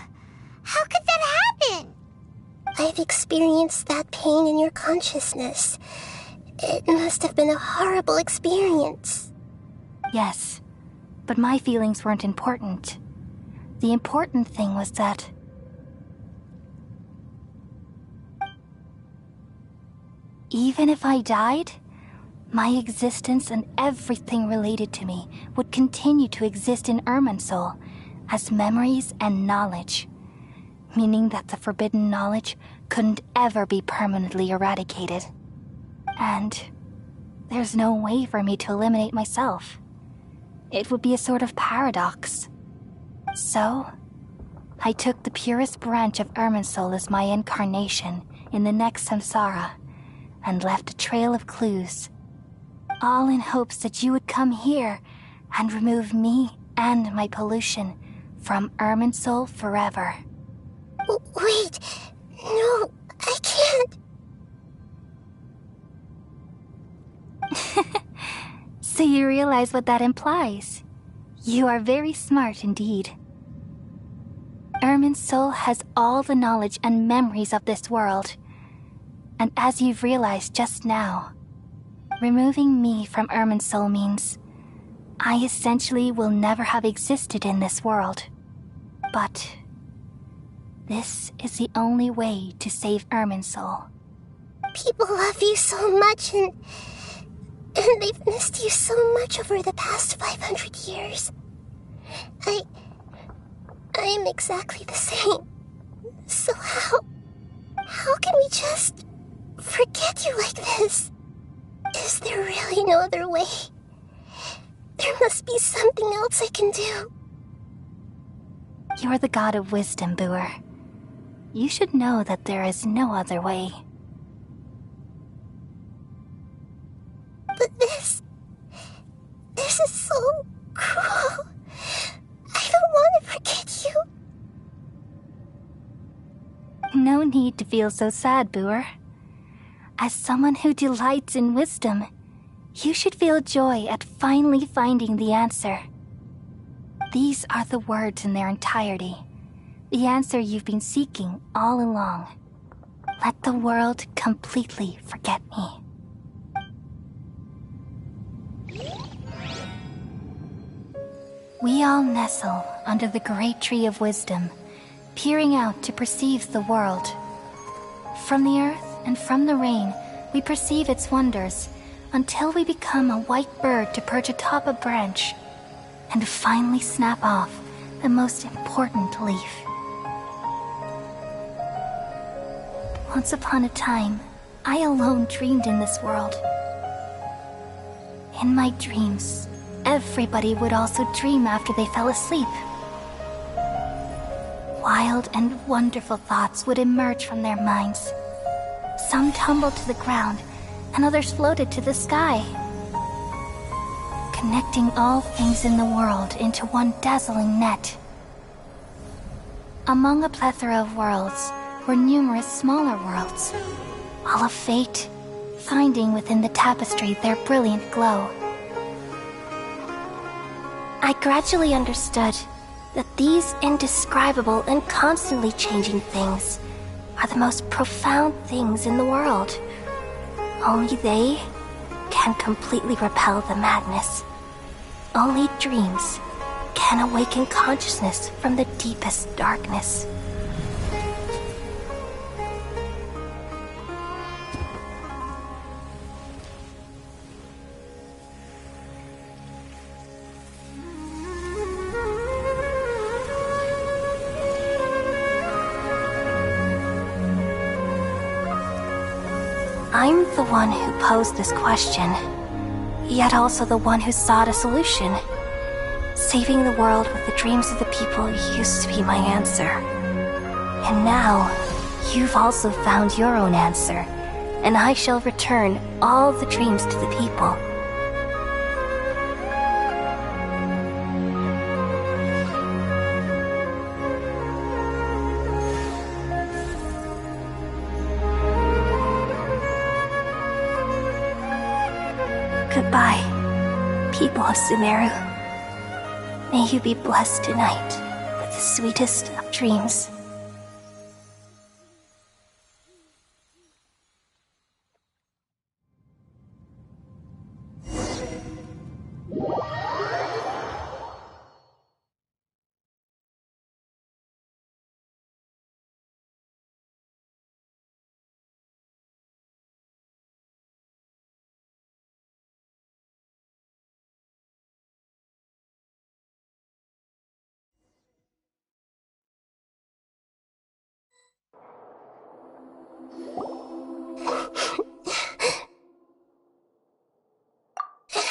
How could that happen? I've experienced that pain in your consciousness. It must have been a horrible experience. Yes, but my feelings weren't important. The important thing was that even if I died, my existence and everything related to me would continue to exist in Irminsul as memories and knowledge, meaning that the forbidden knowledge couldn't ever be permanently eradicated. And there's no way for me to eliminate myself. It would be a sort of paradox. So, I took the purest branch of Irminsul as my incarnation in the next samsara and left a trail of clues, all in hopes that you would come here and remove me and my pollution from Irminsul forever. Wait, no, I can't. So you realize what that implies. You are very smart indeed. Irminsul has all the knowledge and memories of this world. And as you've realized just now, removing me from Irminsul means I essentially will never have existed in this world. But this is the only way to save Irminsul. People love you so much and they've missed you so much over the past 500 years. I am exactly the same. So how can we just forget you like this? Is there really no other way? There must be something else I can do. You're the god of wisdom, Boer. You should know that there is no other way. But this is so cruel. I don't want to forget you. No need to feel so sad, Boer. As someone who delights in wisdom, you should feel joy at finally finding the answer. These are the words in their entirety, the answer you've been seeking all along. Let the world completely forget me. We all nestle under the great tree of wisdom, peering out to perceive the world. From the earth and from the rain, we perceive its wonders, until we become a white bird to perch atop a branch. and finally snap off the most important leaf. Once upon a time, I alone dreamed in this world. In my dreams, everybody would also dream after they fell asleep. Wild and wonderful thoughts would emerge from their minds. Some tumbled to the ground, and others floated to the sky, connecting all things in the world into one dazzling net. Among a plethora of worlds were numerous smaller worlds, all of fate, finding within the tapestry their brilliant glow. I gradually understood that these indescribable and constantly changing things are the most profound things in the world. Only they can completely repel the madness. Only dreams can awaken consciousness from the deepest darkness. I'm the one who posed this question, yet also the one who sought a solution. Saving the world with the dreams of the people used to be my answer. And now, you've also found your own answer, and I shall return all the dreams to the people. Goodbye, people of Sumeru. May you be blessed tonight with the sweetest of dreams.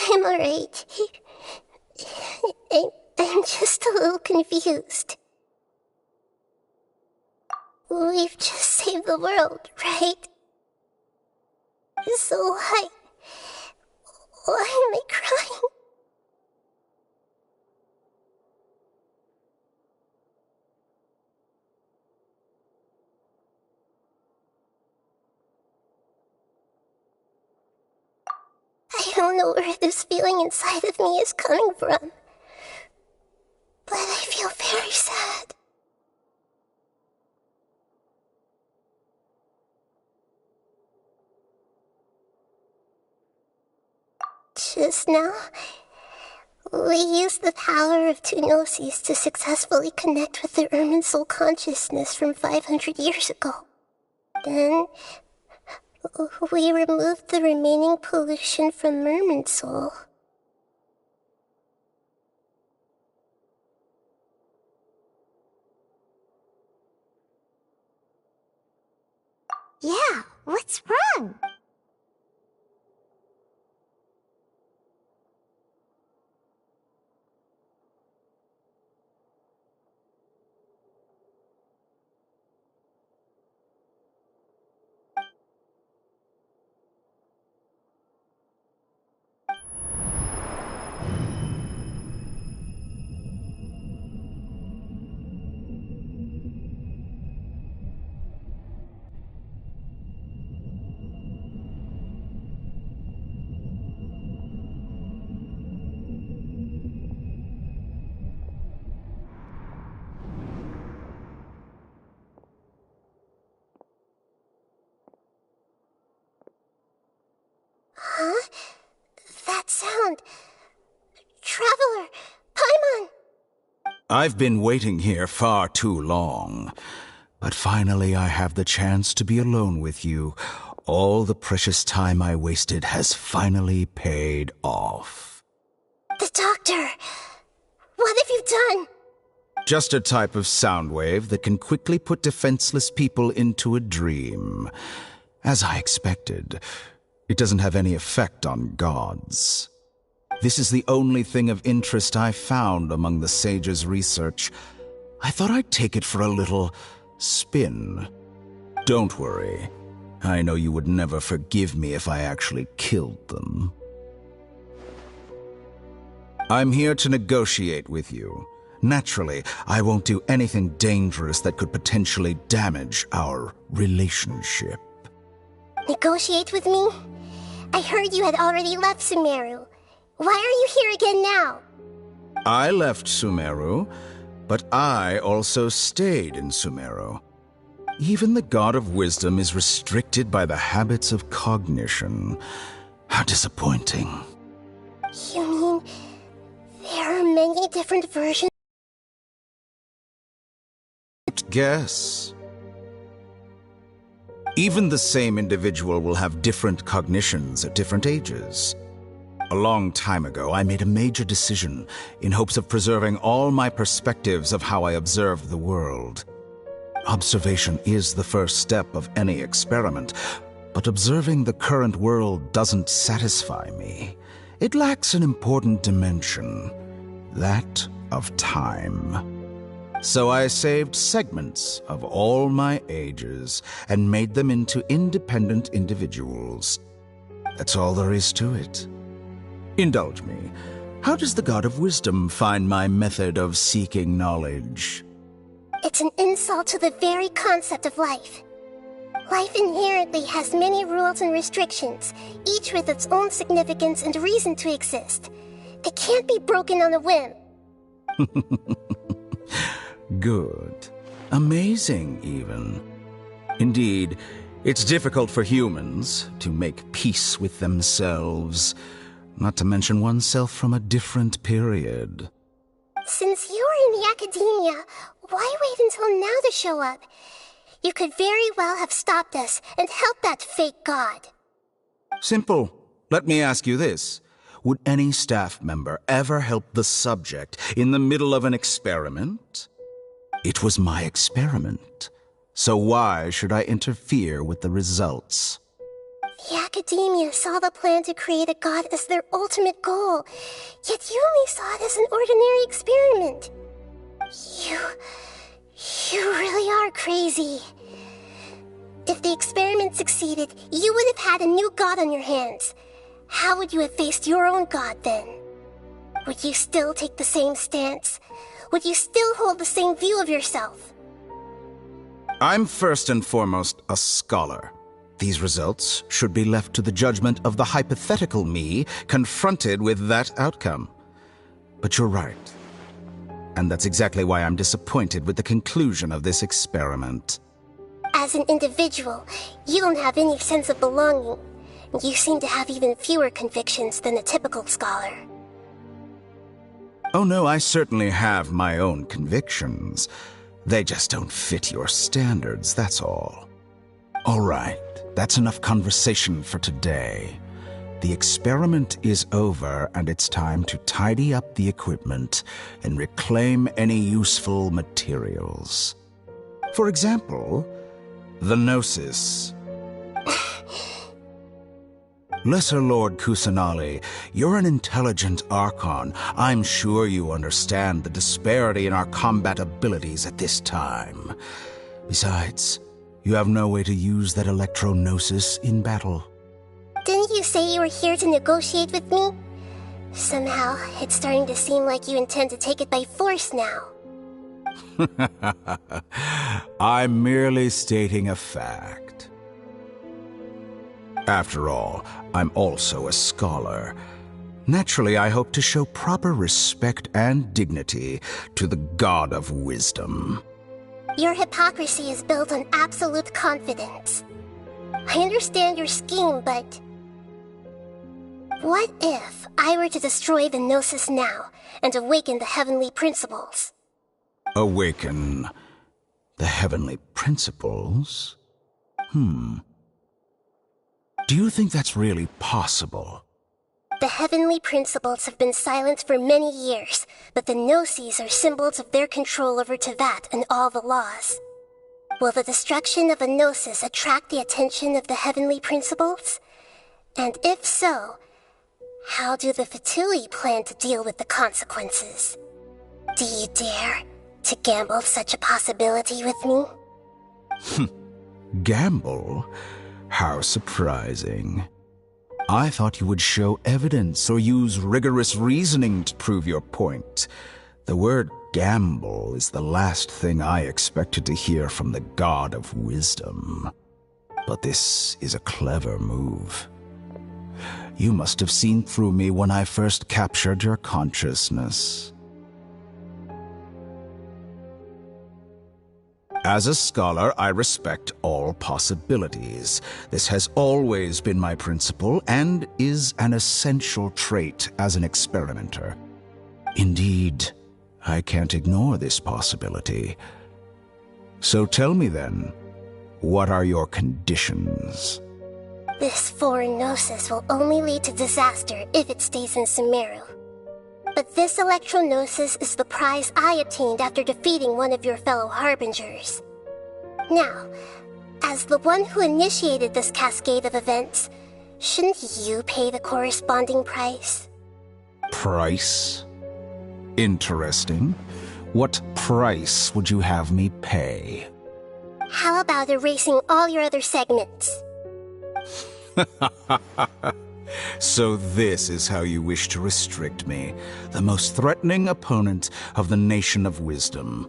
I'm alright. I'm just a little confused. We've just saved the world, right? So why am I crying? I don't know where this feeling inside of me is coming from, but I feel very sad. Just now, we used the power of two gnosis to successfully connect with the Irminsul consciousness from 500 years ago. Then, we removed the remaining pollution from Irminsul. Yeah, what's wrong? Huh? That sound. Traveler! Paimon! I've been waiting here far too long. But finally I have the chance to be alone with you. All the precious time I wasted has finally paid off. The doctor! done? Just a type of sound wave that can quickly put defenseless people into a dream. As I expected, it doesn't have any effect on gods. This is the only thing of interest I found among the sage's research. I thought I'd take it for a little spin. Don't worry. I know you would never forgive me if I actually killed them. I'm here to negotiate with you. Naturally, I won't do anything dangerous that could potentially damage our relationship. Negotiate with me? I heard you had already left Sumeru. Why are you here again now? I left Sumeru, but I also stayed in Sumeru. Even the God of Wisdom is restricted by the habits of cognition. How disappointing. You mean there are many different versions? Guess. Even the same individual will have different cognitions at different ages. A long time ago, I made a major decision in hopes of preserving all my perspectives of how I observed the world. Observation is the first step of any experiment, but observing the current world doesn't satisfy me. It lacks an important dimension, that of time. So I saved segments of all my ages and made them into independent individuals. That's all there is to it. Indulge me. How does the God of Wisdom find my method of seeking knowledge? It's an insult to the very concept of life. Life inherently has many rules and restrictions, each with its own significance and reason to exist. They can't be broken on a whim. Good. Amazing, even. Indeed, it's difficult for humans to make peace with themselves, not to mention oneself from a different period. Since you were in the academia, why wait until now to show up? You could very well have stopped us and helped that fake god. Simple. Let me ask you this. Would any staff member ever help the subject in the middle of an experiment? It was my experiment. So why should I interfere with the results? The academia saw the plan to create a god as their ultimate goal, yet you only saw it as an ordinary experiment. You really are crazy. If the experiment succeeded, you would have had a new god on your hands. How would you have faced your own god then? Would you still take the same stance? Would you still hold the same view of yourself? I'm first and foremost a scholar. These results should be left to the judgment of the hypothetical me confronted with that outcome. But you're right. And that's exactly why I'm disappointed with the conclusion of this experiment. As an individual, you don't have any sense of belonging. You seem to have even fewer convictions than a typical scholar. Oh no, I certainly have my own convictions. They just don't fit your standards, that's all. All right, that's enough conversation for today. The experiment is over, and it's time to tidy up the equipment and reclaim any useful materials. For example, the Gnosis. Lesser Lord Kusanali, you're an intelligent Archon. I'm sure you understand the disparity in our combat abilities at this time. Besides, you have no way to use that Electro-Gnosis in battle. Didn't you say you were here to negotiate with me? Somehow, it's starting to seem like you intend to take it by force now. I'm merely stating a fact. After all, I'm also a scholar. Naturally, I hope to show proper respect and dignity to the God of Wisdom. Your hypocrisy is built on absolute confidence. I understand your scheme, but... what if I were to destroy the Gnosis now and awaken the heavenly principles? Awaken the heavenly principles? Do you think that's really possible? The heavenly principles have been silent for many years, but the Gnosis are symbols of their control over Teyvat and all the laws. Will the destruction of a Gnosis attract the attention of the heavenly principles? And if so, how do the Fatui plan to deal with the consequences? Do you dare to gamble such a possibility with me? Gamble? How surprising. I thought you would show evidence or use rigorous reasoning to prove your point. The word gamble is the last thing I expected to hear from the god of wisdom. But this is a clever move. You must have seen through me when I first captured your consciousness. As a scholar, I respect all possibilities. This has always been my principle and is an essential trait as an experimenter. Indeed, I can't ignore this possibility. So tell me then, what are your conditions? This foreign Gnosis will only lead to disaster if it stays in Sumeru. But this Electro-Gnosis is the prize I obtained after defeating one of your fellow Harbingers. Now, as the one who initiated this cascade of events, shouldn't you pay the corresponding price? Price? Interesting. What price would you have me pay? How about erasing all your other segments? So this is how you wish to restrict me, the most threatening opponent of the Nation of Wisdom.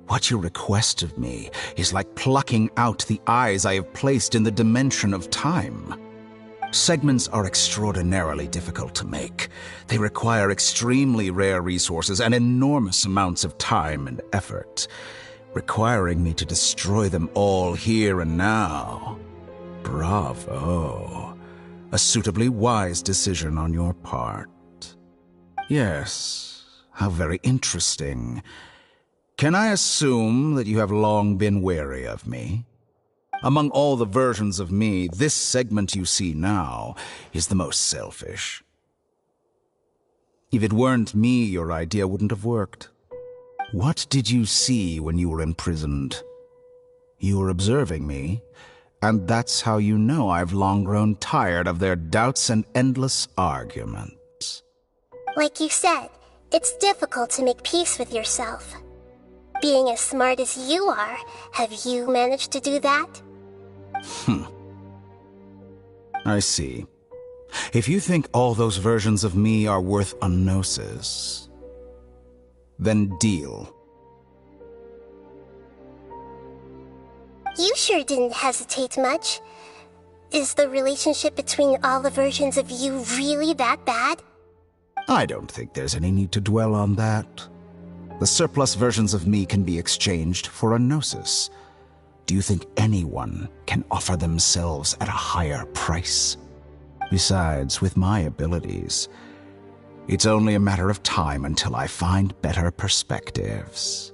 What you request of me is like plucking out the eyes I have placed in the dimension of time. Segments are extraordinarily difficult to make. They require extremely rare resources and enormous amounts of time and effort, requiring me to destroy them all here and now. Bravo. A suitably wise decision on your part. Yes, how very interesting. Can I assume that you have long been wary of me? Among all the versions of me, this segment you see now is the most selfish. If it weren't me, your idea wouldn't have worked. What did you see when you were imprisoned? You were observing me, and that's how you know I've long grown tired of their doubts and endless arguments. Like you said, it's difficult to make peace with yourself. Being as smart as you are, have you managed to do that? I see. If you think all those versions of me are worth a gnosis, then deal. You sure didn't hesitate much. Is the relationship between all the versions of you really that bad? I don't think there's any need to dwell on that. The surplus versions of me can be exchanged for a gnosis. Do you think anyone can offer themselves at a higher price? Besides, with my abilities, it's only a matter of time until I find better perspectives.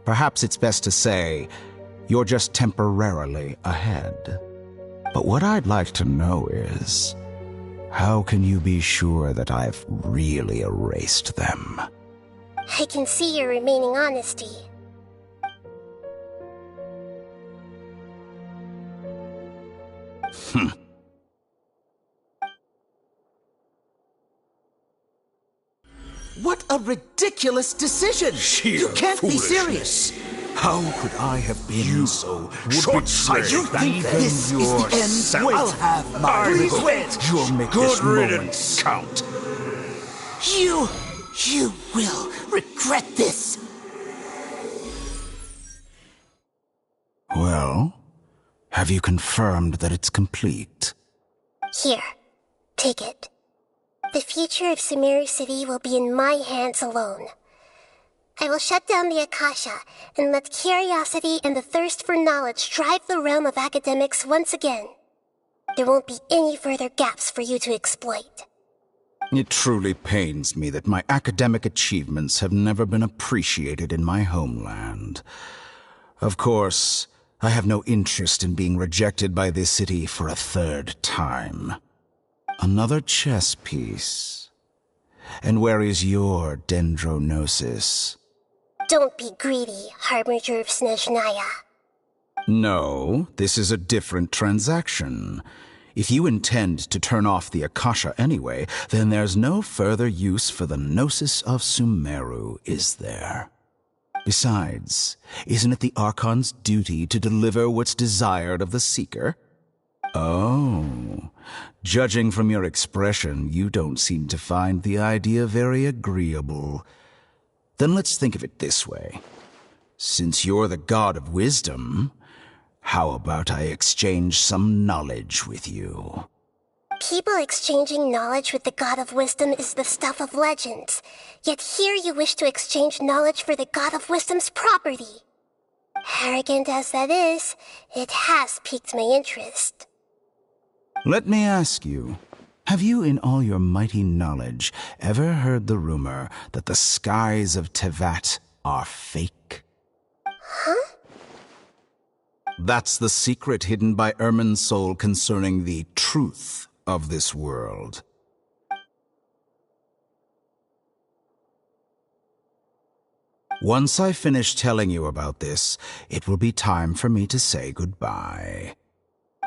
Perhaps it's best to say, you're just temporarily ahead. But what I'd like to know is, how can you be sure that I've really erased them? I can see your remaining honesty. What a ridiculous decision! You can't be serious! How could I have been so short-sighted? You think this is the end? I'll have my revenge! You'll make this moment count. You will regret this! Well, have you confirmed that it's complete? Here, take it. The future of Sumeru City will be in my hands alone. I will shut down the Akasha and let curiosity and the thirst for knowledge drive the realm of academics once again. There won't be any further gaps for you to exploit. It truly pains me that my academic achievements have never been appreciated in my homeland. Of course, I have no interest in being rejected by this city for a third time. Another chess piece. And where is your dendronosis? Don't be greedy, Harbinger of Snezhnaya. No, this is a different transaction. If you intend to turn off the Akasha anyway, then there's no further use for the Gnosis of Sumeru, is there? Besides, isn't it the Archon's duty to deliver what's desired of the Seeker? Oh, judging from your expression, you don't seem to find the idea very agreeable. Then let's think of it this way. Since you're the god of wisdom, how about I exchange some knowledge with you? People exchanging knowledge with the god of wisdom is the stuff of legends. Yet here you wish to exchange knowledge for the god of wisdom's property. Arrogant as that is, it has piqued my interest. Let me ask you, have you in all your mighty knowledge ever heard the rumor that the skies of Tevat are fake? Huh? That's the secret hidden by Irminsul concerning the truth of this world. Once I finish telling you about this, it will be time for me to say goodbye.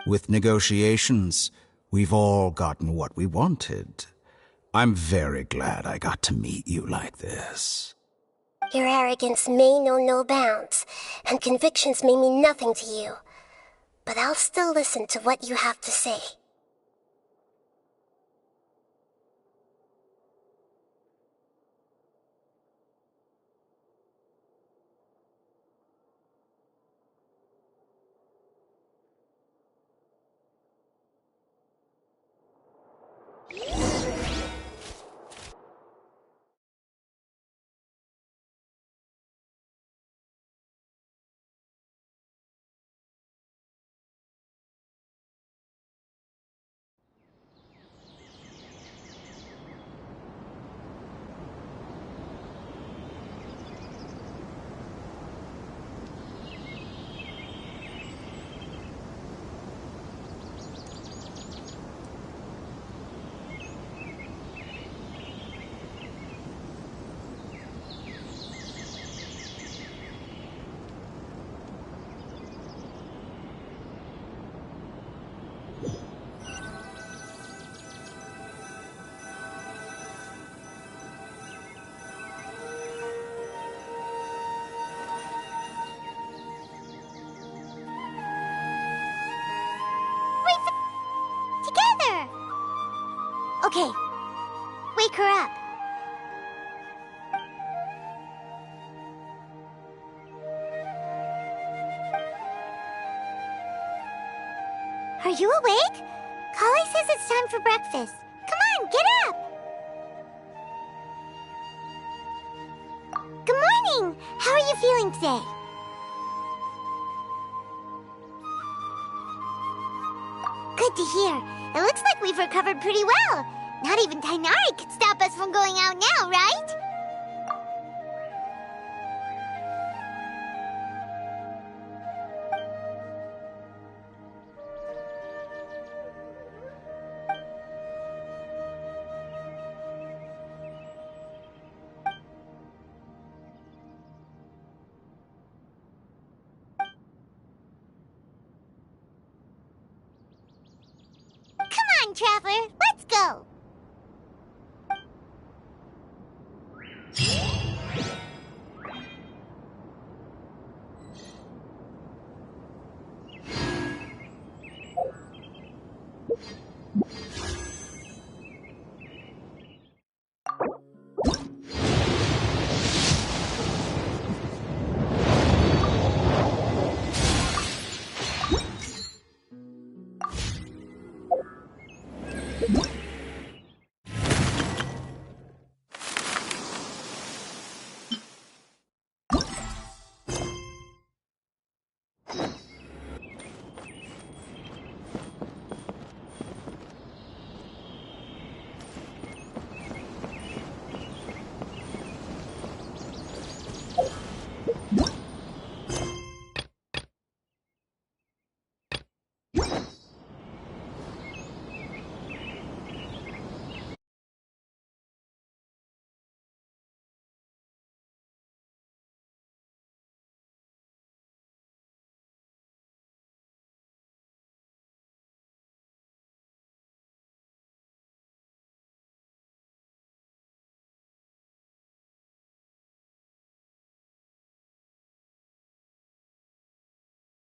With negotiations, we've all gotten what we wanted. I'm very glad I got to meet you like this. Your arrogance may know no bounds, and convictions may mean nothing to you. But I'll still listen to what you have to say. Okay, wake her up. Are you awake? Kali says it's time for breakfast. Come on, get up! Good morning! How are you feeling today? Good to hear. It looks like we've recovered pretty well. Not even Tainari could stop us from going out now, right? Come on, Traveler, let's go!